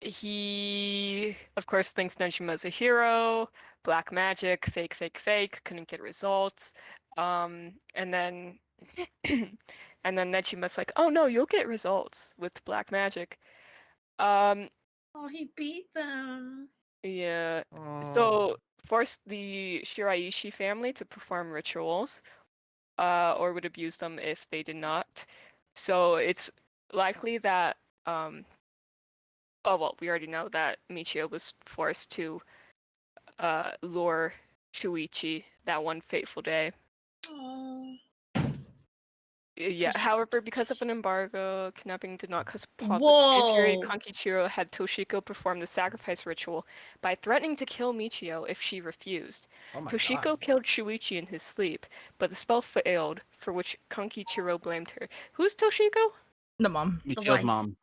He, of course, thinks Nejima's a hero. Black magic, fake, fake, fake. Couldn't get results. And then, and then Nejima's like, "Oh no, you'll get results with black magic." Oh, he beat them. Yeah. Oh. So forced the Shiraishi family to perform rituals, or would abuse them if they did not. So it's likely that, oh well, we already know that Michio was forced to lure Shuichi that one fateful day. Oh. Yeah. However, because of an embargo, kidnapping did not cause public injury. Whoa. Kankichiro had Toshiko perform the sacrifice ritual by threatening to kill Michio if she refused. Oh my Toshiko God. killed Shuichi in his sleep, but the spell failed, for which Kankichiro blamed her. Who's Toshiko? The mom. Michio's wife. mom.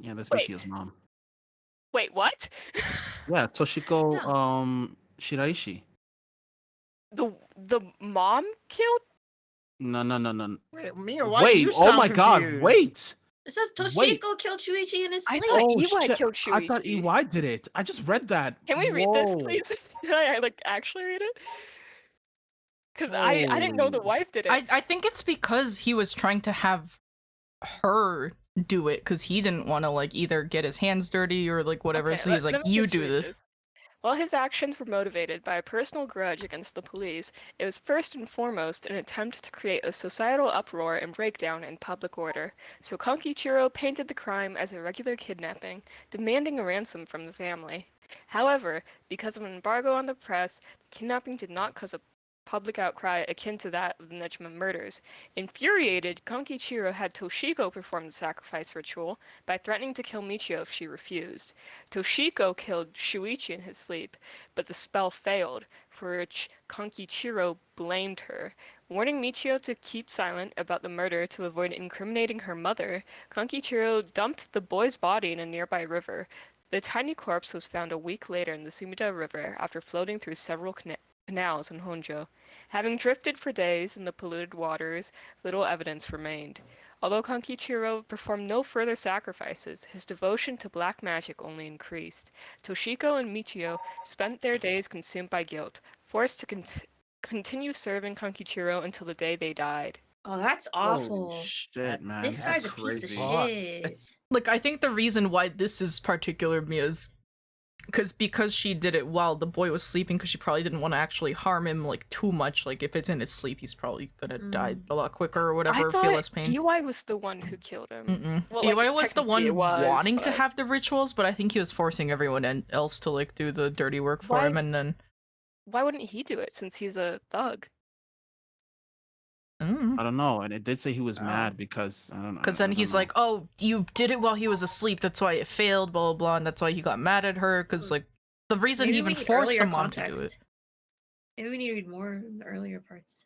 Yeah, that's Wait. Michio's mom. Wait, what? Yeah, Toshiko, No. Shiraishi. The mom killed? No. Wait, Mia, why do Wait, you oh sound my god, confused? wait! It says Toshiko Wait. killed Shuichi in his I sleep. thought Oh, Iwai shit. killed I thought Shuichi. EY did it. I just read that. Can we read this, Whoa. please? Can I like actually read it? Because I didn't know the Oh. wife did it. I think it's because he was trying to have her do it, because he didn't want to, like, either get his hands dirty or, like, whatever, Okay, so he's like, let me you just do read this. While his actions were motivated by a personal grudge against the police, it was first and foremost an attempt to create a societal uproar and breakdown in public order. So Kankichiro painted the crime as a regular kidnapping, demanding a ransom from the family. However, because of an embargo on the press, the kidnapping did not cause a public outcry akin to that of the Nejima murders. Infuriated, Kankichiro had Toshiko perform the sacrifice ritual by threatening to kill Michio if she refused. Toshiko killed Shuichi in his sleep, but the spell failed, for which Kankichiro blamed her. Warning Michio to keep silent about the murder to avoid incriminating her mother, Kankichiro dumped the boy's body in a nearby river. The tiny corpse was found a week later in the Sumida River after floating through several canals in Honjo. Having drifted for days in the polluted waters, little evidence remained. Although Kankichiro performed no further sacrifices, his devotion to black magic only increased. Toshiko and Michio spent their days consumed by guilt, forced to continue serving Kankichiro until the day they died. Oh, that's Holy awful. shit, man. This guy's a piece of shit. Like, I think the reason why this is particular me is because she did it while the boy was sleeping, because she probably didn't want to actually harm him like too much. Like, if it's in his sleep, he's probably gonna die a lot quicker or whatever, I thought feel less pain. UI was the one who killed him. Well, Well, like, EY was the one technically it was, wanting to but- have the rituals, but I think he was forcing everyone else to like do the dirty work for Why- him, and then Why wouldn't he do it since he's a thug? I don't know, and it did say he was mad because I don't know. Because then I he's don't like, "Oh, you did it while he was asleep. That's why it failed." Blah blah blah, and that's why he got mad at her. Because like the reason Maybe he we even need forced earlier the mom to do it. context. Maybe we need to read more in the earlier parts.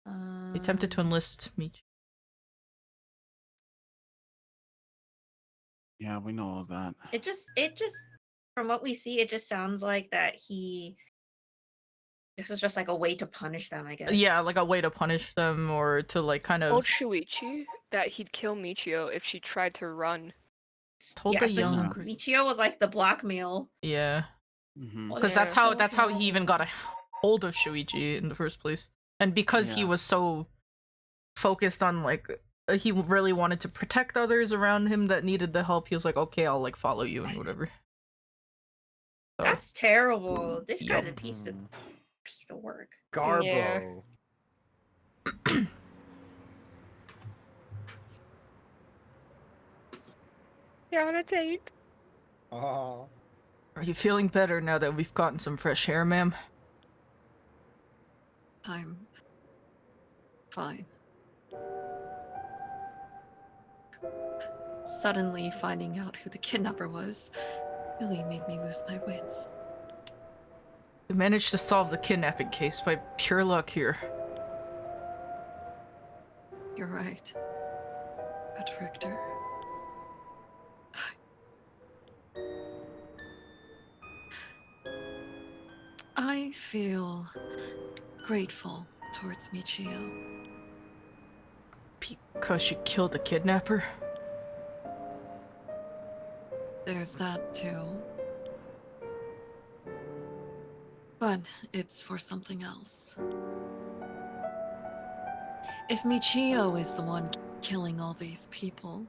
He attempted to enlist me. Yeah, we know all that. It just from what we see, it just sounds like that this is just like a way to punish them, I guess. Yeah, like a way to punish them or to like kind of Told Shuichi that he'd kill Michio if she tried to run. told Yeah, the so young. Michio was like the blackmail. Yeah, Mm-hmm. because Yeah. that's how he even got a hold of Shuichi in the first place, and because he Yeah. was so focused on like he really wanted to protect others around him that needed the help. He was like, "Okay, I'll like follow you and whatever." So, That's terrible. This guy's a Yup. piece of work. Garbo. Yeah. You're on a date. Oh. are you feeling better now that we've gotten some fresh air, ma'am? I'm fine. Suddenly finding out who the kidnapper was really made me lose my wits. We managed to solve the kidnapping case by pure luck here. You're right. But Richter... I feel grateful towards Michio. Because she killed the kidnapper? There's that too. But it's for something else. If Michio is the one killing all these people,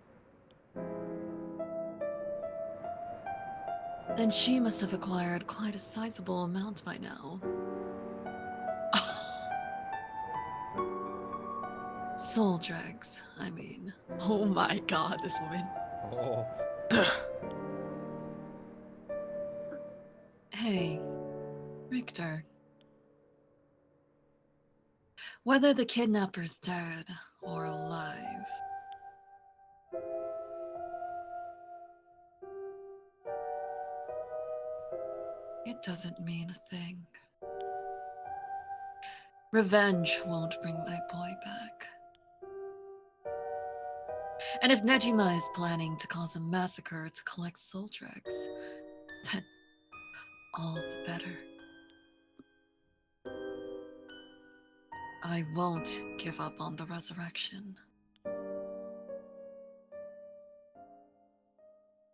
then she must have acquired quite a sizable amount by now. Soul dregs, I mean. Oh my god, this woman. Oh. Hey, Richter. Whether the kidnapper's dead or alive, it doesn't mean a thing. Revenge won't bring my boy back. And if Nejima is planning to cause a massacre to collect soul dregs, then all the better. I won't give up on the resurrection.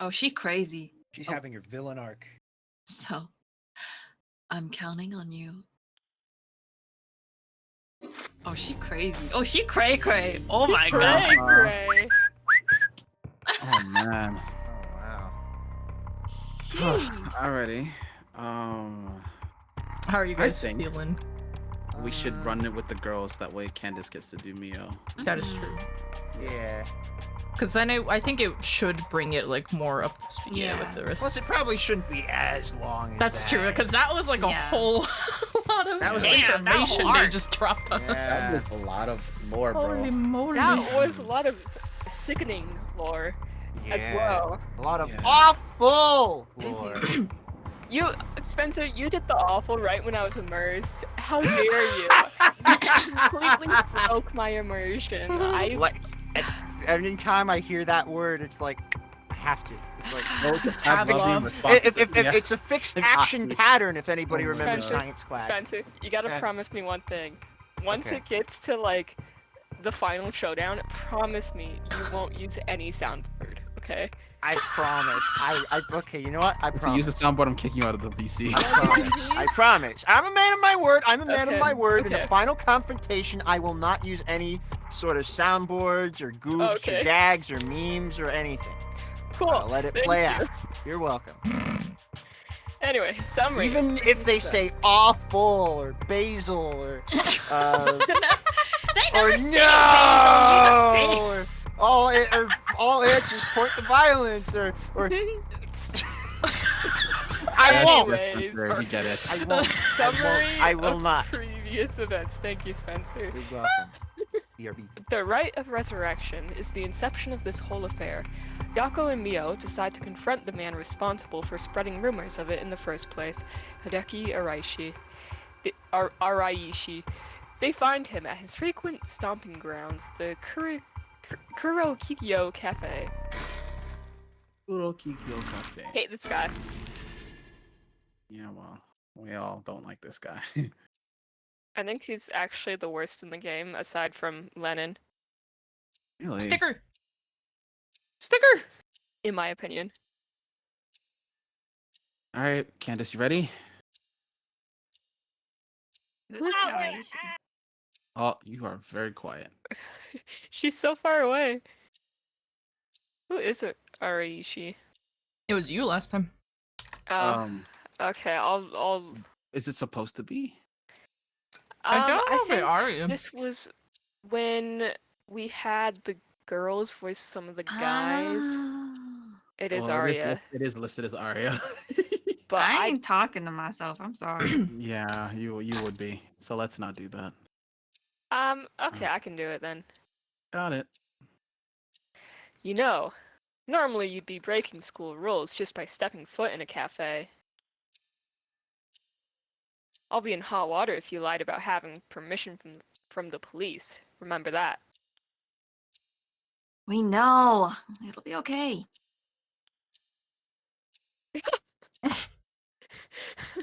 Oh, she crazy. She's having her villain arc. So, I'm counting on you. Oh, she crazy. Oh, she cray cray. Oh my god. Cray, cray. Oh man. Oh wow. Alrighty. How are you guys think- feeling? We should run it with the girls. That way, Candace gets to do Mio. That is true. Yeah. Because then I think it should bring it like more up to speed Yeah. with the rest. Plus, it probably shouldn't be as long as That's that. true, because that was like a Yeah. whole lot of That was information they hard. just dropped on us. Yeah. That was a lot of lore, Holy bro. moly. That was a lot of sickening lore as Yeah. well. A lot of Yeah. awful lore. You, Spencer, you did the awful right when I was immersed. How dare you? You completely broke my immersion. I Like, any time I hear that word, it's like I have to. It's like It's Have loving Pavlov. response- if Yeah. it's a fixed action pattern. If anybody Oh, remembers Spencer, science class. Spencer, you gotta Yeah. promise me one thing. Once Okay. it gets to like the final showdown, promise me you won't use any sound word. Okay. I promise. Okay, you know what? I To promise. use the soundboard, I'm kicking you out of the VC. I promise. I promise. I'm a man of my word. I'm a man of Okay, my word. In okay. the final confrontation, I will not use any sort of soundboards or goofs Okay. or gags or memes or anything. Cool. I'll let it Thank play you. out. You're welcome. Anyway, summary. Even if they say awful or basil or They or never say no, basil, or all answers point to violence or I won't. Anyways, Spencer, we get it. I won't. summary I will of not. previous events. Thank you, Spencer. You're welcome. BRB. The rite of resurrection is the inception of this whole affair. Yako and Mio decide to confront the man responsible for spreading rumors of it in the first place, Hideki Araishi. They find him at his frequent stomping grounds, the Kurokikyo Cafe. Kurokikyo Cafe. Hate this guy. Yeah, well, we all don't like this guy. I think he's actually the worst in the game, aside from Lennon, Really? Sticker! in my opinion. All right, Candace, you ready? Who's Araishi? Oh, you are very quiet. She's so far away. Who is it, Araishi? It was you last time. Oh, okay. I'll. Is it supposed to be? I don't know if think they are you. this was when we had the girls voice some of the guys. It is Oh. Well, Aria, It is listed as Aria. but I I ain't talking to myself. I'm sorry. Yeah, you would be. So let's not do that. okay, I can do it then. Got it. You know, normally you'd be breaking school rules just by stepping foot in a cafe. I'll be in hot water if you lied about having permission from the police. Remember that. We know. It'll be okay.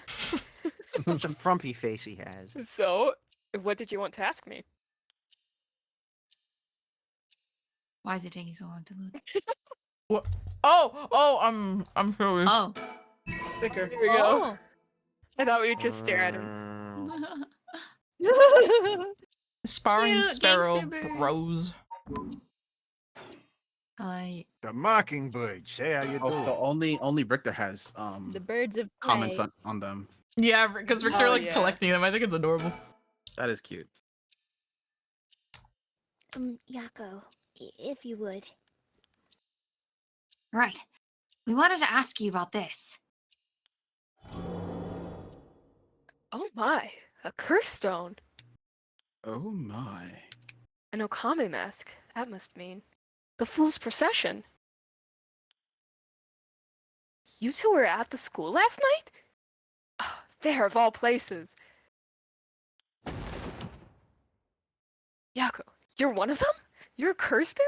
Such a frumpy face he has. So, what did you want to ask me? Why is it taking so long to load? What? Oh, I'm sorry. Oh. Sticker. Here we go. I thought we would just stare at him. Sparring Cute sparrow gangster birds. bros. I The mockingbird. Say how you Oh, do. so only Richter has The birds of comments prey. on them. Yeah, because Victor Oh, likes yeah. collecting them. I think it's adorable. That is cute. Yako, if you would. Right. We wanted to ask you about this. Oh my, a curse stone. Oh my. An Okame mask. That must mean the Fool's Procession. You two were at the school last night? Oh, there of all places. Yako, you're one of them? You're a curse bearer?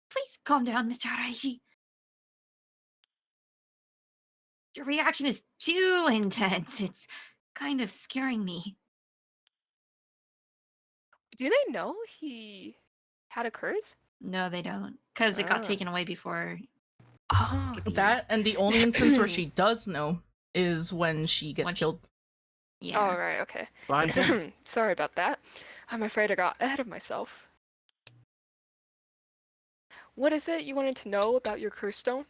Please calm down, Mr. Araishi. Your reaction is too intense. It's kind of scaring me. Do they know he had a curse? no, they don't, because it got Ah. taken away before. Oh, it could be That used. and the only instance where she does know is when she gets When she- killed. Yeah. all right, okay. By him. Sorry about that. I'm afraid I got ahead of myself. What is it you wanted to know about your curse stone?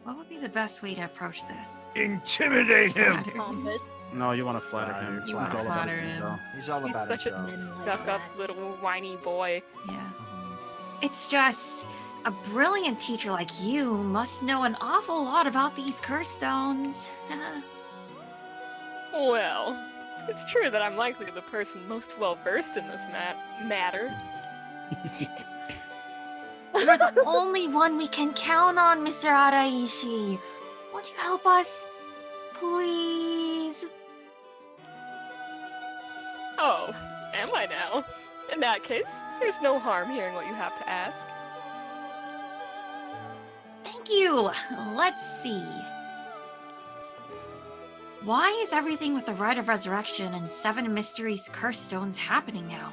What would be the best way to approach this? Intimidate him. Flatter. Pompous. No, you want to flatter Nah, him. you're You wanna He's all about flatter his him. ego. He's all He's about such a himself. Men like stuck-up that. little whiny boy. Yeah. It's just a brilliant teacher like you must know an awful lot about these curse stones. Well, it's true that I'm likely the person most well-versed in this matter. You're the only one we can count on, Mr. Araishi. Won't you help us? Please? Oh, am I now? In that case, there's no harm hearing what you have to ask. Thank you. Let's see. Why is everything with the Rite of Resurrection and 7 Mysteries Curse Stones happening now?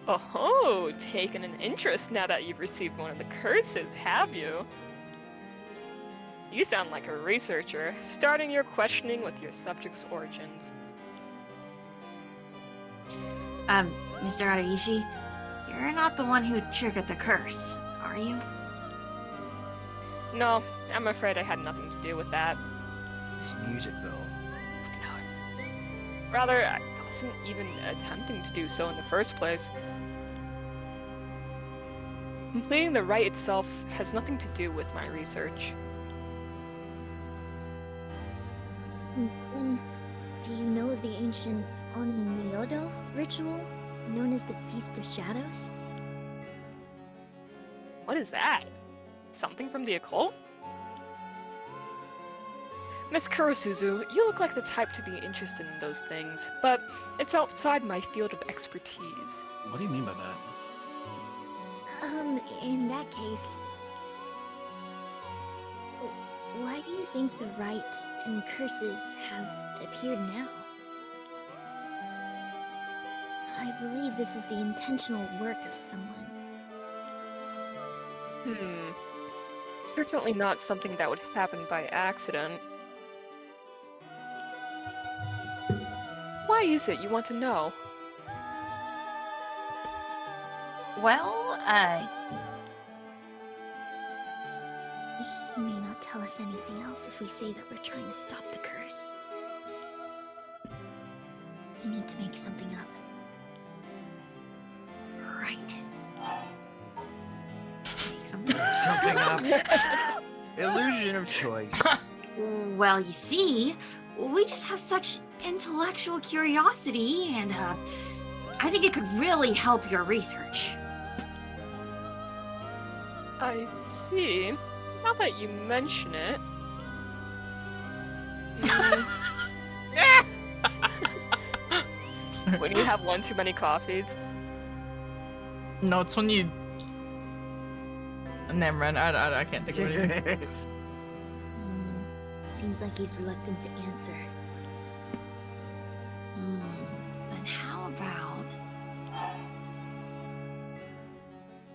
Oh, taken an interest now that you've received one of the curses, have you? You sound like a researcher, starting your questioning with your subject's origins. Mr. Araishi, you're not the one who triggered the curse, are you? No, I'm afraid I had nothing to do with that. This music, though. Rather, I wasn't even attempting to do so in the first place. Completing the rite itself has nothing to do with my research. Then, do you know of the ancient Onmyodo ritual, known as the Feast of Shadows? What is that? Something from the occult? Miss Kurosuzu, you look like the type to be interested in those things, but it's outside my field of expertise. What do you mean by that? In that case, why do you think the rite and curses have appeared now? I believe this is the intentional work of someone. Certainly not something that would happen by accident. Why is it you want to know? Well, He may not tell us anything else if we say that we're trying to stop the curse. We need to make something up. right. Make something. Something up. Illusion of choice. Well, you see, we just have such intellectual curiosity, and I think it could really help your research. I see. Now that you mention it. When you have one too many coffees. No, it's when you. Never mind. I can't think of anything. Seems like he's reluctant to answer. Then how about...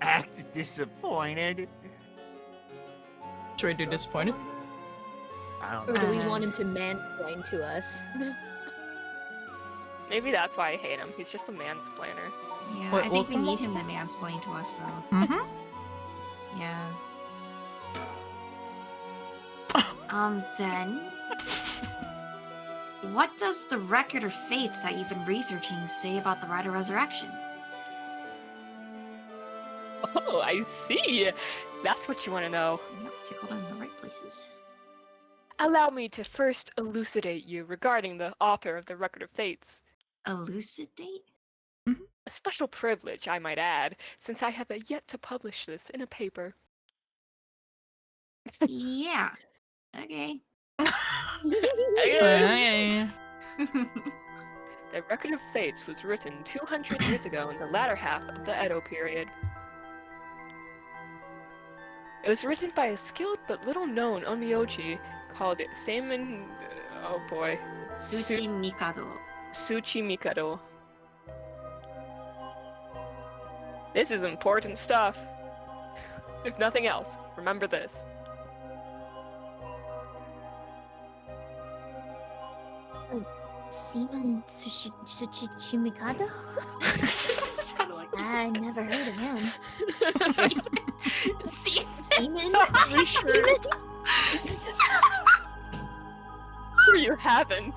Act disappointed. Should I do disappointed? I don't Or know. do we want him to mansplain to us? Maybe that's why I hate him. He's just a mansplainer. Yeah, What- I think what- we need him to mansplain to us, though. Mm-hmm. Yeah. Then... What does the record of fates that you've been researching say about the Rite of Resurrection? Oh, I see. That's what you want to know. Yep, tickled in the right places. Allow me to first elucidate you regarding the author of the Record of Fates. Elucidate? A special privilege, I might add, since I have yet to publish this in a paper. Yeah. Okay. Okay. The Record of Fates was written 200 years ago in the latter half of the Edo period. It was written by a skilled but little-known onmyoji called Seimin... oh boy. Suchi Mikado. Suchi Mikado. This is important stuff. If nothing else, remember this. Seaman Suchimikado? Sounded like I never heard of him. See? Seaman? Are you sure? Sure you haven't.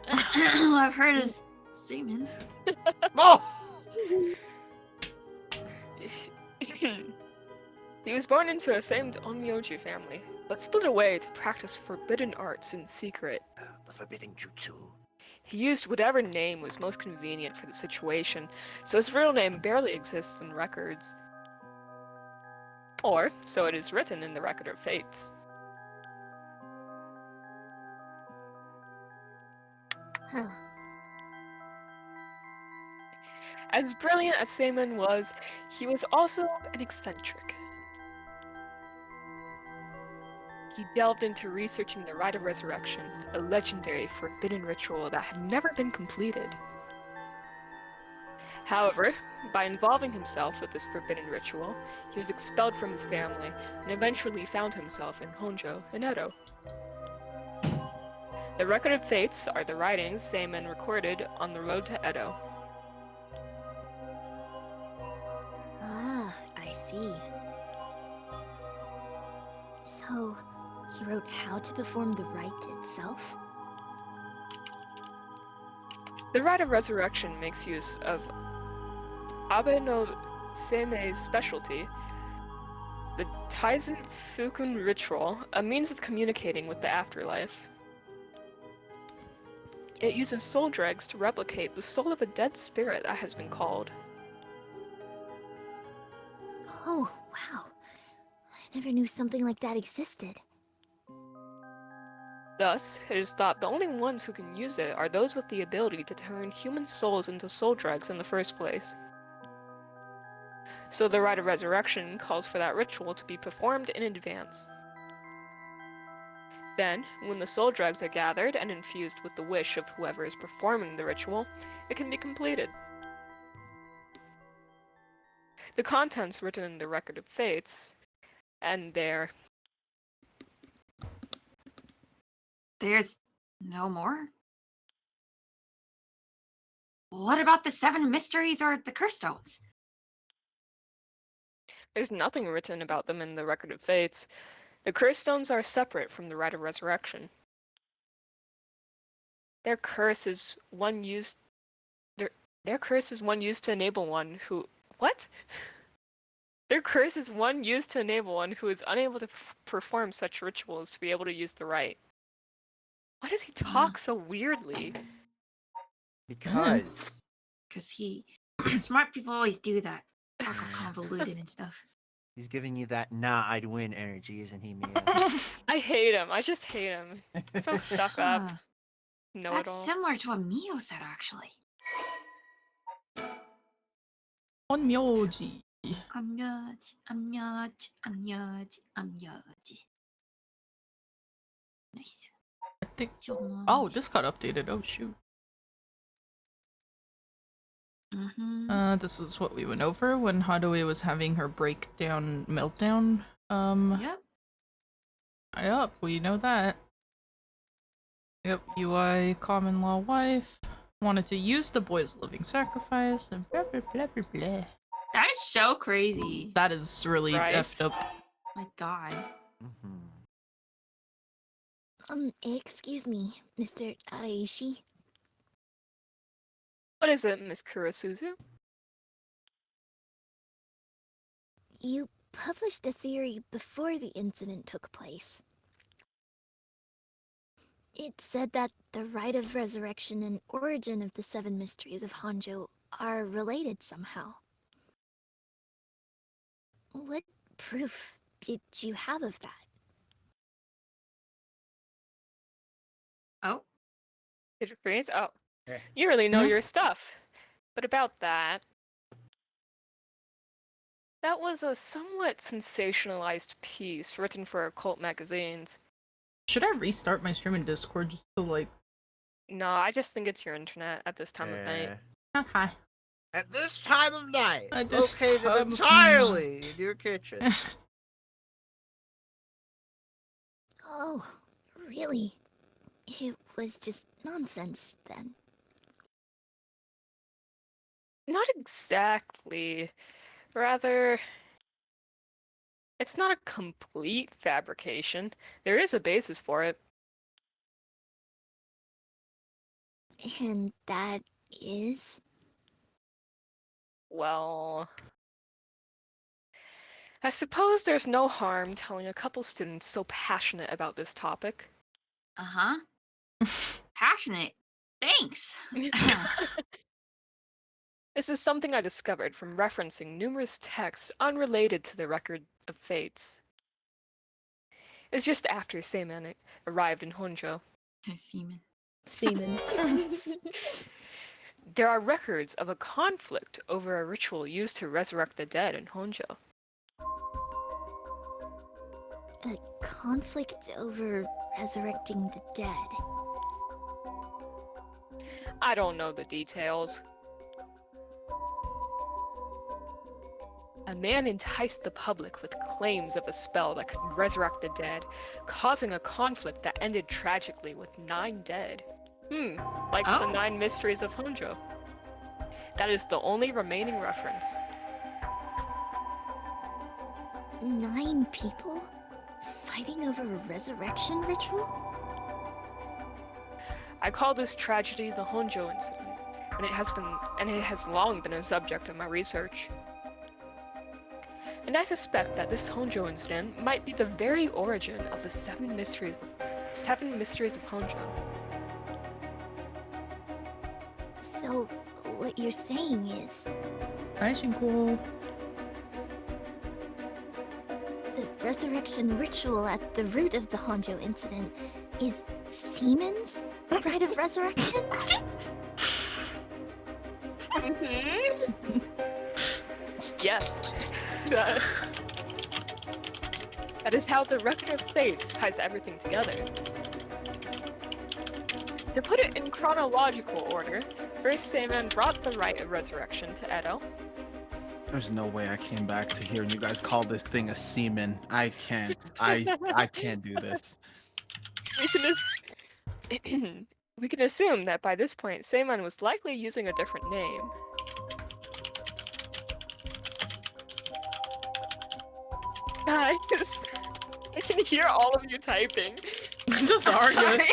I've heard of semen. Oh! He was born into a famed onmyoji family, but split away to practice forbidden arts in secret. The forbidden jutsu. He used whatever name was most convenient for the situation, so his real name barely exists in records. Or, so it is written in the Record of Fates. Huh. As brilliant as Seiman was, he was also an eccentric. he delved into researching the Rite of Resurrection, a legendary forbidden ritual that had never been completed. However, by involving himself with this forbidden ritual, he was expelled from his family and eventually found himself in Honjo in Edo. The Record of Fates are the writings Seimen recorded on the road to Edo. Ah, I see. So, he wrote how to perform the rite itself? The Rite of Resurrection makes use of Abe no Seimei's specialty, the Taizen Fukun ritual, a means of communicating with the afterlife. It uses soul dregs to replicate the soul of a dead spirit that has been called. Oh, wow. I never knew something like that existed. Thus, it is thought the only ones who can use it are those with the ability to turn human souls into soul dregs in the first place. So the Rite of Resurrection calls for that ritual to be performed in advance. Then, when the soul dregs are gathered and infused with the wish of whoever is performing the ritual, it can be completed. The contents written in the Record of Fates, and there's no more? What about the 7 mysteries or the curse stones? There's nothing written about them in the Record of Fates. The curse stones are separate from the Rite of Resurrection. Their curse is one used to enable one who... What? Their curse is one used to enable one who is unable to perform such rituals to be able to use the rite. Why does he talk so weirdly? Because Smart people always do that. Talk all convoluted and stuff. he's giving you that nah, I'd win energy, isn't he, Mia? I hate him. I just hate him. So stuck up. Huh. Know That's it all. similar to what Mio said, actually. Onmyoji. Nice. I think. Oh, this got updated. Oh shoot. This is what we went over when Hadouei was having her meltdown. Yep. Yep, we know that. Yep, UI common law wife wanted to use the boy's living sacrifice and blah blah blah blah blah. That is so crazy. That is really Right? effed up. My god. Excuse me, Mr. Araishi. What is it, Miss Kurasuzu? You published a theory before the incident took place. It said that the Rite of Resurrection and origin of the 7 mysteries of Honjo are related somehow. What proof did you have of that? Oh. Did you freeze? Oh. You really know your stuff. But about that... That was a somewhat sensationalized piece written for occult magazines. Should I restart my stream in Discord just to like... No, I just think it's your internet at this time of night. Okay. At this time of night, At this located time of entirely in your kitchen. Oh, really? It was just nonsense, then. Not exactly. Rather, it's not a complete fabrication. There is a basis for it. And that is? Well... I suppose there's no harm telling a couple students so passionate about this topic. Uh-huh. Passionate. Thanks. This is something I discovered from referencing numerous texts unrelated to the Record of Fates. It's just after Seimen arrived in Honjo. Semen. There are records of a conflict over a ritual used to resurrect the dead in Honjo. A conflict over resurrecting the dead. I don't know the details. A man enticed the public with claims of a spell that could resurrect the dead, causing a conflict that ended tragically with 9 dead. Like the 9 mysteries of Honjo. That is the only remaining reference. 9 people? Fighting over a resurrection ritual? I call this tragedy the Honjo incident, and it has long been a subject of my research. And I suspect that this Honjo incident might be the very origin of the 7 mysteries of Honjo. So, what you're saying is... cool. The resurrection ritual at the root of the Honjo incident is Seaman's rite of resurrection? Yes. That is how the Record of Fates ties everything together. To put it in chronological order, first Seaman brought the rite of resurrection to Edo. There's no way I came back to hearing you guys call this thing a semen. I can't. I can't do this. We can assume that by this point, Seaman was likely using a different name. Guys, I can hear all of you typing. Just arguing.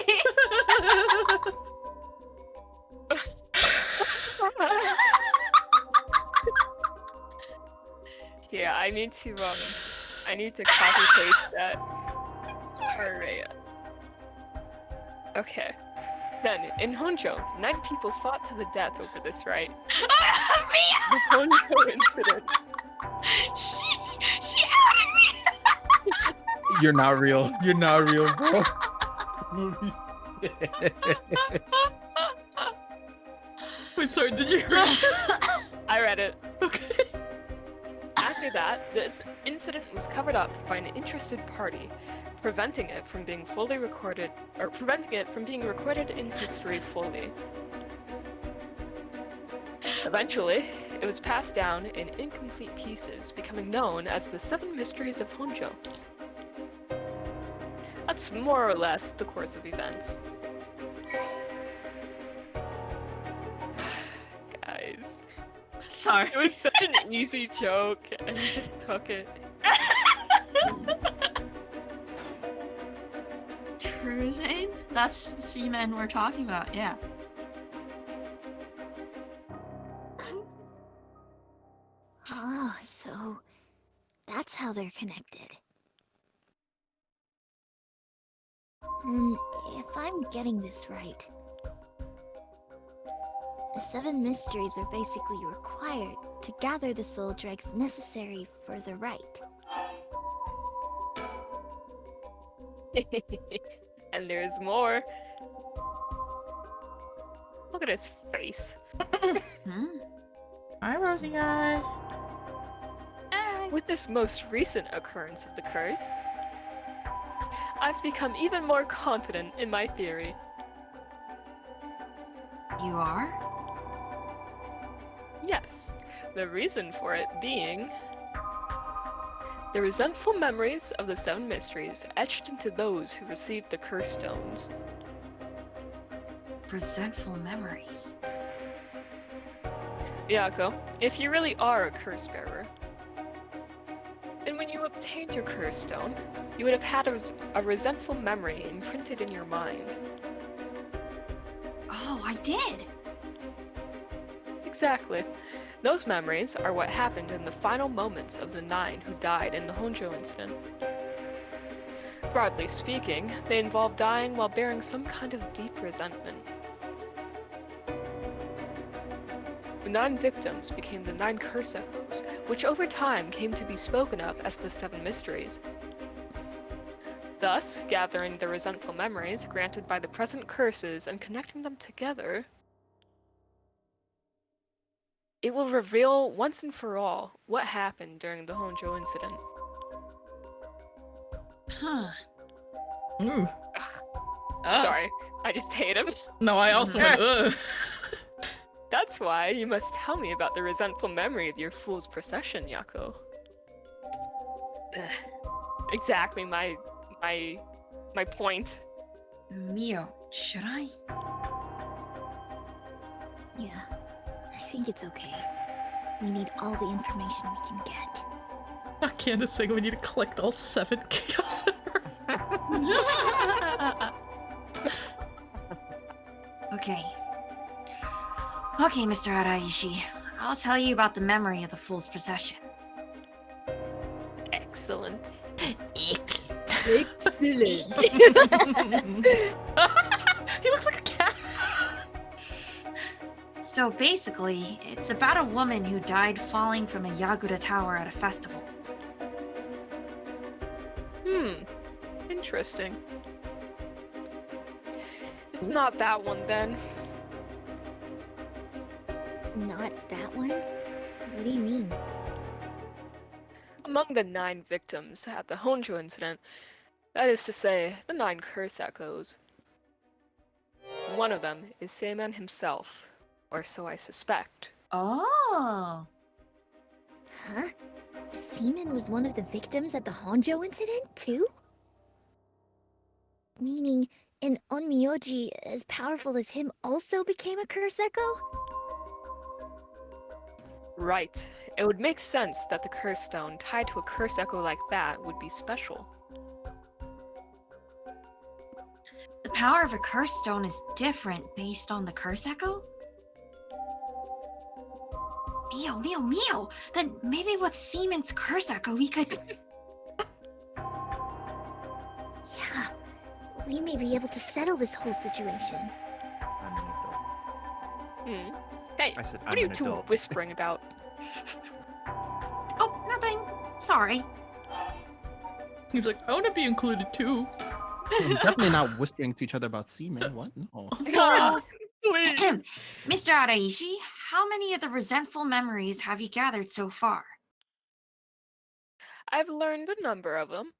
Yeah, I need to copy paste that. Areia. Okay. Then, in Honjo, 9 people fought to the death over this right. The Honjo incident. She outed me! You're not real. You're not real, bro. Wait, sorry, did you read this? I read it. Okay. After that, this incident was covered up by an interested party, preventing it from being recorded in history fully. Eventually, it was passed down in incomplete pieces, becoming known as the 7 Mysteries of Honjo. That's more or less the course of events. Guys. Sorry. It was such an easy joke, and you just took it. Cruising? That's the seamen we're talking about, yeah. Oh, so that's how they're connected. And if I'm getting this right, the 7 mysteries are basically required to gather the soul dregs necessary for the rite. And there's more. Look at his face. Hi, Rosie, guys. With this most recent occurrence of the curse, I've become even more confident in my theory. You are? Yes, the reason for it being the resentful memories of the 7 mysteries etched into those who received the curse stones. Resentful memories. Yako, if you really are a curse bearer, then when you obtained your curse stone, you would have had a resentful memory imprinted in your mind. Oh, I did! Exactly. Those memories are what happened in the final moments of the 9 who died in the Honjo incident. Broadly speaking, they involve dying while bearing some kind of deep resentment. The 9 victims became the 9 curse echoes, which over time came to be spoken of as the 7 mysteries. Thus, gathering the resentful memories granted by the present curses and connecting them together, it will reveal once and for all what happened during the Honjo incident. Huh. Mm. Sorry, I just hate him. No, I also went, ugh. That's why you must tell me about the resentful memory of your fool's procession, Yako. Exactly my point. Mio, should I? Yeah, I think it's okay. We need all the information we can get. Candace saying we need to collect all 7 chaos Okay. Okay, Mr. Araishi. I'll tell you about the memory of the Fool's Procession. Excellent. Excellent. He looks like a cat. So basically, it's about a woman who died falling from a Yagura tower at a festival. Interesting. It's not that one then. Not that one? What do you mean? Among the 9 victims at the Honjo incident, that is to say, the 9 curse echoes. One of them is Seiman himself, or so I suspect. Oh. Huh? Seaman was one of the victims at the Honjo incident, too? Meaning, an Onmyoji as powerful as him also became a curse echo? Right. It would make sense that the curse stone tied to a curse echo like that would be special. The power of a curse stone is different based on the curse echo? Mio! Then maybe with Seaman's curse echo we could... Yeah, we may be able to settle this whole situation. I'm an adult. Hey, I said what I'm are you an two adult. whispering about? Oh, nothing. Sorry. He's like, I want to be included too. We're definitely not whispering to each other about semen. What? No. God, please. Mr. Araishi, how many of the resentful memories have you gathered so far? I've learned a number of them.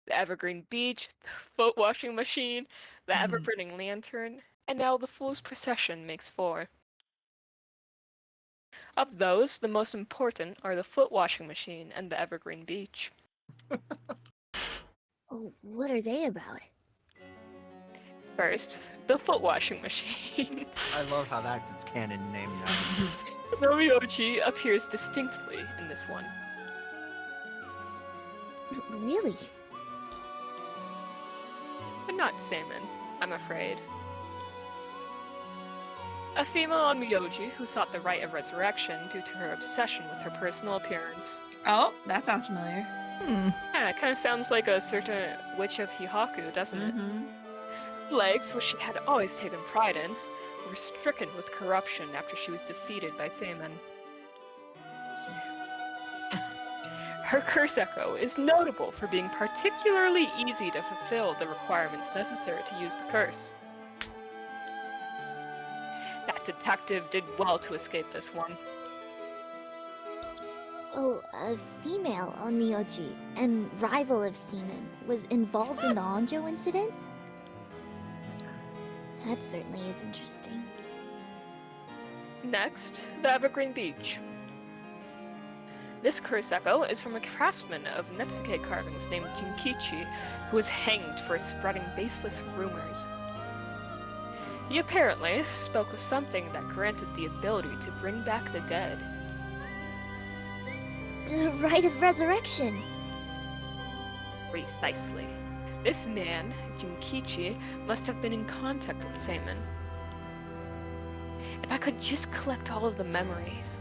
The evergreen beach, the foot washing machine, the ever-burning lantern, and now the fool's procession makes 4. Of those, the most important are the foot washing machine and the evergreen beach. Oh, what are they about? First, the foot washing machine. I love how that's its canon name now. Nomiochi appears distinctly in this one. Really? But not Seiman, I'm afraid. A female on Miyoji who sought the rite of resurrection due to her obsession with her personal appearance. Oh, that sounds familiar. Yeah, it kind of sounds like a certain witch of Hihaku, doesn't it? Legs, which she had always taken pride in, were stricken with corruption after she was defeated by Seiman. Her curse echo is notable for being particularly easy to fulfill the requirements necessary to use the curse. That detective did well to escape this one. Oh, a female on Miyoji and rival of Seaman was involved in the Honjo incident? That certainly is interesting. Next, the Evergreen Beach. This curse echo is from a craftsman of Netsuke carvings named Junkichi, who was hanged for spreading baseless rumors. He apparently spoke of something that granted the ability to bring back the dead. The rite of resurrection! Precisely. This man, Junkichi, must have been in contact with Seiman. If I could just collect all of the memories,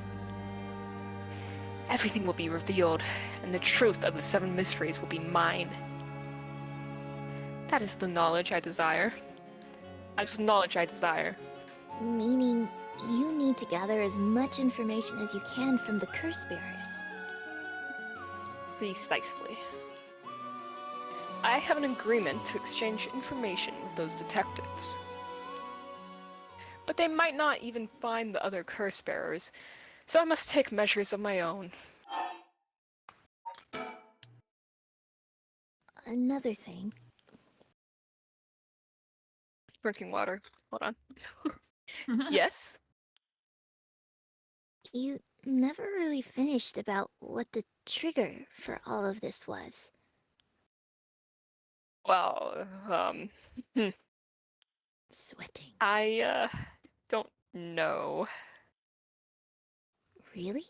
everything will be revealed, and the truth of the 7 mysteries will be mine. That is the knowledge I desire. That is the knowledge I desire. Meaning, you need to gather as much information as you can from the curse bearers. Precisely. I have an agreement to exchange information with those detectives. But they might not even find the other curse bearers, so I must take measures of my own. another thing. Drinking water. Hold on. Yes? You never really finished about what the trigger for all of this was. Well, Sweating. I don't know. Really?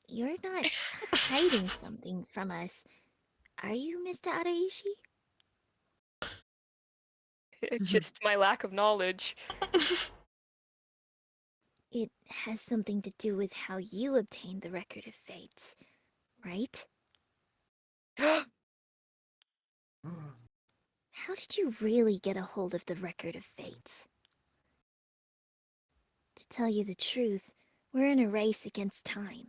You're not hiding something from us, are you, Mr. Araishi? It's just my lack of knowledge. It has something to do with how you obtained the Record of Fates, right? How did you really get a hold of the Record of Fates? To tell you the truth, we're in a race against time.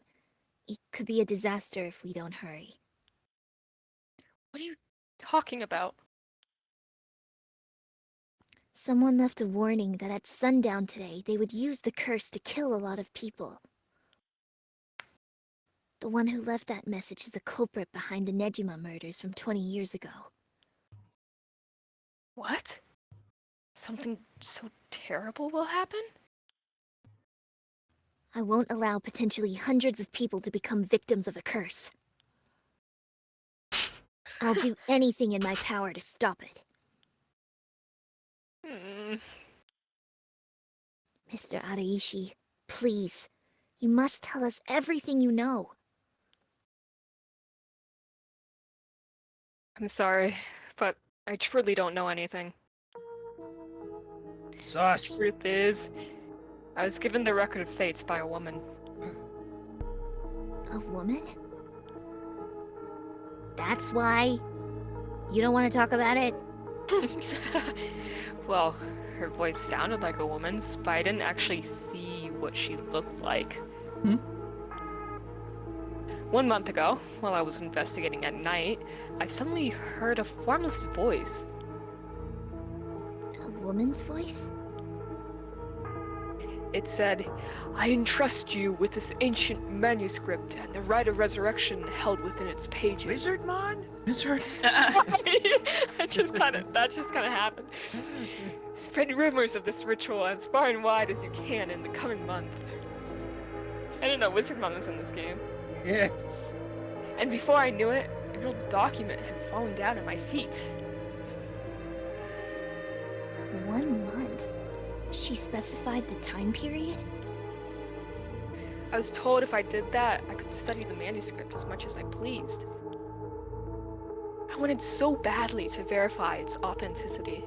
It could be a disaster if we don't hurry. What are you talking about? Someone left a warning that at sundown today they would use the curse to kill a lot of people. The one who left that message is the culprit behind the Nejima murders from 20 years ago. What? Something so terrible will happen? I won't allow potentially hundreds of people to become victims of a curse. I'll do anything in my power to stop it. Mr. Araishi, please. You must tell us everything you know. I'm sorry, but I truly don't know anything. Sus. The truth is, I was given the Record of Fates by a woman. A woman? That's why you don't want to talk about it? Well, her voice sounded like a woman's, but I didn't actually see what she looked like. 1 month ago, while I was investigating at night, I suddenly heard a formless voice. A woman's voice? It said, "I entrust you with this ancient manuscript and the right of resurrection held within its pages." Wizardmon? Wizard? that just kind of happened. Spread rumors of this ritual as far and wide as you can in the coming month. I didn't know Wizardmon was in this game. Yeah. And before I knew it, an old document had fallen down at my feet. 1 month? She specified the time period? I was told if I did that, I could study the manuscript as much as I pleased. I wanted so badly to verify its authenticity.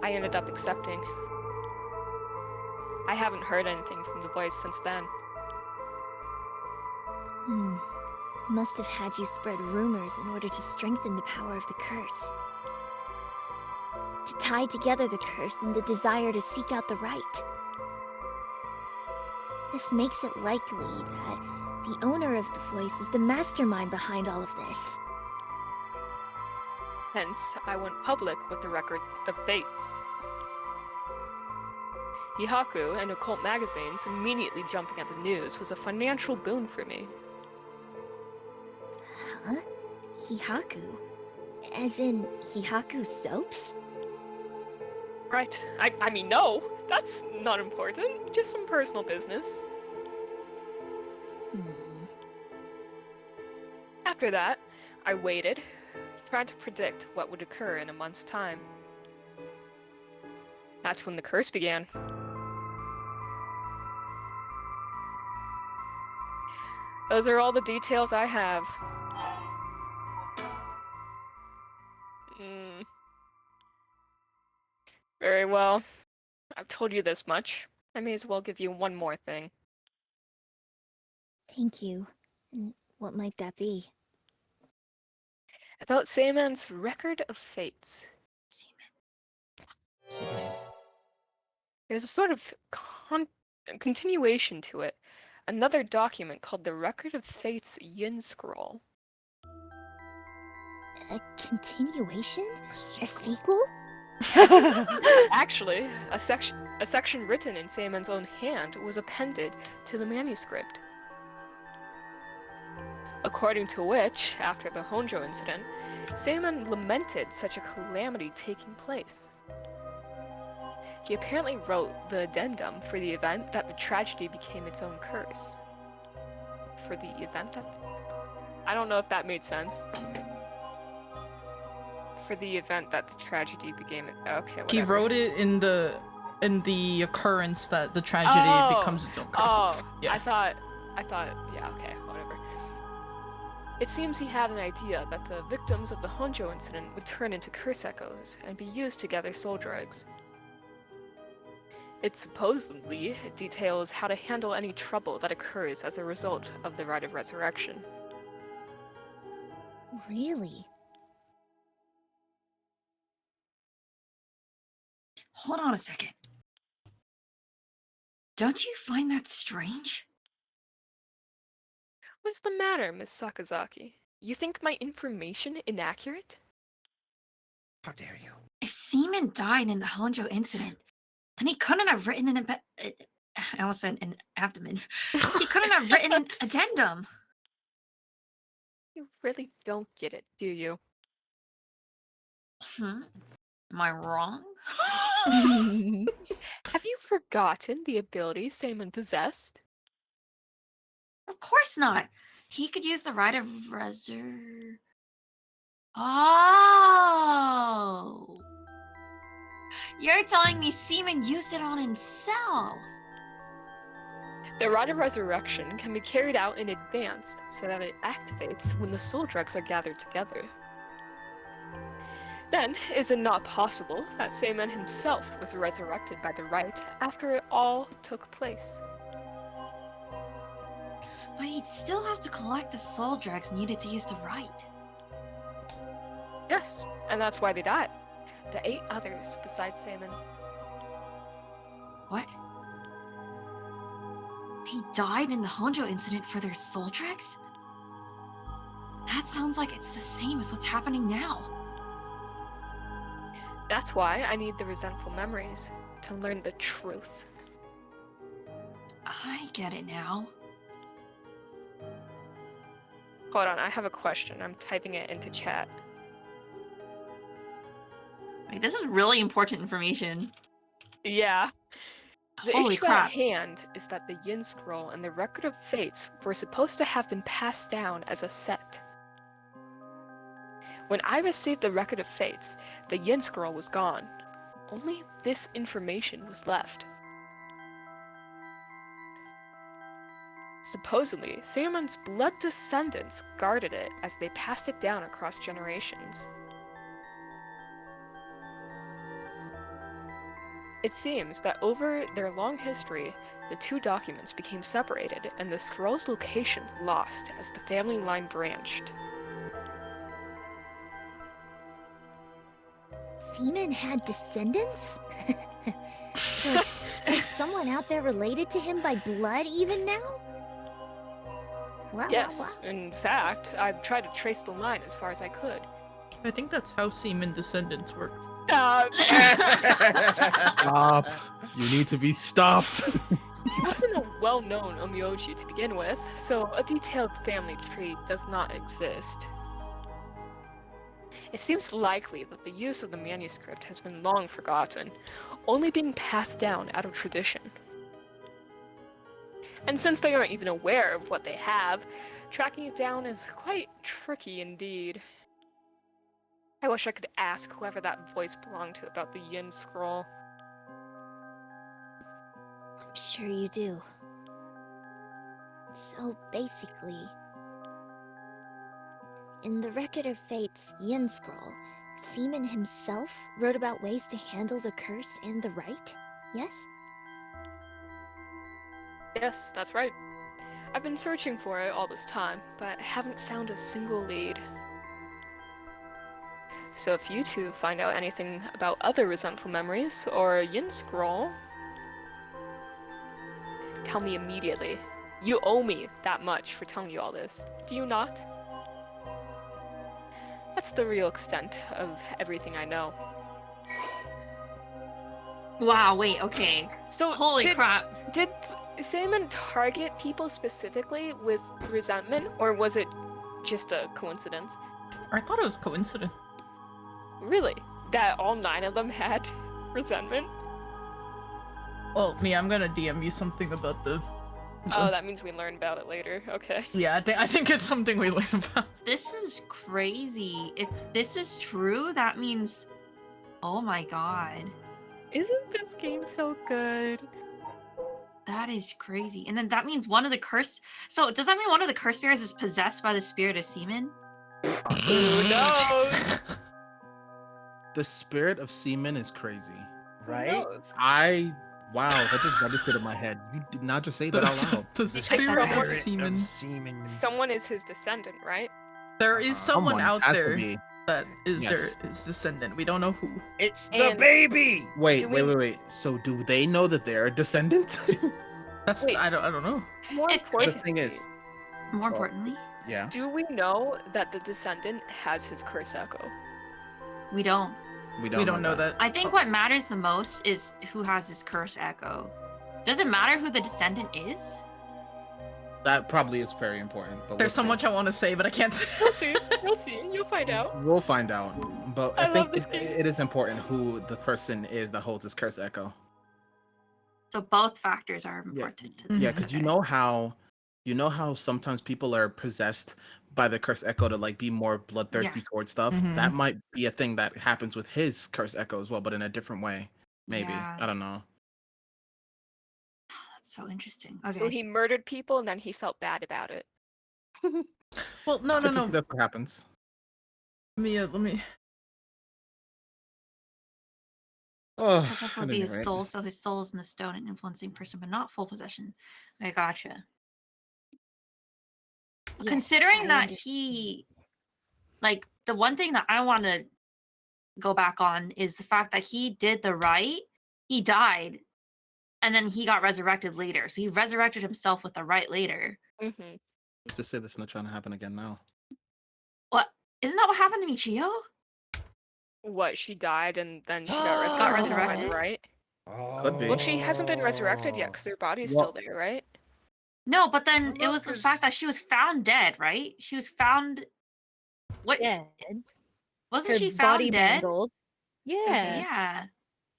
I ended up accepting. I haven't heard anything from the voice since then. Must have had you spread rumors in order to strengthen the power of the curse. To tie together the curse and the desire to seek out the right. This makes it likely that the owner of the voice is the mastermind behind all of this. Hence, I went public with the Record of Fates. Hihaku and occult magazines immediately jumping at the news was a financial boon for me. Huh? Hihaku? As in Hihaku soaps? Right. I mean, no, that's not important. Just some personal business. After that, I waited, trying to predict what would occur in a month's time. That's when the curse began. Those are all the details I have. Very well. I've told you this much. I may as well give you one more thing. Thank you. And what might that be? About Seiman's Record of Fates. There's a sort of continuation to it. Another document called the Record of Fates Yin Scroll. A continuation? A sequel? Actually, a section written in Seiman's own hand was appended to the manuscript. according to which, after the Honjo incident, Seimon lamented such a calamity taking place. He apparently wrote the addendum for the event that the tragedy became its own curse. For the event that... I don't know if that made sense. For the event that the tragedy became... Okay, whatever. He wrote it in the occurrence that the tragedy becomes its own curse. Oh, yeah. I thought, yeah, okay, whatever. It seems he had an idea that the victims of the Honjo incident would turn into curse echoes and be used to gather soul drugs. It supposedly details how to handle any trouble that occurs as a result of the rite of resurrection. Really? Hold on a second. Don't you find that strange? What's the matter, Miss Sakazaki? You think my information inaccurate? How dare you? If Seaman died in the Honjo incident, then he couldn't have written I almost said an abdomen. He couldn't have written an addendum. You really don't get it, do you? Am I wrong? Have you forgotten the ability Seimon possessed? Of course not. He could use the rite of Oh! You're telling me Seaman used it on himself? The rite of resurrection can be carried out in advance so that it activates when the soul drugs are gathered together. Then, is it not possible that Seimon himself was resurrected by the rite after it all took place? But he'd still have to collect the soul drugs needed to use the rite. Yes, and that's why they died. The 8 others besides Seimon. What? They died in the Honjo incident for their soul drugs? That sounds like it's the same as what's happening now. That's why I need the resentful memories, to learn the truth. I get it now. Hold on, I have a question. I'm typing it into chat. Wait, this is really important information. Yeah. The Holy issue crap. at hand is that the Yin Scroll and the Record of Fates were supposed to have been passed down as a set. When I received the Record of Fates, the Yin Scroll was gone. Only this information was left. Supposedly, Seimon's blood descendants guarded it as they passed it down across generations. It seems that over their long history, the 2 documents became separated and the scroll's location lost as the family line branched. Seaman had descendants? So, is someone out there related to him by blood even now? Yes, in fact, I've tried to trace the line as far as I could. I think that's how semen descendants work. Stop. You need to be stopped. He wasn't a well-known Omyoji to begin with, so a detailed family tree does not exist. It seems likely that the use of the manuscript has been long forgotten, only being passed down out of tradition. And since they aren't even aware of what they have, tracking it down is quite tricky indeed. I wish I could ask whoever that voice belonged to about the Yin Scroll. I'm sure you do. So basically, in the Record of Fate's Yin Scroll, Seaman himself wrote about ways to handle the curse and the rite, yes? Yes, that's right. I've been searching for it all this time, but haven't found a single lead. So if you two find out anything about other resentful memories or Yin Scroll, tell me immediately. You owe me that much for telling you all this, do you not? That's the real extent of everything I know. Wow, wait, okay. So Holy crap. Did Seimon target people specifically with resentment, or was it just a coincidence? I thought it was coincidence. Really? That all 9 of them had resentment? Well, I'm gonna DM you something about the. Oh, that means we learn about it later. Okay. Yeah, I think it's something we learn about. This is crazy. If this is true, that means, oh my god, Isn't this game so good? that is crazy. And then that means one of the curse. So does that mean one of the curse bears is possessed by the spirit of semen? Who knows? The spirit of semen is crazy. Right? Who knows? Wow, that just registered in my head. You did not just say that out loud. The spirit someone- of semen. Semen. Someone is his descendant, right? There is someone out has to there be. that is Yes. his descendant. We don't know who. It's the And- baby! Wait. Do we- So do they know that they're a descendant? That's Wait. I don't know. More If- the importantly, thing is, More importantly, yeah. do we know that the descendant has his curse echo? we don't. We We don't know that. I think what matters the most is who has this curse echo. Does it matter who the descendant is? That probably is very important. But There's so we'll much I want to say, but I can't say. You'll see. You'll see. You'll find out. see. We'll find out. But I I, think love this game. it is important who the person is that holds his curse echo. So both factors are important to this. Yeah, because you know how sometimes people are possessed by the curse echo to like be more bloodthirsty towards stuff. Mhm. That might be a thing that happens with his curse echo as well, but in a different way. Maybe. Yeah. I don't know. That's so interesting. Okay. So he murdered people and then he felt bad about it. Well, no. Typically, that's what happens. Let me. Oh, His echo at would be any his rate. soul, so his soul is in the stone and influencing person, but not full possession. I gotcha. Yes, Considering I that under- he, like, the one thing that I want to go back on is the fact that he did the right, he died, and then he got resurrected later. So he resurrected himself with the right later. Mm-hmm. Who's to say this is not trying to happen again now? What? Isn't that what happened to Michio? What? She died and then she got resurrected, right? Could be. Well, she hasn't been resurrected yet because her body's Well- still there, right? No, but then it No, was the 'cause- fact that she was found dead, right? She was found. What? Dead. Wasn't Her she found body dead? mangled. Yeah. Yeah.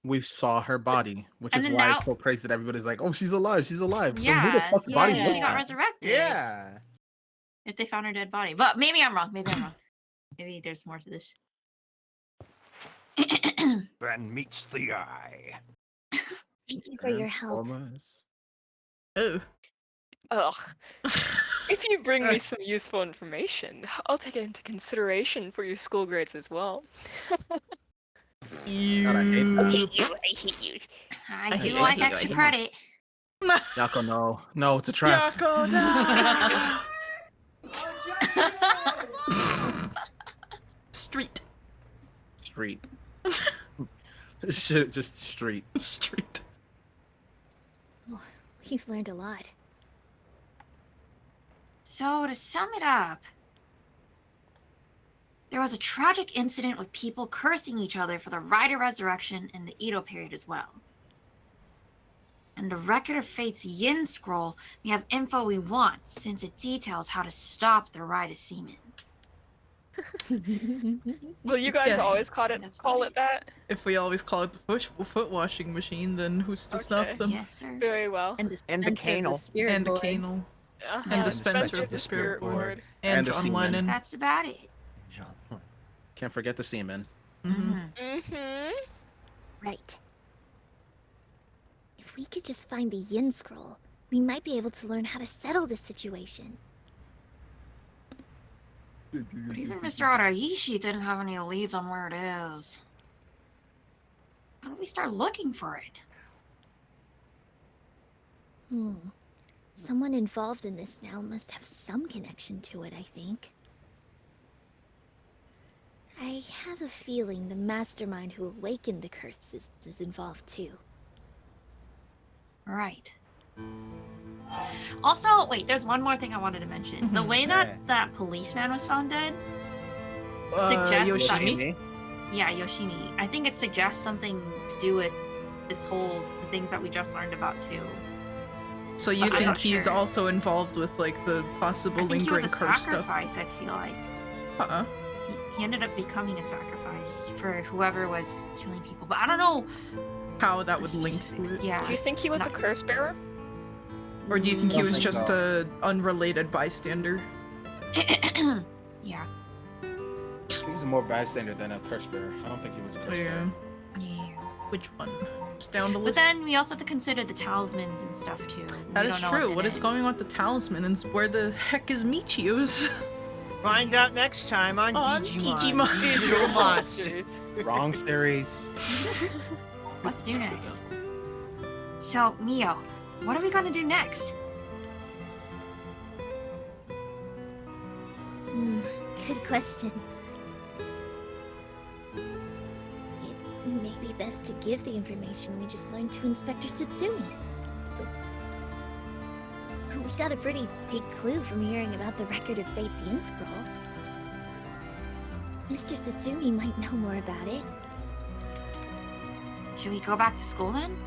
We saw her body, which And is then why now- it's so crazy that everybody's like, "Oh, she's alive! She's alive!" Then who the Yeah. fuck's So body maybe was she got that? resurrected. Yeah. If they found her dead body. But maybe I'm wrong. Maybe I'm wrong. Maybe there's more to this. Then meets the eye. Thank you for your help. Transformers. Oh. Ugh. If you bring me some useful information, I'll take it into consideration for your school grades as well. God, I hate that. you. I hate you. I do hate like it. extra credit. Yako, no, no, it's a trap. Yako, no! Street. Street. Shit, just street. Street. We've learned a lot. So, to sum it up, there was a tragic incident with people cursing each other for the Rider Resurrection in the Edo period as well. And the Record of Fate's Yin Scroll may have info we want, since it details how to stop the Rite of Semen. Well, you guys Yes. always call That's it fine. that. If we always call it the foot washing machine, then who's to stop Okay. them? Yes, sir. Very well. And the And the Spencer, canal. spirit And the board. canal. And dispenser of the spirit board. And And the John semen. Lennon. That's about it. Can't forget the semen. Mhm. Mm-hmm. Right. If we could just find the Yin Scroll, we might be able to learn how to settle this situation. But even Mr. Araishi didn't have any leads on where it is. How do we start looking for it? Someone involved in this now must have some connection to it, I think. I have a feeling the mastermind who awakened the curses is involved too. Right. Also, wait, there's one more thing I wanted to mention. The way that Yeah. that policeman was found dead suggests that... Yoshimi? Yeah, Yoshimi. I think it suggests something to do with this whole the things that we just learned about too. So you But I'm think not he's sure. also involved with like the possible I think he was lingering a curse stuff? sacrifice, I feel like. Uh-uh. He ended up becoming a sacrifice for whoever was killing people. But I don't know How that the would link to specifics. it. Yeah. Do you think he was a not- curse bearer? Or do you think he Don't was think just so. a unrelated bystander? Yeah. He was more bystander than a curse bearer. I don't think he was a curse bearer. Yeah. Which one? It's down to But list. then we also have to consider the talismans and stuff too. That We is don't know what's true. in What is it. going on with the talisman and where the heck is Michio's? Find out next time on Digimon. Digimon. Digital Monsters. Wrong series. Let's do next. So, Mio, what are we gonna do next? Good question. It may be best to give the information we just learned to Inspector Tsutsumi. We got a pretty big clue from hearing about the Record of Fate's Yin Scroll. Mr. Tsutsumi might know more about it. Should we go back to school then?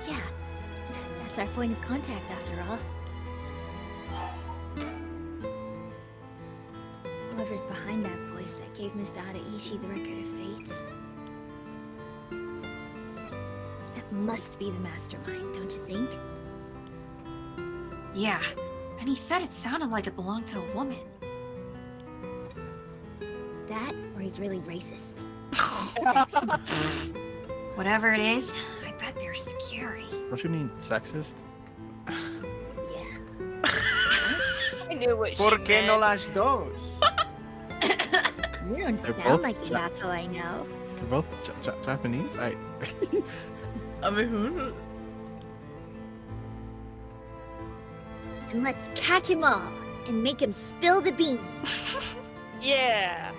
Yeah, that's our point of contact after all. Whoever's behind that voice that gave Miss Araishi the Record of Fates. That must be the mastermind, don't you think? Yeah. And he said it sounded like it belonged to a woman. That, or he's really racist. Whatever it is, I bet they're scary. Don't you mean sexist? Yeah. I knew what she ¿Por qué no meant. las dos? You don't They're sound both like a Ja- Yako I know. They're both Japanese. I mean, And let's catch him all and make him spill the beans. Yeah.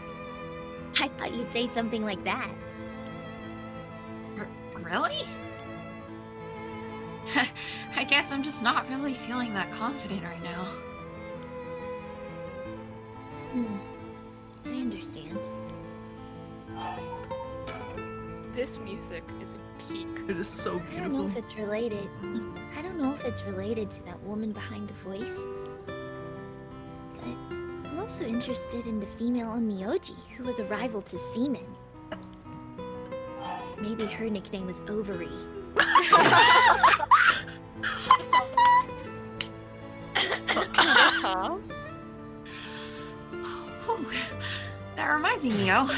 I thought you'd say something like that. Really? I guess I'm just not really feeling that confident right now. I understand. This music is a peak. it is so I don't know beautiful. if it's related. I don't know if it's related to that woman behind the voice. But I'm also interested in the female on Myoji, who was a rival to Seaman. Maybe her nickname was Ovary. Huh? Whew. That reminds me, Mio.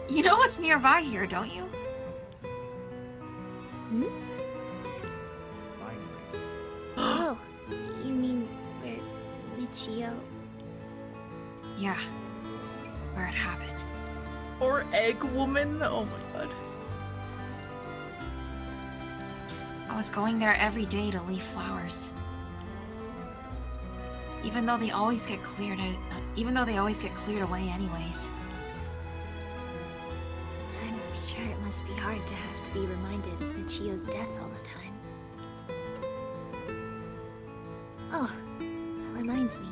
You know what's nearby here, don't you? Oh, you mean where Michio? Yeah. Where it happened. Or egg woman. Oh my god. I was going there every day to leave flowers. Even though they always get cleared out, cleared away anyways. I'm sure it must be hard to have to be reminded of Michio's death all the time. Oh, that reminds me.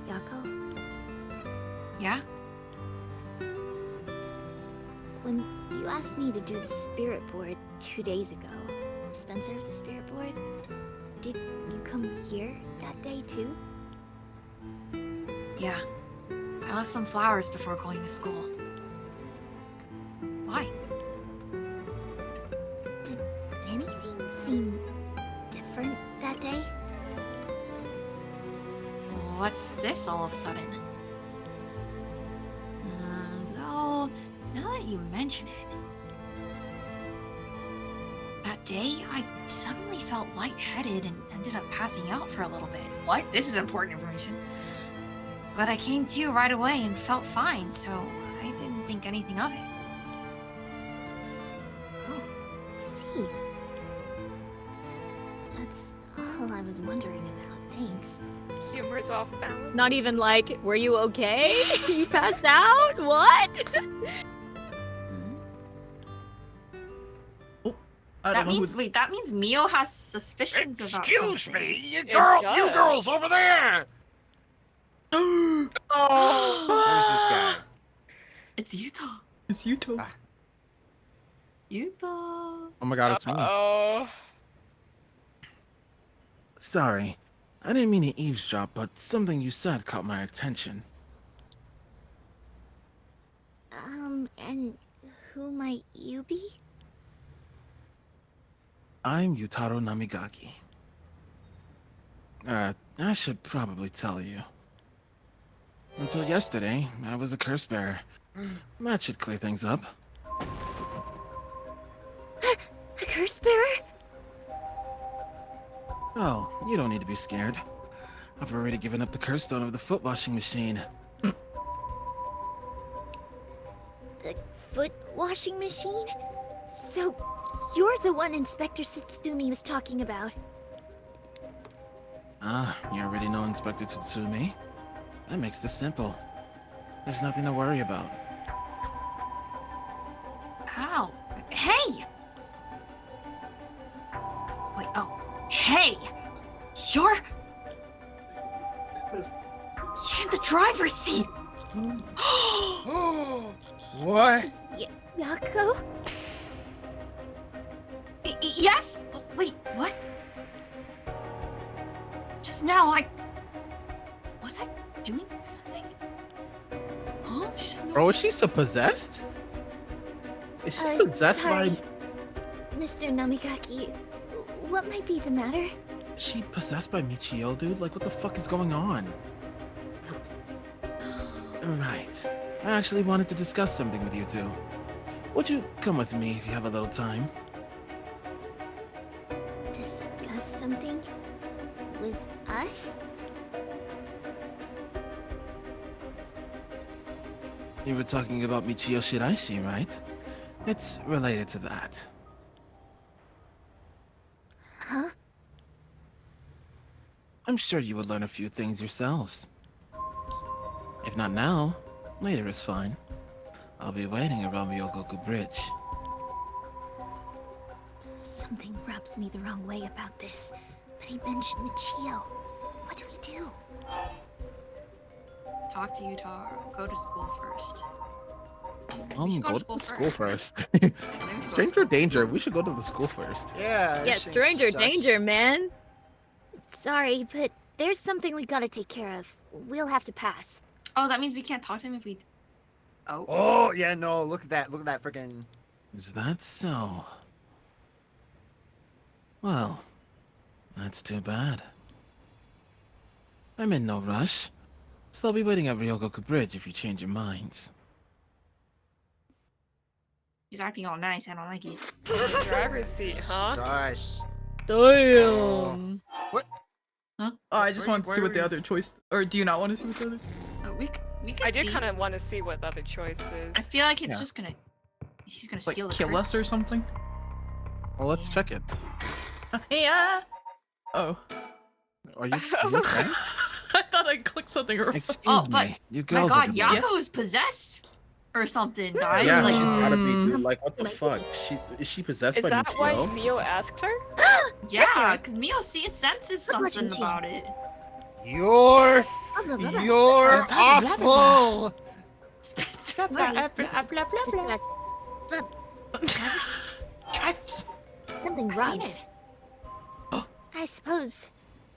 Yako, Yeah? when you asked me to do the spirit board 2 days ago, Spencer of the spirit board, did you come here that day too? Yeah. I left some flowers before going to school. Why? Did anything seem different that day? What's this all of a sudden? Though, now that you mention it, that day I suddenly felt lightheaded and ended up passing out for a little bit. What? This is important information. But I came to right away and felt fine, so I didn't think anything of it. Oh, I see. That's all I was wondering about, thanks. Humor's off balance. Not even like, were you okay? You passed out? What? I don't know who Wait, that means Mio has suspicions about something. Excuse me, you does. girls over there! Oh. Who's this guy? It's Yuto. It's Yuto. Yuta. Oh my god, it's me. Oh. Sorry, I didn't mean to eavesdrop, but something you said caught my attention. And who might you be? I'm Yutaro Namigaki. I should probably tell you. Until yesterday, I was a curse bearer. That should clear things up. A curse bearer? Oh, you don't need to be scared. I've already given up the curse stone of the foot washing machine. The foot washing machine? So, you're the one Inspector Satsumi was talking about. Ah, you already know Inspector Tsutsumi? That makes this simple. There's nothing to worry about. Ow. Hey! Wait, oh. Hey! You're in the driver's seat! What? Yako? Yes? Wait, what? Just now, was I doing something? Huh? She doesn't know Bro, what is she so possessed? Is she possessed sorry. by... Mr. Namigaki, what might be the matter? Is she possessed by Michio, dude? Like, what the fuck is going on? Right. I actually wanted to discuss something with you two. Would you come with me if you have a little time? Discuss something? With us? You were talking about Michio Shiraishi, right? It's related to that. Huh? I'm sure you would learn a few things yourselves. If not now, later is fine. I'll be waiting around Ryogoku Bridge. Something rubs me the wrong way about this. But he mentioned Michio. What do we do? Talk to Utah. Go to school first. Go go to to school the school first. first. Stranger danger. We should go to the school first. Yeah. Yeah, this ain't stranger sus. danger, man. Sorry, but there's something we gotta take care of. We'll have to pass. Oh, that means we can't talk to him if we. Oh. Oh yeah, no. Look at that. Look at that freaking. Is that so? Well, that's too bad. I'm in no rush, so I'll be waiting at Ryogoku Bridge if you change your minds. He's acting all nice. I don't like it. Driver's seat, huh? Shush. Damn. What? Huh? Oh, I just Where- wanted to see where what the are other choice. Or do you not want to see what the other? Oh, we can I did see. kind of want to see what the other choice is. I feel like it's Yeah. just gonna. She's gonna Like steal the kill curse. us or something? Well, let's check it. Yeah. Oh. Are you okay? I thought I clicked something wrong. Excuse Oh, but- me, you My girls God, are good Yako is possessed or something, guys. Yeah, Like, she's gotta be, Mm. dude. Like, what the fuck? Is she possessed Is by that why Michio? Mio asked her? yeah, because Mio senses Foot washing something machine. about it. You're Blah, blah, blah, blah. you're Blah, blah, blah, blah. awful. Spencer. Right. Discuss. Drives. Something I hate rubs. it. I suppose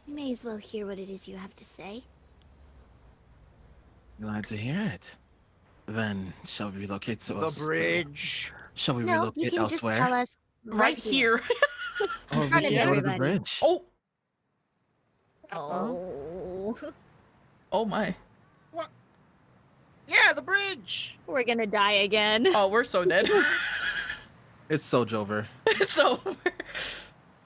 we may as well hear what it is you have to say. Glad to hear it. Then, shall we relocate to The bridge. Shall we No, you relocate can just elsewhere? tell us Right here. Oh, in front of we can go to the everybody. bridge. Oh. Oh, Oh my. Yeah, the bridge. We're gonna die again. Oh, we're so dead. It's Sojover. It's over.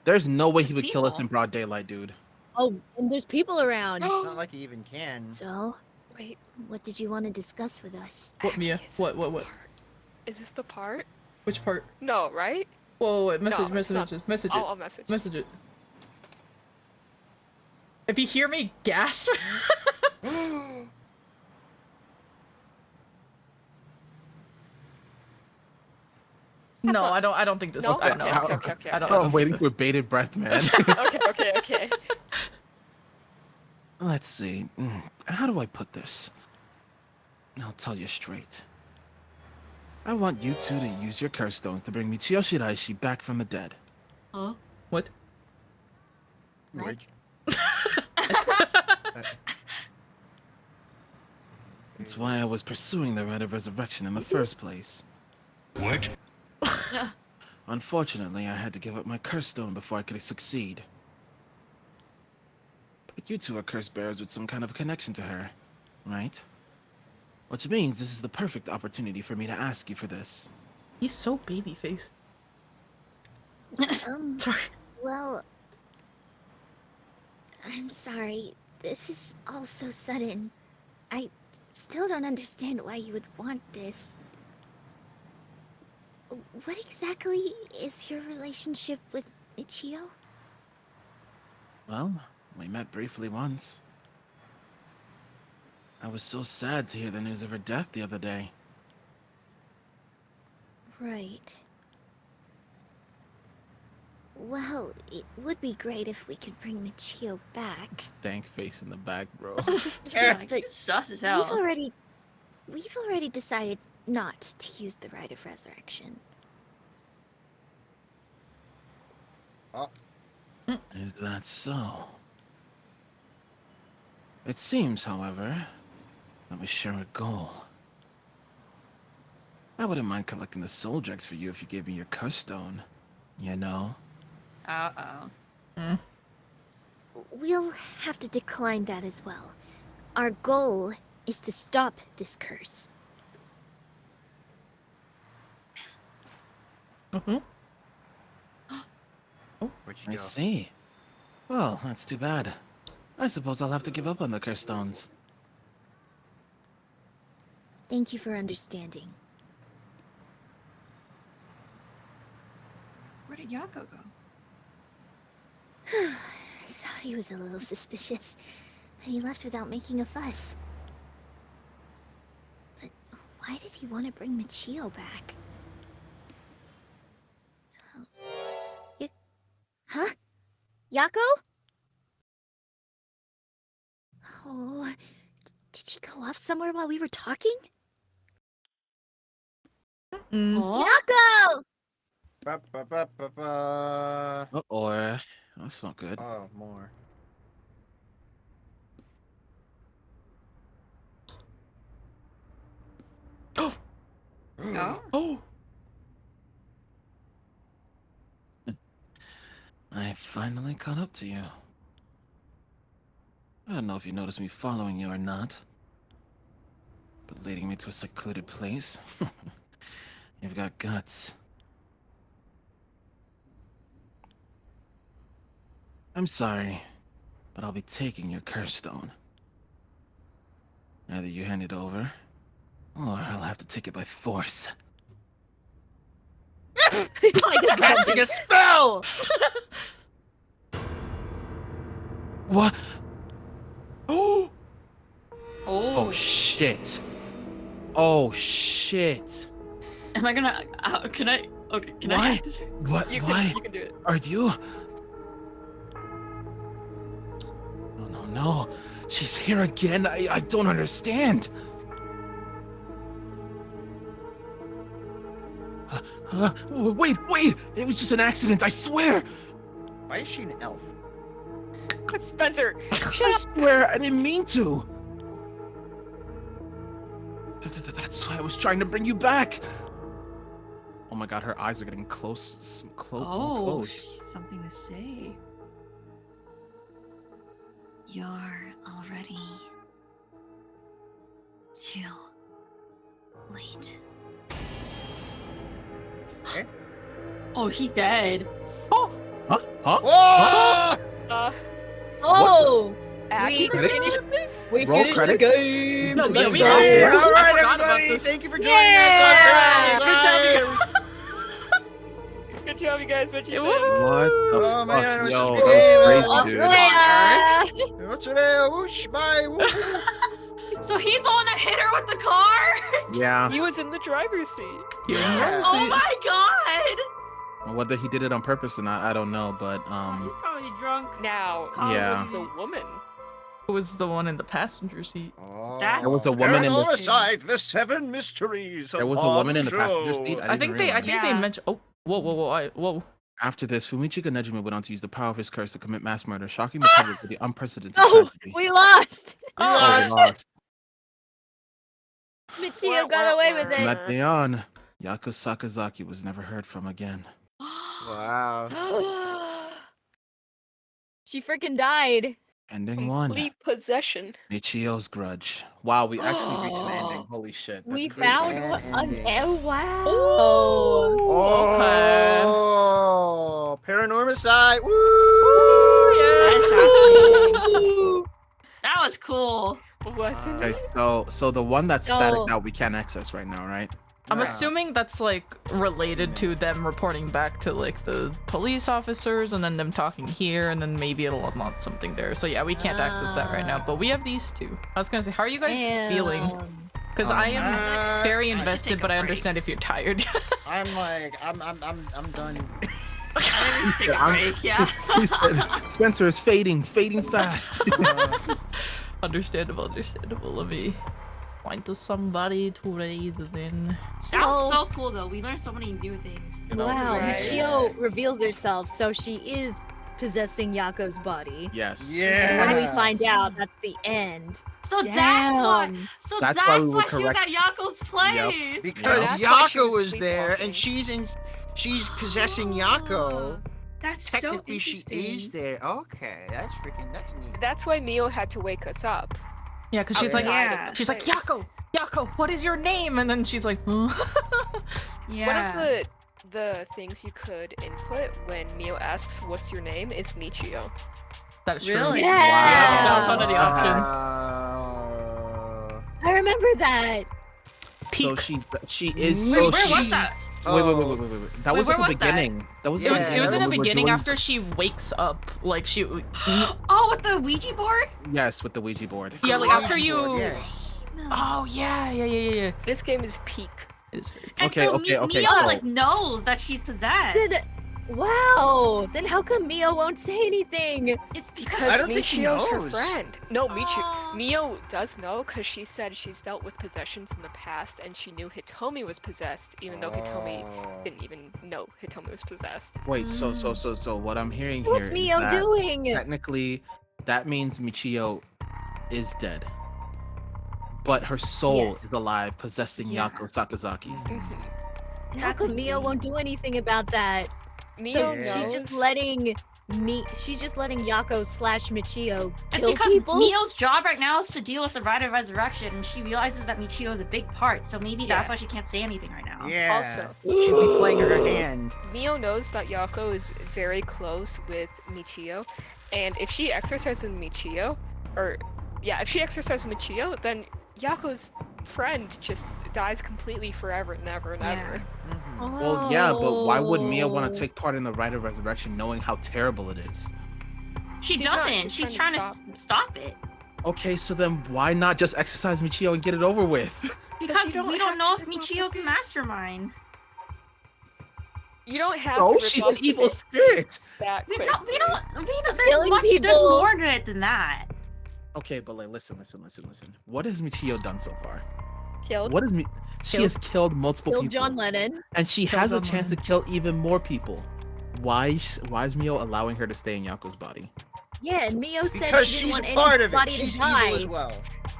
There's no way he There's would kill us people. in broad daylight, dude. Oh, and there's people around. Not like he even can. so Wait, what did you want to discuss with us? What, Mia? is this What, the what, what? part? Is this the part? Which part? No, right? Whoa, wait, message, No, it's message, not. message it. I'll message. Message it. If you hear me gasp, no, I don't think this No? is. I Okay, know. okay. I don't. Oh, I'm waiting for bated breath, man. Okay. Let's see. How do I put this? I'll tell you straight. I want you two to use your curse stones to bring Michio Shiraishi back from the dead. Huh? What? What? It's why I was pursuing the rite of resurrection in the first place. What? Unfortunately, I had to give up my curse stone before I could succeed. But you two are curse bearers with some kind of connection to her, right? Which means this is the perfect opportunity for me to ask you for this. He's so baby-faced. Sorry. Well, I'm sorry. This is all so sudden. I still don't understand why you would want this. What exactly is your relationship with Michio? Well, we met briefly once. I was so sad to hear the news of her death the other day. Right. Well, it would be great if we could bring Michio back. Stank face in the back, bro. But sus as we've hell. already decided not to use the Rite of Resurrection. Is that so? It seems, however, that we share a goal. I wouldn't mind collecting the soul dregs for you if you gave me your curse stone. You know? Uh-oh. We'll have to decline that as well. Our goal is to stop this curse. Mm-hmm. Where'd you I go? see. Well, that's too bad. I suppose I'll have to give up on the curse stones. Thank you for understanding. Where did Yako go? I thought he was a little suspicious, and he left without making a fuss. But why does he want to bring Michio back? Huh? Yako? Oh, did she go off somewhere while we were talking? Yako! Ba-ba-ba-ba-ba. Or that's not good. Oh, more. Oh. Oh! I finally caught up to you. I don't know if you noticed me following you or not, but leading me to a secluded place? You've got guts. I'm sorry, but I'll be taking your curse stone. Either you hand it over, or I'll have to take it by force. Casting a spell! What? Oh! Oh shit. Oh shit. Am I gonna? Can I? Okay. Can I? Why? Have this? What? You Why? can do it. Are you? No, no, no. She's here again. I don't understand. Wait. It was just an accident, I swear. Why is she an elf? Spencer, I swear I didn't mean to. That's why I was trying to bring you back. Oh my god, her eyes are getting close. More Oh, close. she's something to say. You're already too late. Oh, he's dead. Huh? Whoa! Oh! Abby, Credit? finished We Roll finished credit? the game! No, Let's we go. did. All I right, forgot about everybody. this. Thank you for joining us on Paranormasight. Good job, you guys. What you Woohoo! think? What the Oh, fuck? man, it was Yo, such a that good was game. crazy, dude. What's today? Whoosh, bye. Whoosh. So he's the one that hit her with the car? Yeah. He was in the driver's seat. Yeah. Oh my god! Whether he did it on purpose or not, I don't know, but He's probably drunk. Now, Yeah. who's the woman? Who was the one in the passenger seat? That's There was a woman in the. Paranormasight, the 7 mysteries of There was a woman in the Honshu. passenger seat. I think they Yeah. mentioned. Oh, whoa. After this, Fumichika Nejime went on to use the power of his curse to commit mass murder, shocking the public with the unprecedented Oh, tragedy. we lost. Oh, we lost. Michio got away with From it. that day on, Yako Sakazaki was never heard from again. Wow. She freaking died. Ending 1. Complete possession. Michio's grudge. Wow, we actually reached an ending. Holy shit. That's We crazy. found An one. ending. Oh, wow. Oh, Paranormasight. Woo! That was cool. Wasn't Okay, it? so the one that's static So- now we can't access right now, right? I'm Yeah. assuming that's like related to them reporting back to like the police officers and then them talking here and then maybe it'll unlock something there. So yeah, we can't access that right now, but we have these two. I was gonna say, how are you guys feeling? Because I am very invested, take a but I break. understand if you're tired. I'm like, I'm done. I need to take a break, yeah. He said, Spencer is fading fast. Understandable. Let me find to somebody to raid then. That was so cool, though. We learned so many new things. Wow, Right. Michio reveals herself, so she is possessing Yako's body. Yes. And when we Yes. find out, that's the end. So that's why. Damn. So That's that's, why we were why she was correct. at Yako's place. Because That's why she Yako was was there, and sleepwalking. she's possessing Yako. That's so Technically, she interesting. is there. Okay, that's neat. That's why Mio had to wake us up. Yeah, because she's like, outside of Yeah. the she's like, place. Yako, what is your name? And then she's like, huh? Yeah. One of the things you could input when Mio asks what's your name is Michio. That is true. Really? Yeah. That was one of the options. I remember that. So she is. Wait, so where she, was that? Wait. That Wait, was where at the was that? beginning. That was. It was Yeah, it was in the when we were beginning doing- after she wakes up. Like she Oh, with the Ouija board? Yes, with the Ouija board. yeah, like after you Yeah. Oh yeah. This game is peak. It is very And Okay, so okay, Mio, so- like, knows that she's possessed. Wow. Then how come Mio won't say anything? It's I Because don't think she Michio's her knows. friend. No, Oh. Mio does know because she said she's dealt with possessions in the past and she knew Hitomi was possessed, even though Hitomi didn't even know Hitomi was possessed. Wait. So what I'm hearing here What's is Mio that doing? technically that means Michio is dead, but her soul Yes. is alive, possessing Yeah. Yako Sakazaki. How come Mio won't do anything about that? Mio So knows. she's just letting Yako / Michio It's kill because people. Mio's job right now is to deal with the Rite of Resurrection, and she realizes that Michio is a big part, so maybe that's Yeah. why she can't say anything right now. Yeah. Also- she'd be playing her hand. Mio knows that Yako is very close with Michio, and if she exercises Michio, then Yako's friend just dies completely forever and ever and ever. Mhm. Well, yeah, but why would Mia want Oh. to take part in the Rite of Resurrection, knowing how terrible it is? She She's not, doesn't. she's She's trying trying to to stop it. Okay, so then why not just exercise Michio and get it over with? Because don't we have don't know to if resolve Michio's the the mastermind. You don't have No, to she's resolve an the evil mystery spirit. that We quick. don't. There's Killing much. There's people. more to it than that. Okay, but like, listen. What has Michio done so far? Killed. What is me? She has killed multiple Killed people, John Lennon. and she Killed has a John chance to kill even more people. Why is Mio allowing her to stay in Yako's body? Yeah, and Mio said Because she didn't she's want a part of it. anybody She's to die. evil as well.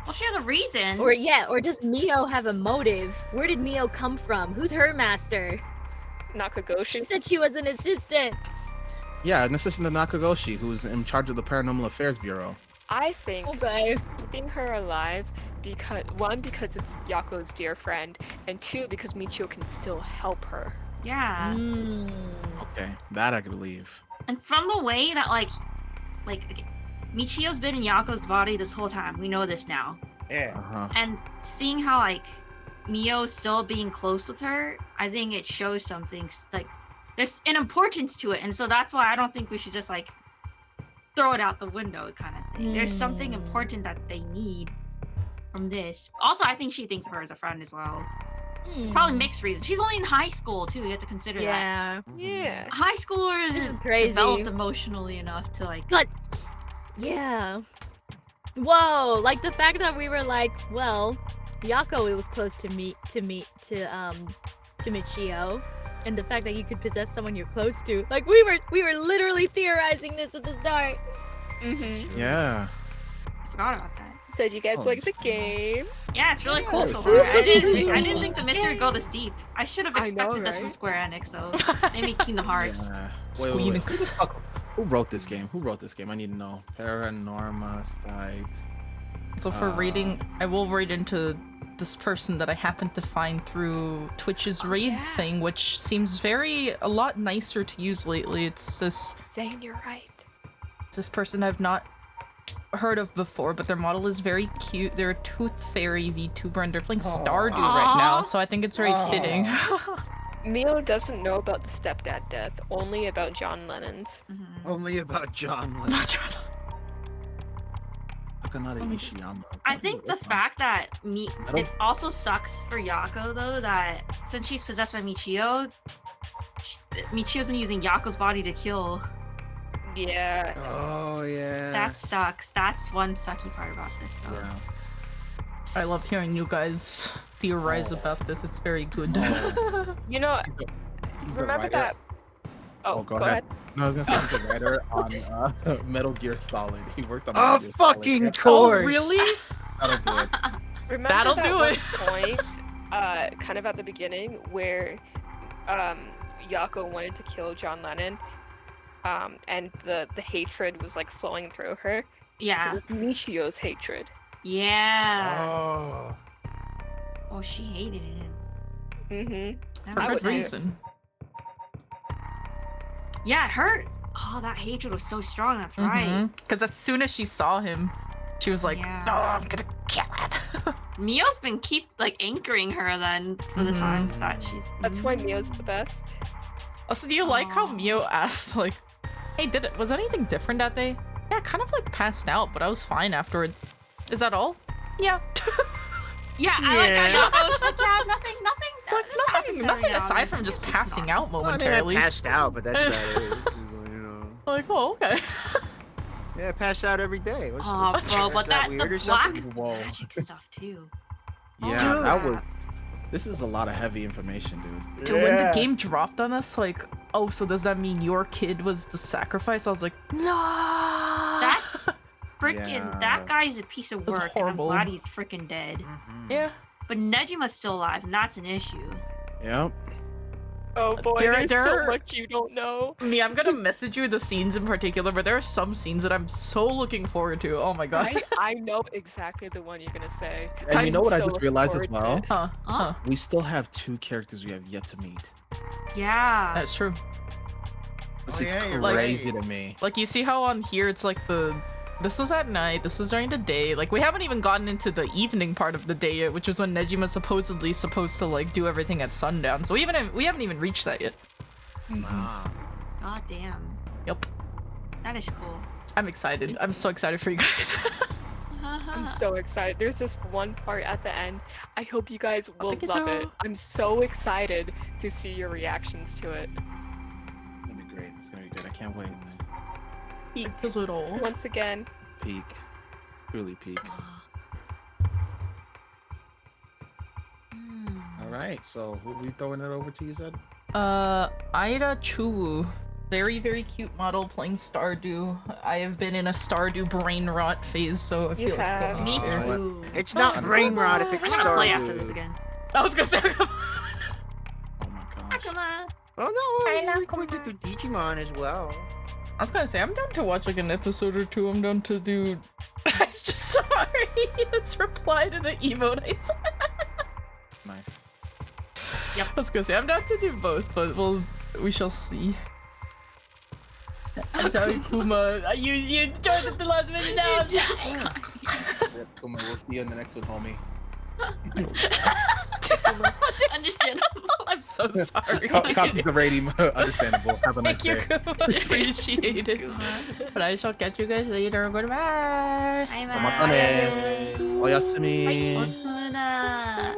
Well, she has a reason. Or does Mio have a motive? Where did Mio come from? Who's her master? She Nakagoshi. said she was an assistant. Yeah, an assistant to Nakagoshi, who's in charge of the Paranormal Affairs Bureau. I think Okay. she's keeping her alive because because it's Yako's dear friend, and two, because Michio can still help her. Yeah. Okay, that I could believe. And from the way that okay, Michio's been in Yako's body this whole time. We know this now. Yeah. Uh-huh. And seeing how Mio's still being close with her, I think it shows something there's an importance to it, and so that's why I don't think we should just throw it out the window kind of thing. There's something important that they need from this. Also, I think she thinks of her as a friend as well. It's probably mixed reasons. She's only in high school too. You have to consider that. Yeah. Yeah. High schoolers This is is crazy. developed emotionally enough to Yeah. Whoa! Like the fact that we were like, well, Yako was close to Michio, and the fact that you could possess someone you're close to. Like we were literally theorizing this at the start. Mm-hmm. Yeah. I forgot about that. So did you guys Holy like the game? Yeah, it's really cool it's so really far. cool. I didn't think the mystery would go this deep. I should have I know, expected this from right? Square Enix, though. Maybe Kingdom Hearts. Yeah. Squeenix. Who wrote this game? Who wrote this game? I need to know. Paranormasight. So for reading, I will read into this person that I happened to find through Twitch's raid thing, which seems a lot nicer to use lately. It's this Zane, you're right. person I've not heard of before, but their model is very cute. They're a Tooth Fairy VTuber and they're playing Stardew right now, so I think it's very fitting. Mio doesn't know about the stepdad death, only about John Lennon's. Only about John Lennon. I think the fact that it also sucks for Yako, though, that since she's possessed by Michio, Michio's been using Yako's body to kill. Yeah. Oh, yeah. That sucks. That's one sucky part about this, though. Yeah. I love hearing you guys theorize about this. It's very good. You know, He's the remember writer. that? Oh, go go ahead. No, I was gonna say he's the writer on Metal Gear Solid. He worked on. A Metal Gear fucking Solid. course. Oh, really? That'll do it. Remember That'll that do one it. point, kind of at the beginning, where Yako wanted to kill John Lennon, and the hatred was like flowing through her. Yeah. So it was Michio's hatred. Yeah. Oh. Oh, she hated him. Mm-hmm. That For makes good sense. reason. Yeah, it hurt. Oh, that hatred was so strong. That's right. Because as soon as she saw him, she was like, Yeah. "Oh, I'm gonna kill him." Mio's been anchoring her then for the times that she's. That's why Mio's the best. Also, do you like how Aw. Mio asked, like, "Hey, was anything different that day?" Yeah, I kind of like passed out, but I was fine afterwards. Is that all? Yeah. Yeah, I like how Yako was like, yeah, nothing. Nothing aside from just passing out Well, I mean, I momentarily. passed out, but that's about it. You know. Like, oh, okay. Yeah, I pass out every day. What's, Oh, what's bro, is but that the weird or black something? Whoa. magic stuff too. Yeah, Oh, that crap. was. This is a lot of heavy information, dude. Dude, when the game dropped on us, like, oh, so does that mean your kid was the sacrifice? I was like, no. That's freaking. Yeah. That guy's a piece of That's work, and I'm horrible. glad he's freaking dead. Mhm. Yeah. But Nejima's still alive, and that's an issue. Yep. Oh boy, There- there's there- so much you don't know. Me, I'm gonna message you the scenes in particular, but there are some scenes that I'm so looking forward to. Oh my god. I know exactly the one you're gonna say. And you know what I so just looking realized as forward to well? it. Huh. Huh? We still have 2 characters we have yet to meet, Yeah. That's true. which Oh, is yeah, you're crazy right. to me. Like, you see how on here it's like this was at night, this was during the day. Like, we haven't even gotten into the evening part of the day yet, which is when Nejima's supposedly supposed to, like, do everything at sundown. So we haven't even reached that yet. Wow. God damn. Yep. That is cool. I'm excited. I'm so excited for you guys. I'm so excited. There's this one part at the end. I hope you guys will think it's love it. all- I'm so excited to see your reactions to it. It's gonna be great. It's gonna be good. I can't wait. Because it all. Once again, Peak. Truly peak. All right. So who we throwing it over to? You said. Aida Chuwu. Very, very cute model playing Stardew. I have been in a Stardew brain rot phase, so I You feel like it's have. only Me fair. too. It's not brain rot if it's I'm gonna play Stardew. after this again. I was gonna say. Oh my gosh. Akuma. Oh no, we can do Digimon as well. I was gonna say, I'm down to watch like an episode or two. I'm down to do. It's just sorry. It's reply to the emote I sent. Nice. Yep. I was gonna say, I'm down to do both, but we shall see. I'm sorry, Kuma. You joined at the last minute now. I'm sorry. Come on, we'll see you in the next one, homie. Understandable. I'm so sorry. Copy the rating. Understandable. Have a nice Thank you, day. Kuma. Appreciate it. But I shall catch you guys later. Goodbye. Bye Omakane. Oyasumi. bye.